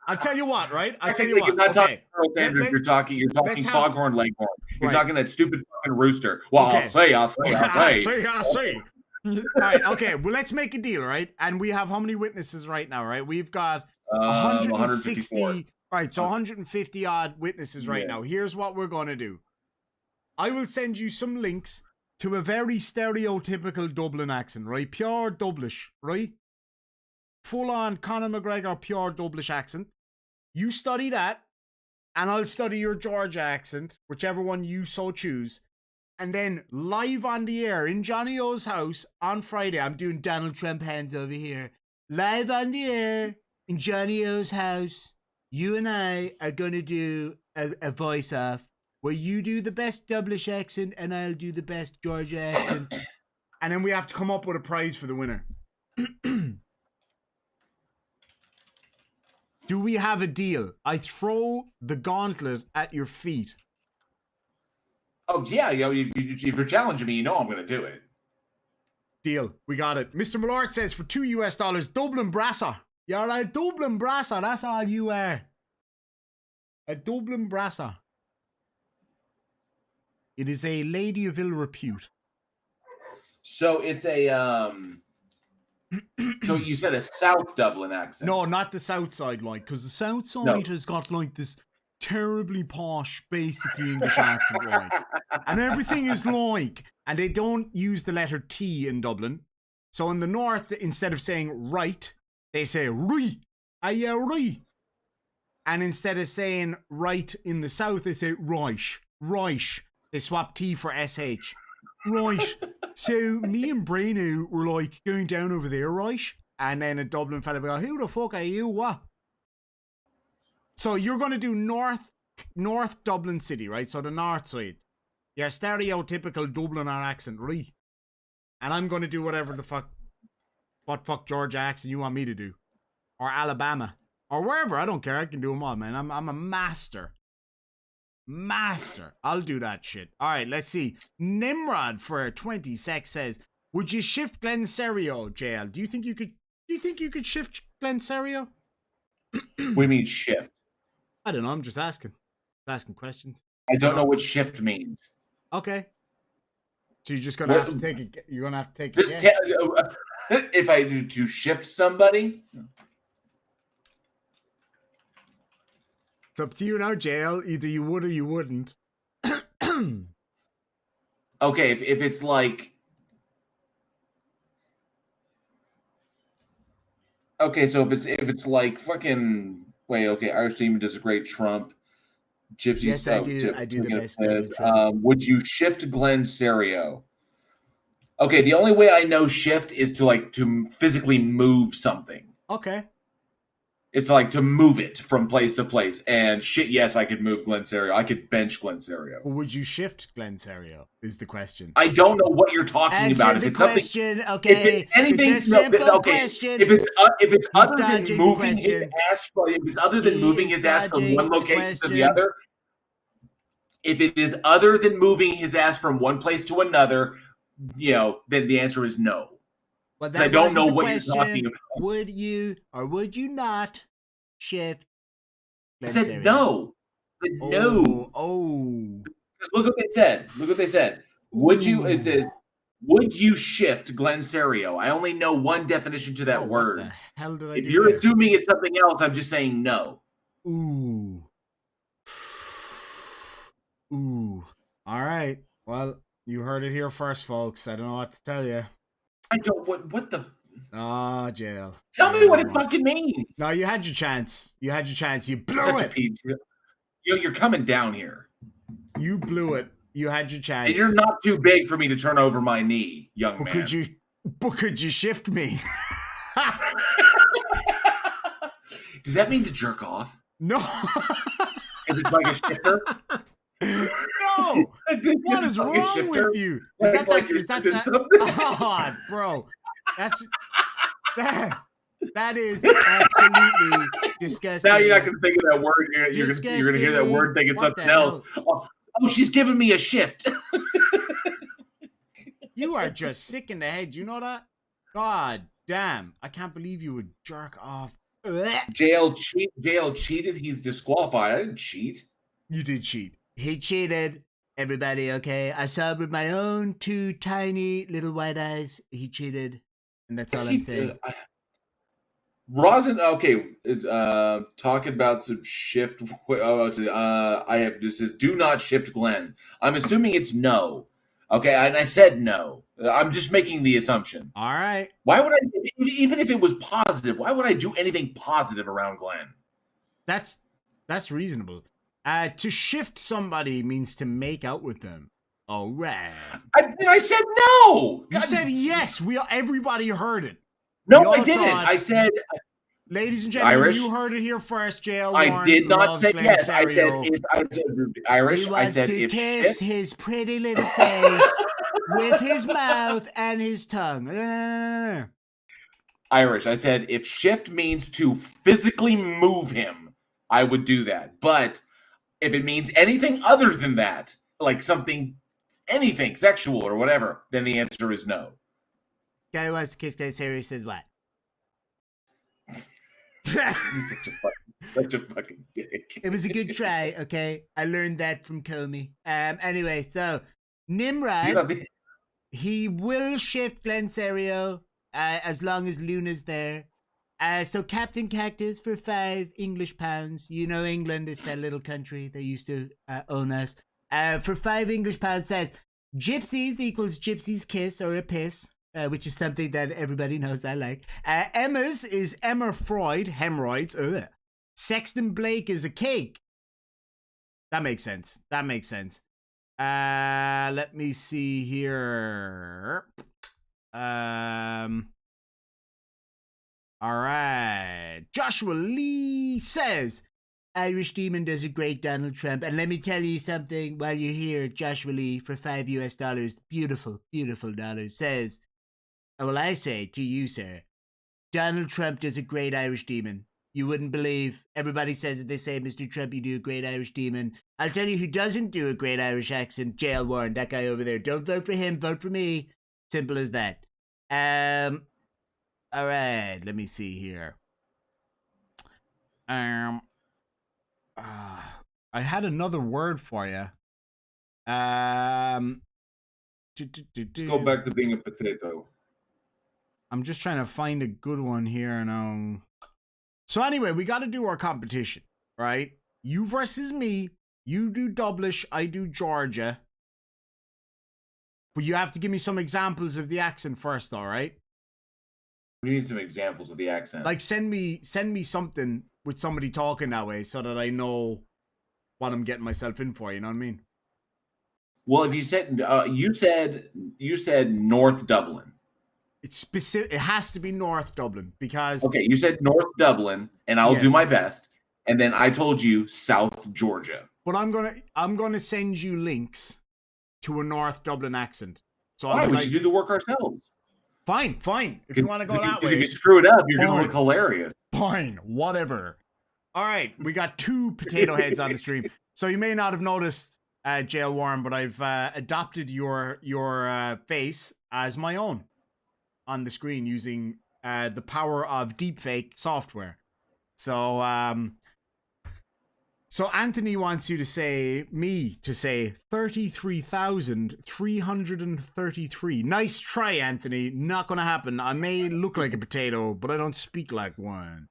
I'll tell you what, right? I'll tell you what. You're not talking Okay. Colonel Sanders. You're talking foghorn leghorn. You're Right. talking that stupid fucking rooster. Well, Okay. I'll say. I say. All right, okay. Well, let's make a deal, right? And we have how many witnesses right now, right? We've got 160. 154. Right, so 150 odd witnesses right now. Here's what we're going to do. I will send you some links to a very stereotypical Dublin accent, right? Pure Dublish, right? Full on Conor McGregor pure Dublish accent. You study that, and I'll study your Georgia accent, whichever one you so choose. And then live on the air in Johnny O's house on Friday, I'm doing Donald Trump hands over here. Live on the air in Johnny O's house, you and I are going to do a voice-off where you do the best Dublish accent and I'll do the best Georgia accent. And then we have to come up with a prize for the winner. Do we have a deal? I throw the gauntlet at your feet. Oh yeah, if you're challenging me, you know I'm going to do it. Deal. We got it. Mr. Malort says for $2 Dublin Brasser. You're a Dublin Brasser. That's all you are. A Dublin Brasser. It is a lady of ill repute. So it's a So you said a South Dublin accent? No, not the South Side, like, because the South Side has got like this terribly posh, basically English accent, like, and everything is like, and they don't use the letter T in Dublin. So in the North, instead of saying right, they say right. Aye, right. And instead of saying right in the South, they say Reich. Reich. They swap T for SH. Right. So me and Braino were like going down over there, right? And then a Dublin fella would go, who the fuck are you? What? So you're going to do North Dublin City, right? So the north side. Your stereotypical Dubliner accent, right? And I'm going to do whatever the fuck, what fuck Georgia accent you want me to do. Or Alabama. Or wherever, I don't care. I can do them all, man. I'm a master. Master. I'll do that shit. All right, let's see. Nimrod for 20 secs says, would you shift Glen Serio, JL? Do you think you could shift Glen Serio? What do you mean shift? I don't know. I'm just asking. Asking questions. I don't know what shift means. Okay. So you're just gonna have to take it. You're gonna have to take it. If I do to shift somebody. It's up to you now, JL. Either you would or you wouldn't. Okay, if it's like, okay, so if it's like fucking wait, okay, Irish Demon does a great Trump. Gypsy. Yes, I do. I do the best. Would you shift Glen Serio? Okay, the only way I know shift is to physically move something. Okay. It's like to move it from place to place. And shit, yes, I could move Glen Serio. I could bench Glen Serio. Well, would you shift Glen Serio? Is the question. I don't know what you're talking about. If it's question, something, okay. If it's anything, it's a simple question. If it's other than moving his ass, if it's other than moving his ass from one location to the other, if it is other than moving his ass from one place to another, then the answer is no. Well, I don't know what you're talking about. Would you or would you not shift? I said no. I said no. Oh. Look what they said. Would you? It says, would you shift Glen Serio? I only know one definition to that word. What the hell did I if do you're there? assuming it's something else, I'm just saying no. Ooh. Ooh. All right. Well, you heard it here first, folks. I don't know what to tell you. I don't. What the? Ah, jail. Tell me what it fucking means. No, you had your chance. You had your chance. You blew Such a it. peach. You're coming down here. You blew it. You had your chance. And you're not too big for me to turn over my knee, young man. Could you shift me? Does that mean to jerk off? No. Is it like a shifter? No. What is wrong with you? Is that Oh, bro. That is absolutely disgusting. Now you're not going to think of that word. You're going to hear that word thinking something else. Oh, she's giving me a shift. You are just sick in the head. You know that? God damn. I can't believe you would jerk off. Jail cheated. He's disqualified. I didn't cheat. You did cheat. He cheated. Everybody, okay? I saw it with my own 2 tiny little white eyes. He cheated. And that's all I'm saying. Rosin, okay. Talking about some shift. I have this says do not shift Glenn. I'm assuming it's no. Okay, and I said no. I'm just making the assumption. All right. Why would I, even if it was positive, why would I do anything positive around Glenn? That's reasonable. To shift somebody means to make out with them. All right. I said no. You said yes. Everybody heard it. No, I didn't. I said, ladies and gentlemen, Irish. You heard it here first. Jail. I did not say yes. I said if Irish. He wants I said to if kiss his pretty little face with his mouth and his tongue. Irish. I said if shift means to physically move him, I would do that. But if it means anything other than that, like anything sexual or whatever, then the answer is no. Guy who wants to kiss Glenn Serio says what? Such a fucking dick. It was a good try, okay? I learned that from Comey. Anyway, so Nimrod, he will shift Glenn Serio as long as Luna's there. So Captain Cactus for 5 English pounds. You know England is that little country. They used to own us. For 5 English pounds says, gypsies equals gypsy's kiss or a piss. Which is something that everybody knows I like. Emma's is Emma Freud, hemorrhoids. Ugh. Sexton Blake is a cake. That makes sense. Let me see here. All right. Joshua Lee says, Irish Demon does a great Donald Trump. And let me tell you something while you're here, Joshua Lee, for $5 US. Beautiful, beautiful dollars. Says, well, I say to you, sir, Donald Trump does a great Irish Demon. You wouldn't believe. Everybody says that they say, Mr. Trump, you do a great Irish Demon. I'll tell you who doesn't do a great Irish accent. Jail Warren, that guy over there. Don't vote for him. Vote for me. Simple as that. All right. Let me see here. I had another word for you. Let's go back to being a potato. I'm just trying to find a good one here now. So anyway, we got to do our competition, right? You versus me. You do Dublish, I do Georgia. But you have to give me some examples of the accent first, all right? We need some examples of the accent. Like send me something with somebody talking that way so that I know what I'm getting myself in for, you know what I mean? Well, if you said you said North Dublin. It's specific. It has to be North Dublin because okay, you said North Dublin, and I'll do my best. And then I told you South Georgia. But I'm gonna send you links to a North Dublin accent. So why would you do the work ourselves? Fine. If you want to go that way. If you screw it up, you're gonna look hilarious. Fine, whatever. All right, we got 2 potato heads on the stream. So you may not have noticed, Jail Warren, but I've adopted your face as my own on the screen using the power of deepfake software. So Anthony wants you to say 33,333. Nice try, Anthony. Not gonna happen. I may look like a potato, but I don't speak like one.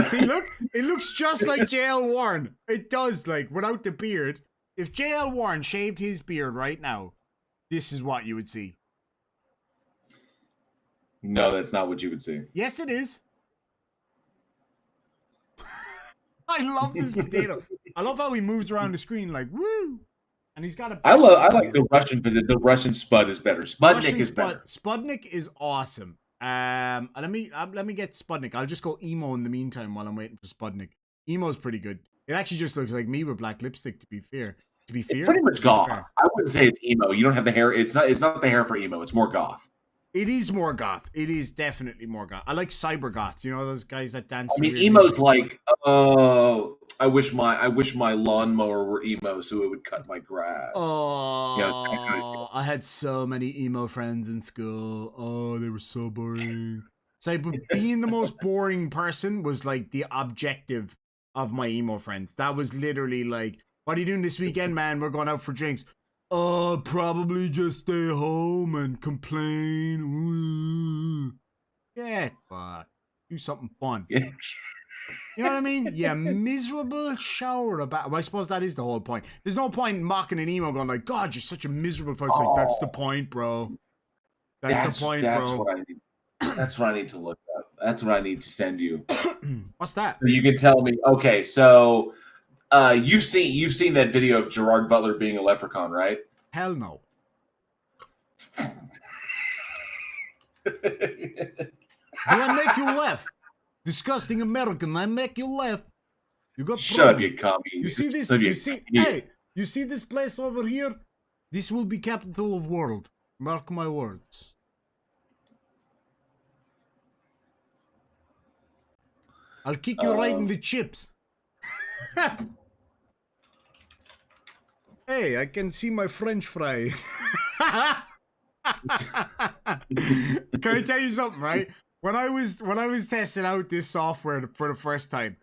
See, look, it looks just like JL Warren. It does, like, without the beard. If JL Warren shaved his beard right now, this is what you would see. No, that's not what you would see. Yes, it is. I love this potato. I love how he moves around the screen like woo, and he's got a. I like the Russian, but the Russian Spud is better. Sputnik is better. Sputnik is awesome. Let me get Sputnik. I'll just go emo in the meantime while I'm waiting for Sputnik. Emo's pretty good. It actually just looks like me with black lipstick. To be fair, it's pretty much goth. I wouldn't say it's emo. You don't have the hair. It's not the hair for emo. It's more goth. It is more goth. It is definitely more goth. I like cyber goths. You know those guys that dance. I mean, emo's like, oh, I wish my lawnmower were emo so it would cut my grass. Oh, you know, I had so many emo friends in school. Oh, they were so boring. So, but being the most boring person was like the objective of my emo friends. That was literally like, what are you doing this weekend, man? We're going out for drinks. Probably just stay home and complain. Ooh. Yeah, but do something fun. You know what I mean? Yeah, miserable shower about. Well, I suppose that is the whole point. There's no point in mocking an emo going like, God, you're such a miserable folks. Like, that's the point, bro. That's the point, bro. That's what I need to look up. That's what I need to send you. What's that? So you can tell me. Okay, so you've seen that video of Gerard Butler being a leprechaun, right? Hell no. Do I make you laugh? Disgusting American, I make you laugh. You got shut up, you commie. You see this? Hey, you see this place over here? This will be capital of world. Mark my words. I'll kick you right in the chips. Hey, I can see my French fry. Can I tell you something, right? When I was testing out this software for the first time,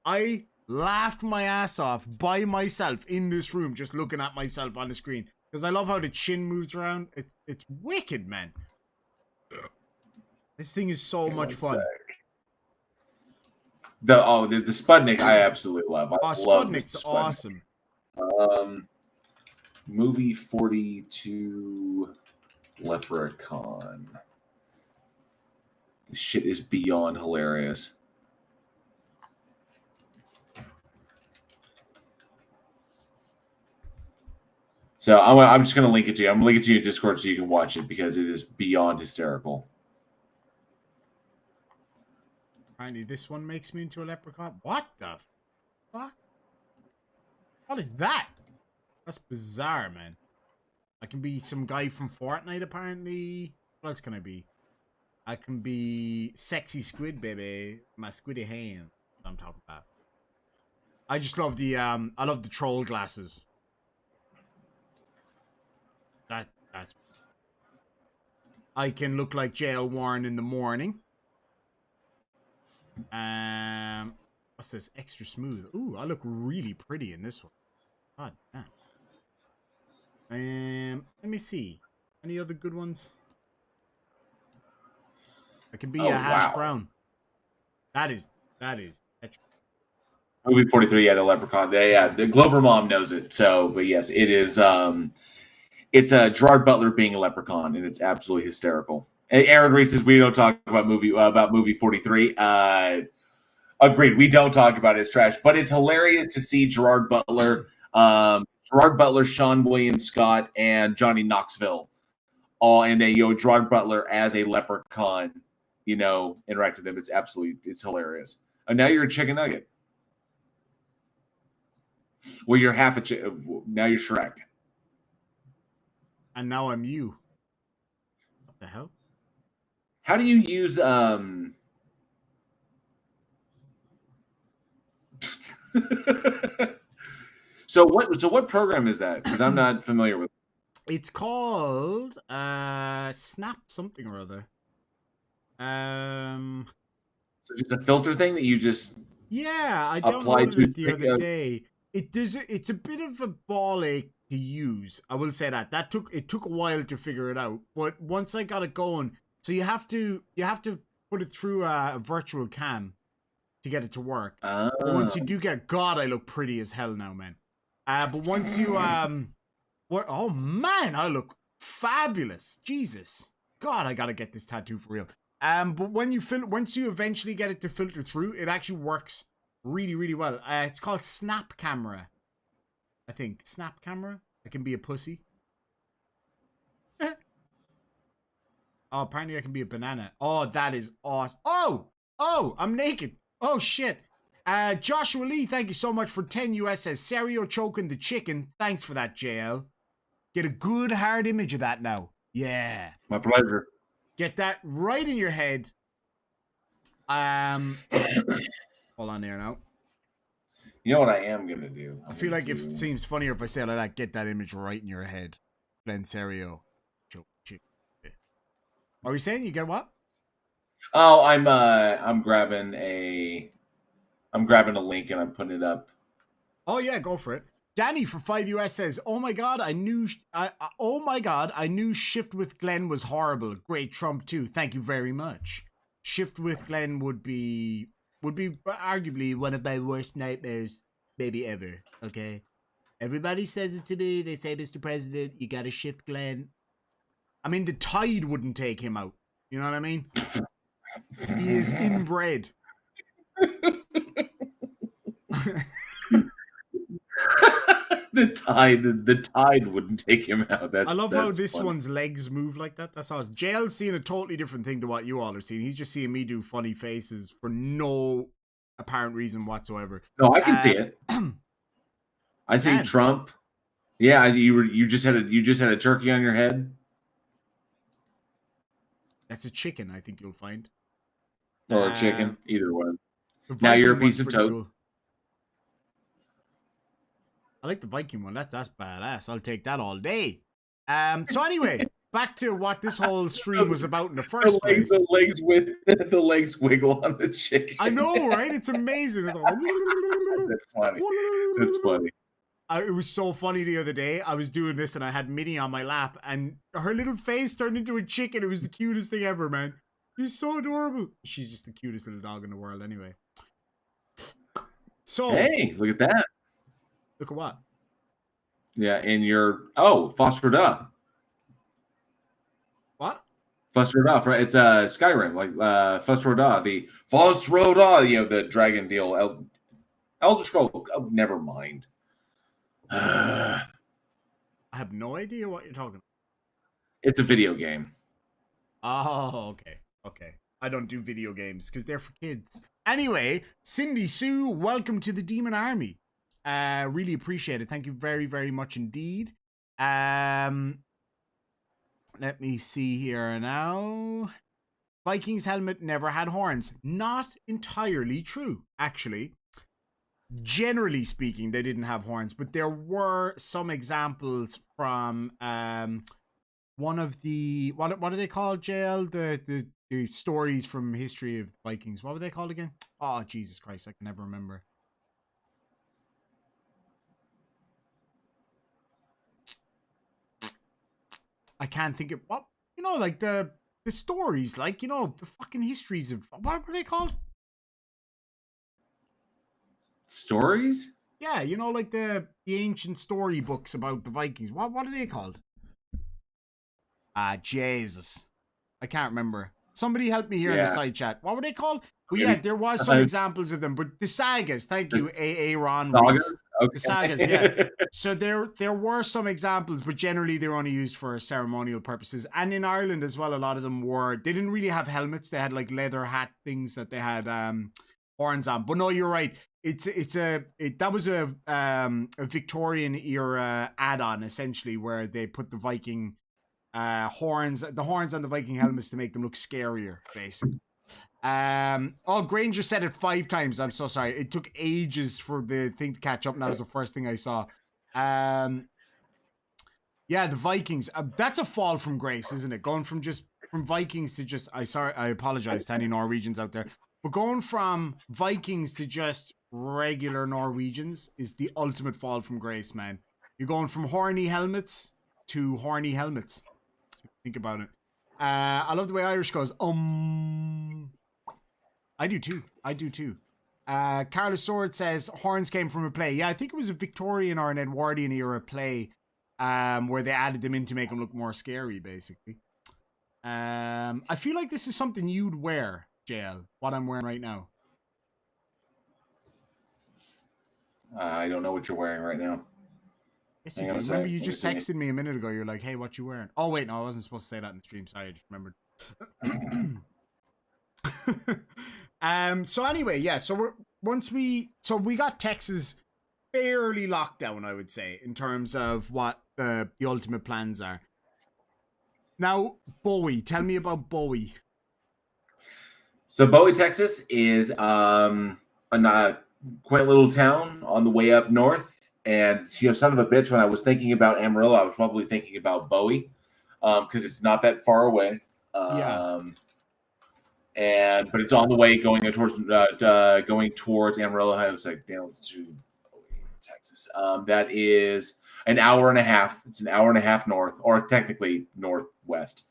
I laughed my ass off by myself in this room, just looking at myself on the screen. Because I love how the chin moves around. It's wicked, man. This thing is so much fun. The Sputnik I absolutely love. I love Sputnik's awesome. Movie 42 Leprechaun. This shit is beyond hilarious. So I'm just going to link it to you. I'm going to link it to you in Discord so you can watch it because it is beyond hysterical. Apparently this one makes me into a leprechaun. What the fuck? What is that? That's bizarre, man. I can be some guy from Fortnite, apparently. What else can I be? I can be sexy squid, baby. My squiddy hand. I'm talking about. I just love the I love the troll glasses. That's. I can look like JL Warren in the morning. What's this? Extra smooth. Ooh, I look really pretty in this one. God damn. Let me see. Any other good ones? I can be a hash brown. That is. Movie 43, yeah, the leprechaun. The Glober Mom knows it. So, but yes, it is. It's Gerard Butler being a leprechaun, and it's absolutely hysterical. And Aaron Reese says we don't talk about movie 43. Agreed, we don't talk about it. It's trash, but it's hilarious to see Gerard Butler, Sean William Scott, and Johnny Knoxville, all and then Gerard Butler as a leprechaun, interact with them. It's hilarious. And now you're a chicken nugget. Well, you're half a chicken. Now you're Shrek. And now I'm you. What the hell? How do you use So what program is that? Because I'm not familiar with it. It's called Snap something or other. So just a filter thing that you just I downloaded it the other day. It's a bit of a ball ache to use. I will say that it took a while to figure it out, but once I got it going, so you have to put it through a virtual cam to get it to work. But once you do get, God, I look pretty as hell now, man. But once you oh man, I look fabulous. Jesus, God, I gotta get this tattoo for real. But once you eventually get it to filter through, it actually works really, really well. It's called Snap Camera. I think Snap Camera. I can be a pussy. Oh, apparently I can be a banana. Oh, that is awesome. Oh, I'm naked. Oh shit. Joshua Lee, thank you so much for 10 US says Serio choking the chicken. Thanks for that, JL. Get a good hard image of that now. Yeah. My pleasure. Get that right in your head. Hold on there now. You know what I am gonna do? I feel like it seems funnier if I say it like that. Get that image right in your head. Glenn Serio. Are we saying you get what? Oh, I'm grabbing a link and I'm putting it up. Oh yeah, go for it. Danny for 5 US says, "Oh my god, I knew Shift with Glenn was horrible. Great Trump too. Thank you very much. Shift with Glenn would be arguably one of my worst nightmares maybe ever. Okay, everybody says it to me. They say, Mr. President, you gotta shift Glenn. I mean, the tide wouldn't take him out. You know what I mean? He is inbred." the tide wouldn't take him out. I love how this one's legs move like that. That's awesome. JL's seeing a totally different thing to what you all are seeing. He's just seeing me do funny faces for no apparent reason whatsoever. No, I can see it. I see Trump. Yeah, you just had a turkey on your head. That's a chicken, I think you'll find. Or a chicken, either one. Now you're a piece of toast. Cool. I like the Viking one. That's badass. I'll take that all day. So anyway, back to what this whole stream was about in the first place. The legs wiggle on the chicken. I know, right? It's amazing. It's like, that's funny. That's funny. It was so funny the other day. I was doing this and I had Minnie on my lap and her little face turned into a chicken. It was the cutest thing ever, man. She's so adorable. She's just the cutest little dog in the world anyway. So hey, look at that. Look at what? Yeah, and your Foster Da. What? Foster Da, it's Skyrim, like Foster Da, the Foster Da, the dragon deal. Elder Scrolls. Oh, never mind. I have no idea what you're talking about. It's a video game. Oh, okay. I don't do video games because they're for kids. Anyway, Cindy Sue, welcome to the Demon Army. Really appreciate it. Thank you very, very much indeed. Let me see here now. Vikings helmet never had horns. Not entirely true, actually. Generally speaking, they didn't have horns, but there were some examples from one of the what are they called, JL? The stories from history of the Vikings. What were they called again? Oh, Jesus Christ, I can never remember. I can't think of what, like the stories, like, the fucking histories of, what were they called? Stories? Yeah, like the ancient story books about the Vikings. What are they called? Jesus. I can't remember. Somebody help me here in the side chat. What were they called? Well, yeah, there was some examples of them, but the sagas. Thank you, A.A. Ron. Sagas? Okay. The sagas, yeah. So there were some examples, but generally they were only used for ceremonial purposes. And in Ireland as well, a lot of them they didn't really have helmets. They had like leather hat things that they had horns on. But no, you're right. That was a Victorian era add-on essentially, where they put the Viking horns on the Viking helmets to make them look scarier, basically. Granger said it 5 times. I'm so sorry. It took ages for the thing to catch up, and that was the first thing I saw. Yeah, the Vikings. That's a fall from grace, isn't it? Going from Vikings to just I apologize to any Norwegians out there. But going from Vikings to just regular Norwegians is the ultimate fall from grace, man. You're going from horny helmets to horny helmets. Think about it. I love the way Irish goes. I do too. Carlos Sword says horns came from a play. Yeah, I think it was a Victorian or an Edwardian era play, where they added them in to make them look more scary, basically. I feel like this is something you'd wear, JL. What I'm wearing right now. I don't know what you're wearing right now. Yes, you do. Remember, you just texted me a minute ago. You're like, "Hey, what you wearing?" Oh wait, no, I wasn't supposed to say that in the stream. Sorry, I just remembered. So anyway, yeah. So we got Texas fairly locked down, I would say, in terms of what the ultimate plans are. Now, Bowie, tell me about Bowie. So Bowie, Texas is a quaint little town on the way up north. And, son of a bitch, when I was thinking about Amarillo, I was probably thinking about Bowie because it's not that far away. Yeah. But it's on the way going towards Amarillo. I was like, let's do Bowie, Texas. That is an hour and a half. It's an hour and a half north, or technically northwest.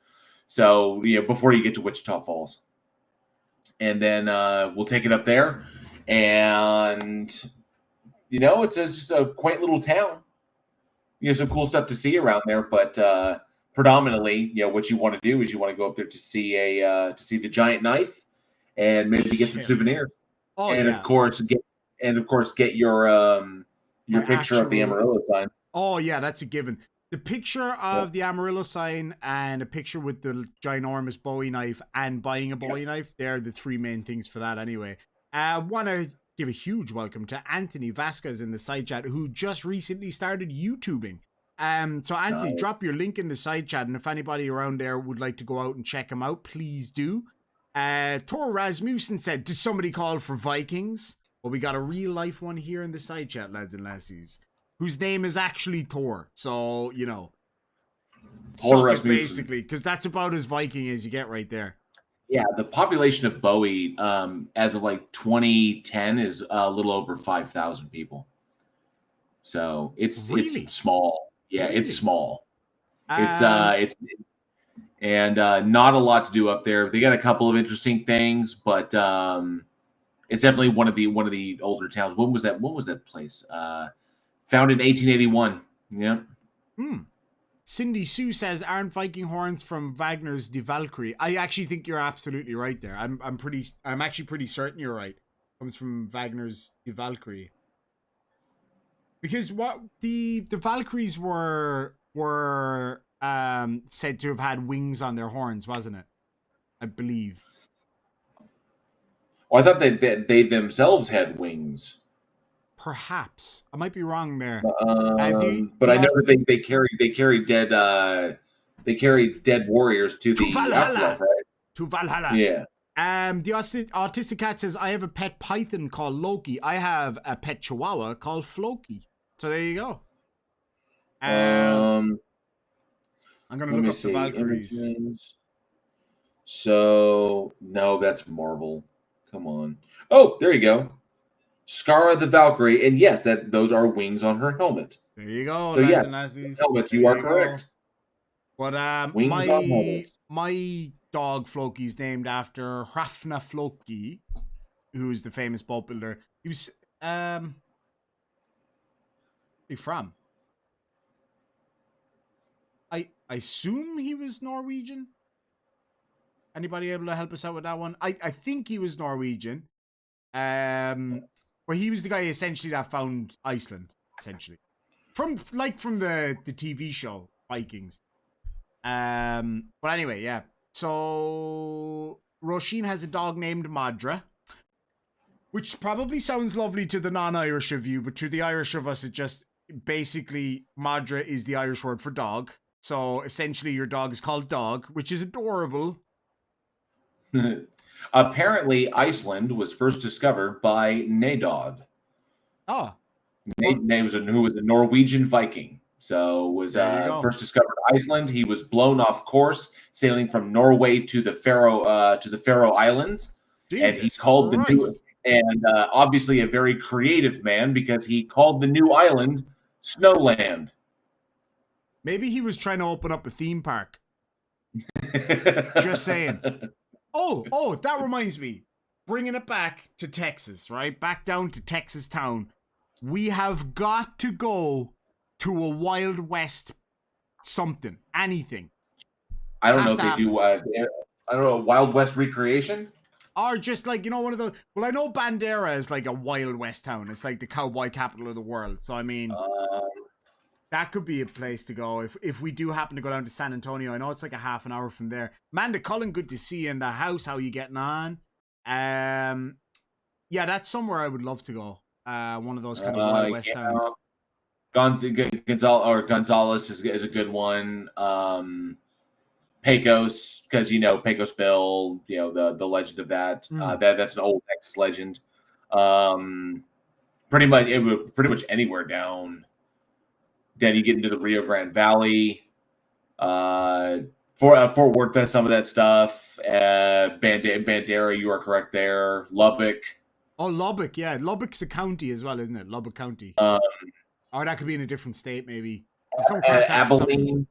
So, before you get to Wichita Falls. And then we'll take it up there. And, it's just a quaint little town. Some cool stuff to see around there. But predominantly, what you want to do is you want to go up there to see the giant knife and maybe get some souvenirs. Oh, and yeah. of course get your picture of the Amarillo sign. Oh yeah, that's a given. The picture of the Amarillo sign and a picture with the ginormous Bowie knife and buying a Bowie knife, they're the three main things for that anyway. I want to give a huge welcome to Anthony Vasquez in the side chat, who just recently started YouTubing. So Anthony, drop your link in the side chat, and if anybody around there would like to go out and check him out, please do. Thor Rasmussen said, did somebody call for Vikings? Well, we got a real life one here in the side chat, lads and lassies, whose name is actually Thor. So, Thor suck it, basically, because that's about as Viking as you get right there. Yeah, the population of Bowie, as of 2010, is a little over 5,000 people. So it's small. Yeah, really? It's small. It's not a lot to do up there. They got a couple of interesting things, but it's definitely one of the older towns. When was that place? Founded in 1881. Yeah. Cindy Sue says, aren't Viking horns from Wagner's Die Valkyrie? I actually think you're absolutely right there. I'm actually pretty certain you're right. Comes from Wagner's Die Valkyrie. Because what the Valkyries were said to have had wings on their horns, wasn't it? I believe. Well, I thought they themselves had wings. Perhaps I might be wrong there. But I know that they carry dead warriors to the afterlife, right? To Valhalla. Yeah. The Autistic Cat says, I have a pet python called Loki. I have a pet chihuahua called Floki. So there you go. I'm gonna look up the Valkyries. Images. So no, that's Marvel. Come on. Oh, there you go. Skara the Valkyrie, and yes, those are wings on her helmet. There you go. So yes, helmet. You are correct. But wings on helmets. My dog Floki's named after Hrafna Floki, who's the famous boat builder. He was from? I assume he was Norwegian. Anybody able to help us out with that one? I think he was Norwegian. Well, he was the guy essentially that found Iceland, essentially. From the TV show Vikings. But anyway, yeah. So Roisin has a dog named Madra, which probably sounds lovely to the non-Irish of you, but to the Irish of us, it just basically Madra is the Irish word for dog. So essentially, your dog is called Dog, which is adorable. Apparently, Iceland was first discovered by Nadod. Oh, who was a Norwegian Viking. So was first discovered Iceland. He was blown off course, sailing from Norway to the Faroe Islands, Jesus and he called Christ. the new and obviously a very creative man because he called the new island Snowland. Maybe he was trying to open up a theme park. Just saying. Oh, that reminds me. Bringing it back to Texas, right? Back down to Texas town. We have got to go to a Wild West something. Anything. I don't know if they do. I don't know, Wild West recreation. Or just like, you know, one of those. Well, I know Bandera is like a Wild West town. It's like the cowboy capital of the world. So, I mean, that could be a place to go if we do happen to go down to San Antonio. I know it's like a half an hour from there. Amanda Cullen, good to see you in the house. How are you getting on? Yeah, that's somewhere I would love to go. One of those kind of Wild West towns. Gonzales is a good one. Pecos, because Pecos Bill, the legend of that. That's an old Texas legend. Pretty much anywhere down. Then you get into the Rio Grande Valley. Fort Worth does some of that stuff. Bandera, you are correct there. Lubbock. Oh, Lubbock, yeah. Lubbock's a county as well, isn't it? Lubbock County. Or that could be in a different state, maybe. I've come across Abilene.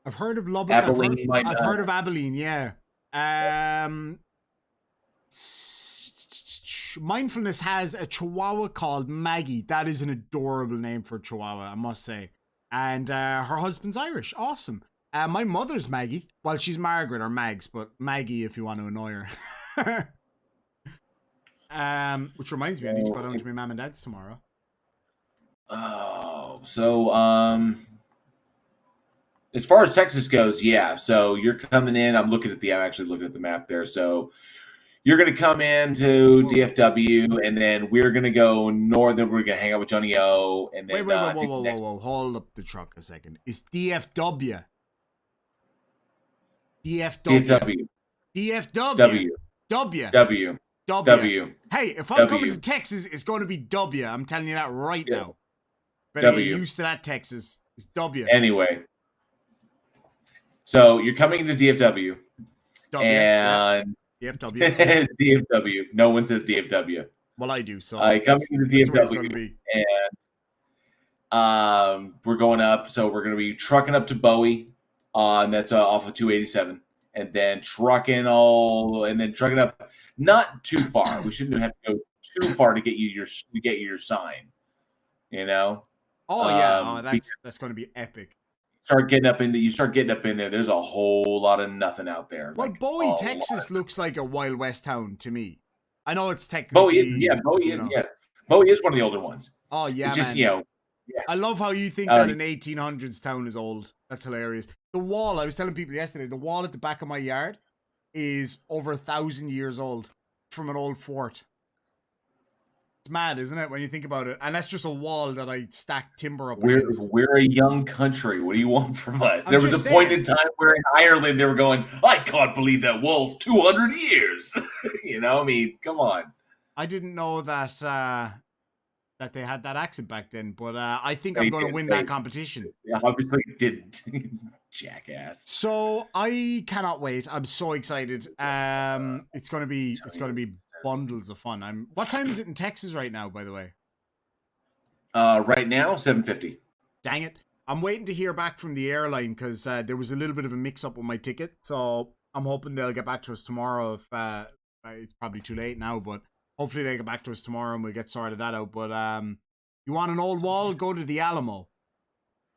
I've heard of Lubbock. Abilene, I've heard of Abilene, yeah. Mindfulness has a chihuahua called Maggie. That is an adorable name for a chihuahua, I must say. And her husband's Irish. Awesome. My mother's Maggie. Well, she's Margaret or Mags, but Maggie if you want to annoy her. Which reminds me, I need to go down to my mum and dad's tomorrow. Oh, so as far as Texas goes, yeah. So you're coming in. I'm actually looking at the map there. So you're going to come into DFW, and then we're going to go north. Then we're going to hang out with Johnny O. And then whoa. Hold up the truck a second. It's DFW. DFW. W. Hey, if I'm coming to Texas, it's going to be W. I'm telling you that right now. Better get used to that, Texas. It's W. Anyway. So you're coming into DFW. And DFW. DFW. No one says DFW. Well, I do. So coming into DFW. And we're going up. So we're going to be trucking up to Bowie. And that's off of 287. And then trucking up not too far. We shouldn't have to go too far to get you your sign. Oh yeah, that's going to be epic. You start getting up in there. There's a whole lot of nothing out there. Well, Bowie, Texas looks like a Wild West town to me. I know it's technically Bowie is one of the older ones. Oh yeah, it's just man. I love how you think that an 1800s town is old. That's hilarious. The wall, I was telling people yesterday, the wall at the back of my yard is over 1,000 years old from an old fort. It's mad, isn't it, when you think about it? And that's just a wall that I stacked timber up against. We're a young country. What do you want from us? There was a point in time where in Ireland they were going, I can't believe that wall's 200 years. Come on. I didn't know that that they had that accent back then, but I think I'm going to win that competition. Yeah, obviously didn't. Jackass. So I cannot wait. I'm so excited. It's gonna be bundles of fun. What time is it in Texas right now, by the way? Right now, 7:50. Dang it. I'm waiting to hear back from the airline because there was a little bit of a mix-up with my ticket. So I'm hoping they'll get back to us tomorrow. If it's probably too late now, but hopefully they get back to us tomorrow and we'll get sorted that out. But you want an old wall? Go to the Alamo.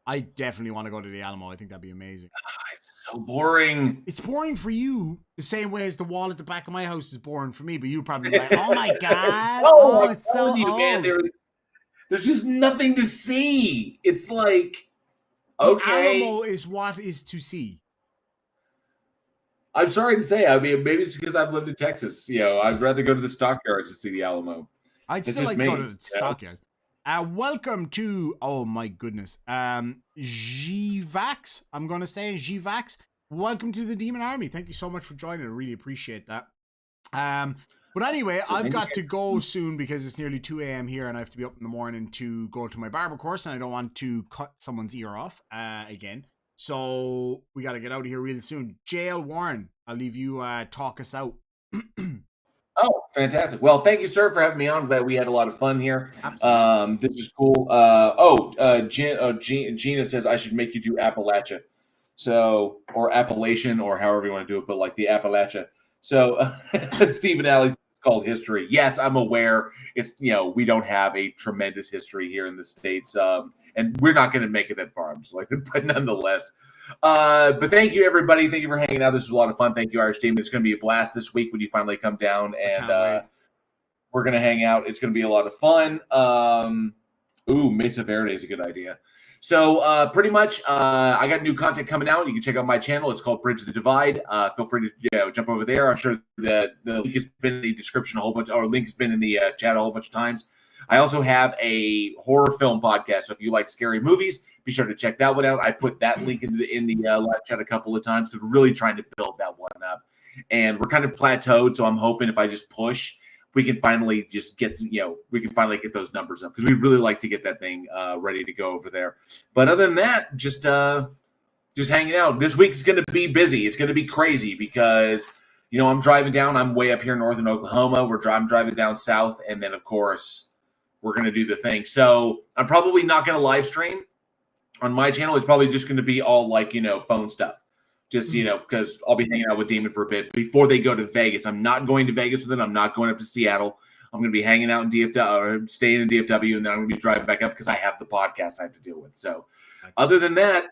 I definitely want to go to the Alamo. I think that'd be amazing. It's so boring. It's boring for you the same way as the wall at the back of my house is boring for me, but you'd probably be like, oh my God. It's so old. Man, there's just nothing to see. It's like, okay. The Alamo is what is to see. I'm sorry to say. I mean, maybe it's because I've lived in Texas. I'd rather go to the stockyards to see the Alamo. I'd still like to go to the stockyards. Welcome to, oh my goodness, GVAX, I'm going to say GVAX. Welcome to the Demon Army. Thank you so much for joining. I really appreciate that. But anyway, I've got to go soon because it's nearly 2 a.m. here and I have to be up in the morning to go to my barber course and I don't want to cut someone's ear off again. So we got to get out of here really soon. JL Warren, I'll leave you talk us out. Oh, fantastic. Well, thank you, sir, for having me on. I'm glad we had a lot of fun here. Absolutely. This is cool. Gina says I should make you do Appalachia. So, or Appalachian, or however you want to do it, but like the Appalachia. So, Stephen Alley, it's called history. Yes, I'm aware. It's, we don't have a tremendous history here in the States. And we're not going to make it that far. I'm just like, but nonetheless. But thank you, everybody. Thank you for hanging out. This was a lot of fun. Thank you, Irish team. It's going to be a blast this week when you finally come down, and we're going to hang out. It's going to be a lot of fun. Mesa Verde is a good idea. So pretty much, I got new content coming out. You can check out my channel. It's called Bridge the Divide. Feel free to jump over there. I'm sure the link has been in the description a whole bunch, or link's been in the chat a whole bunch of times. I also have a horror film podcast. So if you like scary movies, be sure to check that one out. I put that link in the live chat a couple of times because we're really trying to build that one up. And we're kind of plateaued. So I'm hoping if I just push, we can finally just get those numbers up because we really like to get that thing ready to go over there. But other than that, just hanging out. This week's going to be busy. It's going to be crazy because, I'm driving down. I'm way up here in northern Oklahoma. I'm driving down south. And then, of course, we're going to do the thing. So I'm probably not going to live stream on my channel. It's probably just going to be all phone stuff. Just, because I'll be hanging out with Damon for a bit before they go to Vegas. I'm not going to Vegas with them. I'm not going up to Seattle. I'm going to be hanging out in DFW or staying in DFW, and then I'm going to be driving back up because I have the podcast I have to deal with. So other than that,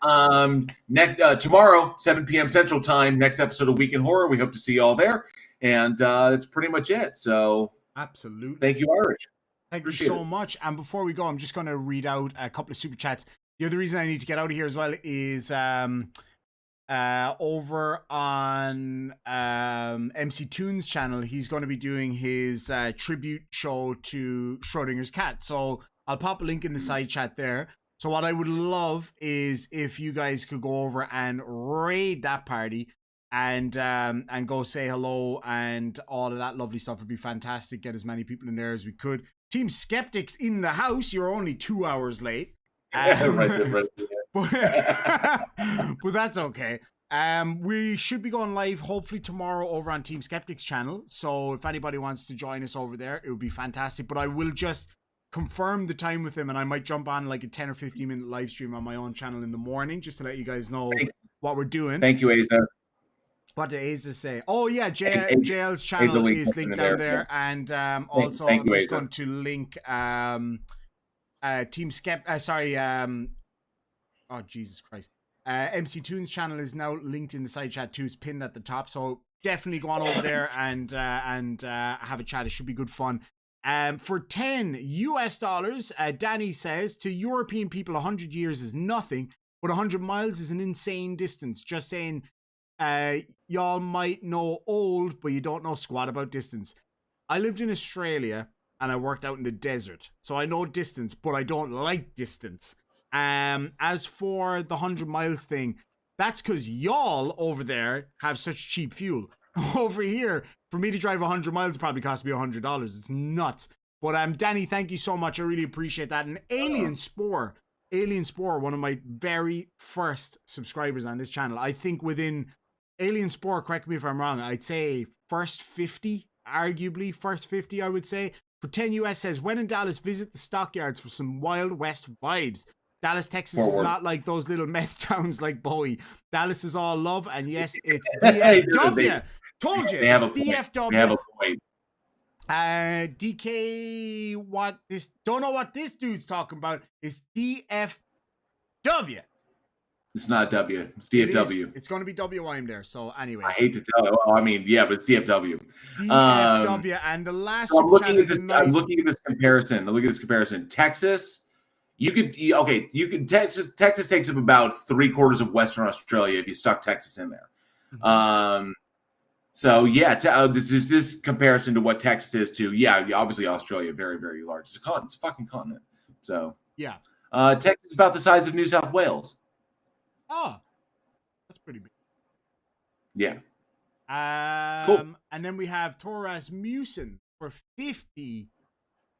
tomorrow, 7 p.m. Central Time, next episode of Week in Horror. We hope to see you all there. And that's pretty much it. So absolutely. Thank you, Irish. Thank you so much. And before we go, I'm just going to read out a couple of super chats. The other reason I need to get out of here as well is over on MC Toon's channel, he's going to be doing his tribute show to Schrodinger's cat. So I'll pop a link in the side chat there. So what I would love is if you guys could go over and raid that party and go say hello and all of that lovely stuff. Would be fantastic. Get as many people in there as we could. Team Skeptics in the house. You're only 2 hours late. Right. But that's okay. We should be going live hopefully tomorrow over on Team Skeptics channel. So if anybody wants to join us over there, it would be fantastic. But I will just confirm the time with him, and I might jump on like a 10 or 15 minute live stream on my own channel in the morning just to let you guys know what we're doing. Thank you, Asa. What did Asa say? Oh yeah, JL's channel is linked down there, and also I'm just going to link Team Skept. Oh Jesus Christ! MC Toon's channel is now linked in the side chat too. It's pinned at the top, so definitely go on over there and have a chat. It should be good fun. For $10 US, Danny says, to European people, 100 years is nothing, but 100 miles is an insane distance. Just saying. Y'all might know old, but you don't know squat about distance. I lived in Australia and I worked out in the desert, so I know distance, but I don't like distance. As for the 100 miles thing, that's because y'all over there have such cheap fuel. Over here, for me to drive 100 miles probably cost me $100. It's nuts. But Danny, thank you so much. I really appreciate that. And Alien Spore, one of my very first subscribers on this channel. I think within Alien Spore, correct me if I'm wrong, I'd say first 50, arguably first 50, I would say. For 10 US says, when in Dallas, visit the stockyards for some Wild West vibes. Dallas, Texas is not like those little meth towns like Bowie. Dallas is all love, and yes, it's DFW. Told you, it's DFW. They have a point. DK, don't know what this dude's talking about. It's DFW. It's not W. It's DFW. It's going to be WIM there. So anyway, I hate to tell you. Well, I mean, yeah, but it's DFW. DFW, and the last. So I'm looking at this. I'm looking at this comparison. Texas, Texas takes up about 3/4 of Western Australia if you stuck Texas in there. Mm-hmm. So yeah, this comparison to what Texas is to obviously Australia, very very large. It's a continent. It's a fucking continent. So yeah, Texas is about the size of New South Wales. Oh, that's pretty big. Yeah. Cool. And then we have Torres Musin for 50.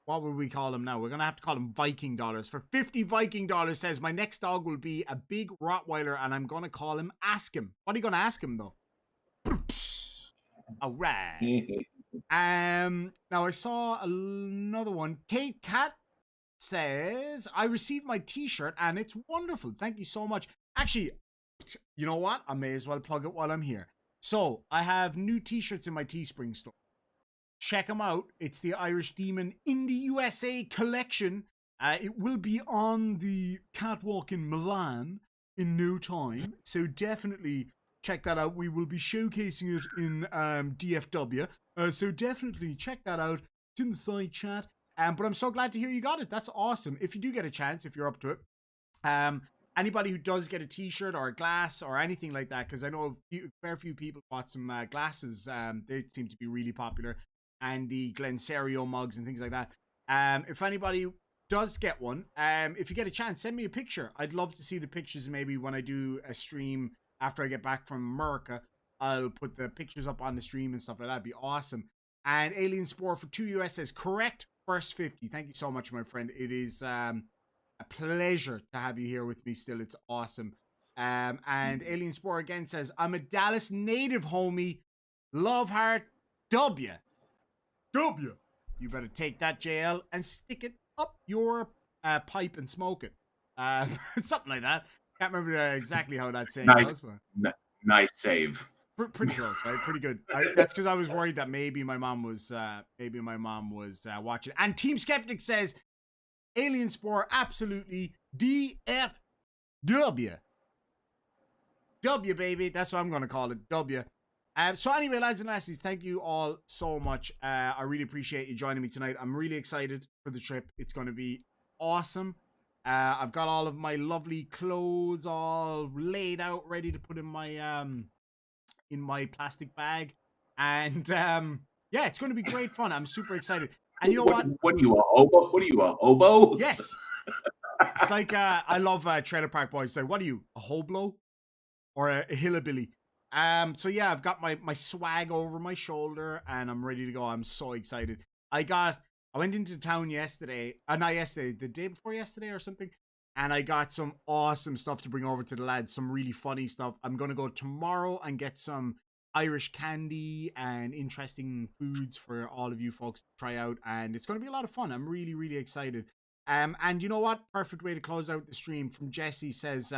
What would we call him now? We're going to have to call him Viking dollars. For 50 Viking dollars says, my next dog will be a big Rottweiler and I'm going to call him Ask Him. What are you going to ask him though? All right. Now I saw another one. Kate Cat says, I received my t-shirt and it's wonderful. Thank you so much. Actually, you know what? I may as well plug it while I'm here. So I have new t-shirts in my Teespring store. Check them out. It's the Irish Demon in the USA collection. It will be on the catwalk in Milan in no time. So definitely check that out. We will be showcasing it in DFW. So definitely check that out. It's in the side chat. But I'm so glad to hear you got it. That's awesome. If you do get a chance, if you're up to it. Anybody who does get a t-shirt or a glass or anything like that, because I know a fair few people bought some glasses. They seem to be really popular. And the Glenserio mugs and things like that. If anybody does get one, if you get a chance, send me a picture. I'd love to see the pictures maybe when I do a stream after I get back from America. I'll put the pictures up on the stream and stuff like that. That'd be awesome. And Alien Spore for 2 US says, correct, first 50. Thank you so much, my friend. It is a pleasure to have you here with me still. It's awesome. And Alien Spore again says, I'm a Dallas native, homie. Love heart, W. You better take that, JL, and stick it up your pipe and smoke it. Something like that. Can't remember exactly how that saying goes. But... Nice save. Pretty close, right? Pretty good. That's because I was worried that maybe my mom was watching. And Team Skeptic says, Alien Spore, absolutely DFW. W, baby. That's what I'm going to call it. W. So anyway, lads and lassies, thank you all so much. I really appreciate you joining me tonight. I'm really excited for the trip. It's going to be awesome. I've got all of my lovely clothes all laid out, ready to put in my plastic bag. And yeah, it's going to be great fun. I'm super excited. And you know what? What are you, a hobo? What are you, a hobo? Yes. It's like, I love Trailer Park Boys. Say, what are you, a hoblo? Or a hillbilly? So yeah, I've got my swag over my shoulder and I'm ready to go. I'm so excited. I went into town yesterday, not yesterday, the day before yesterday or something. And I got some awesome stuff to bring over to the lads, some really funny stuff. I'm going to go tomorrow and get some Irish candy and interesting foods for all of you folks to try out. And it's going to be a lot of fun. I'm really, really excited. And you know what? Perfect way to close out the stream from Jesse says,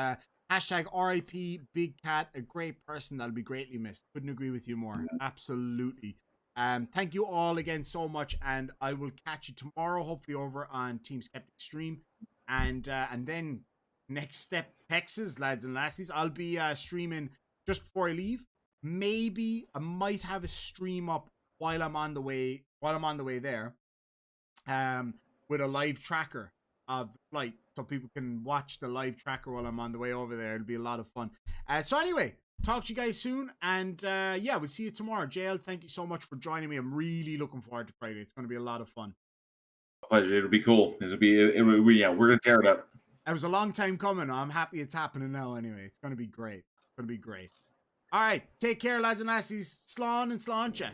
hashtag RIP Big Cat, a great person that'll be greatly missed. Couldn't agree with you more. Absolutely. Thank you all again so much, and I will catch you tomorrow, hopefully over on Team Skeptic stream, and then next step Texas, lads and lassies. I'll be streaming just before I leave. Maybe I might have a stream up while I'm on the way there, with a live tracker of the flight, so people can watch the live tracker while I'm on the way over there. It'll be a lot of fun. So anyway, talk to you guys soon, and yeah, we'll see you tomorrow. JL, thank you so much for joining me. I'm really looking forward to Friday. It's going to be a lot of fun. Pleasure. It'll be cool. Yeah, we're gonna tear it up. It was a long time coming. I'm happy it's happening now. Anyway, it's going to be great. It's going to be great. All right, take care, lads and lassies. Slán and slánte.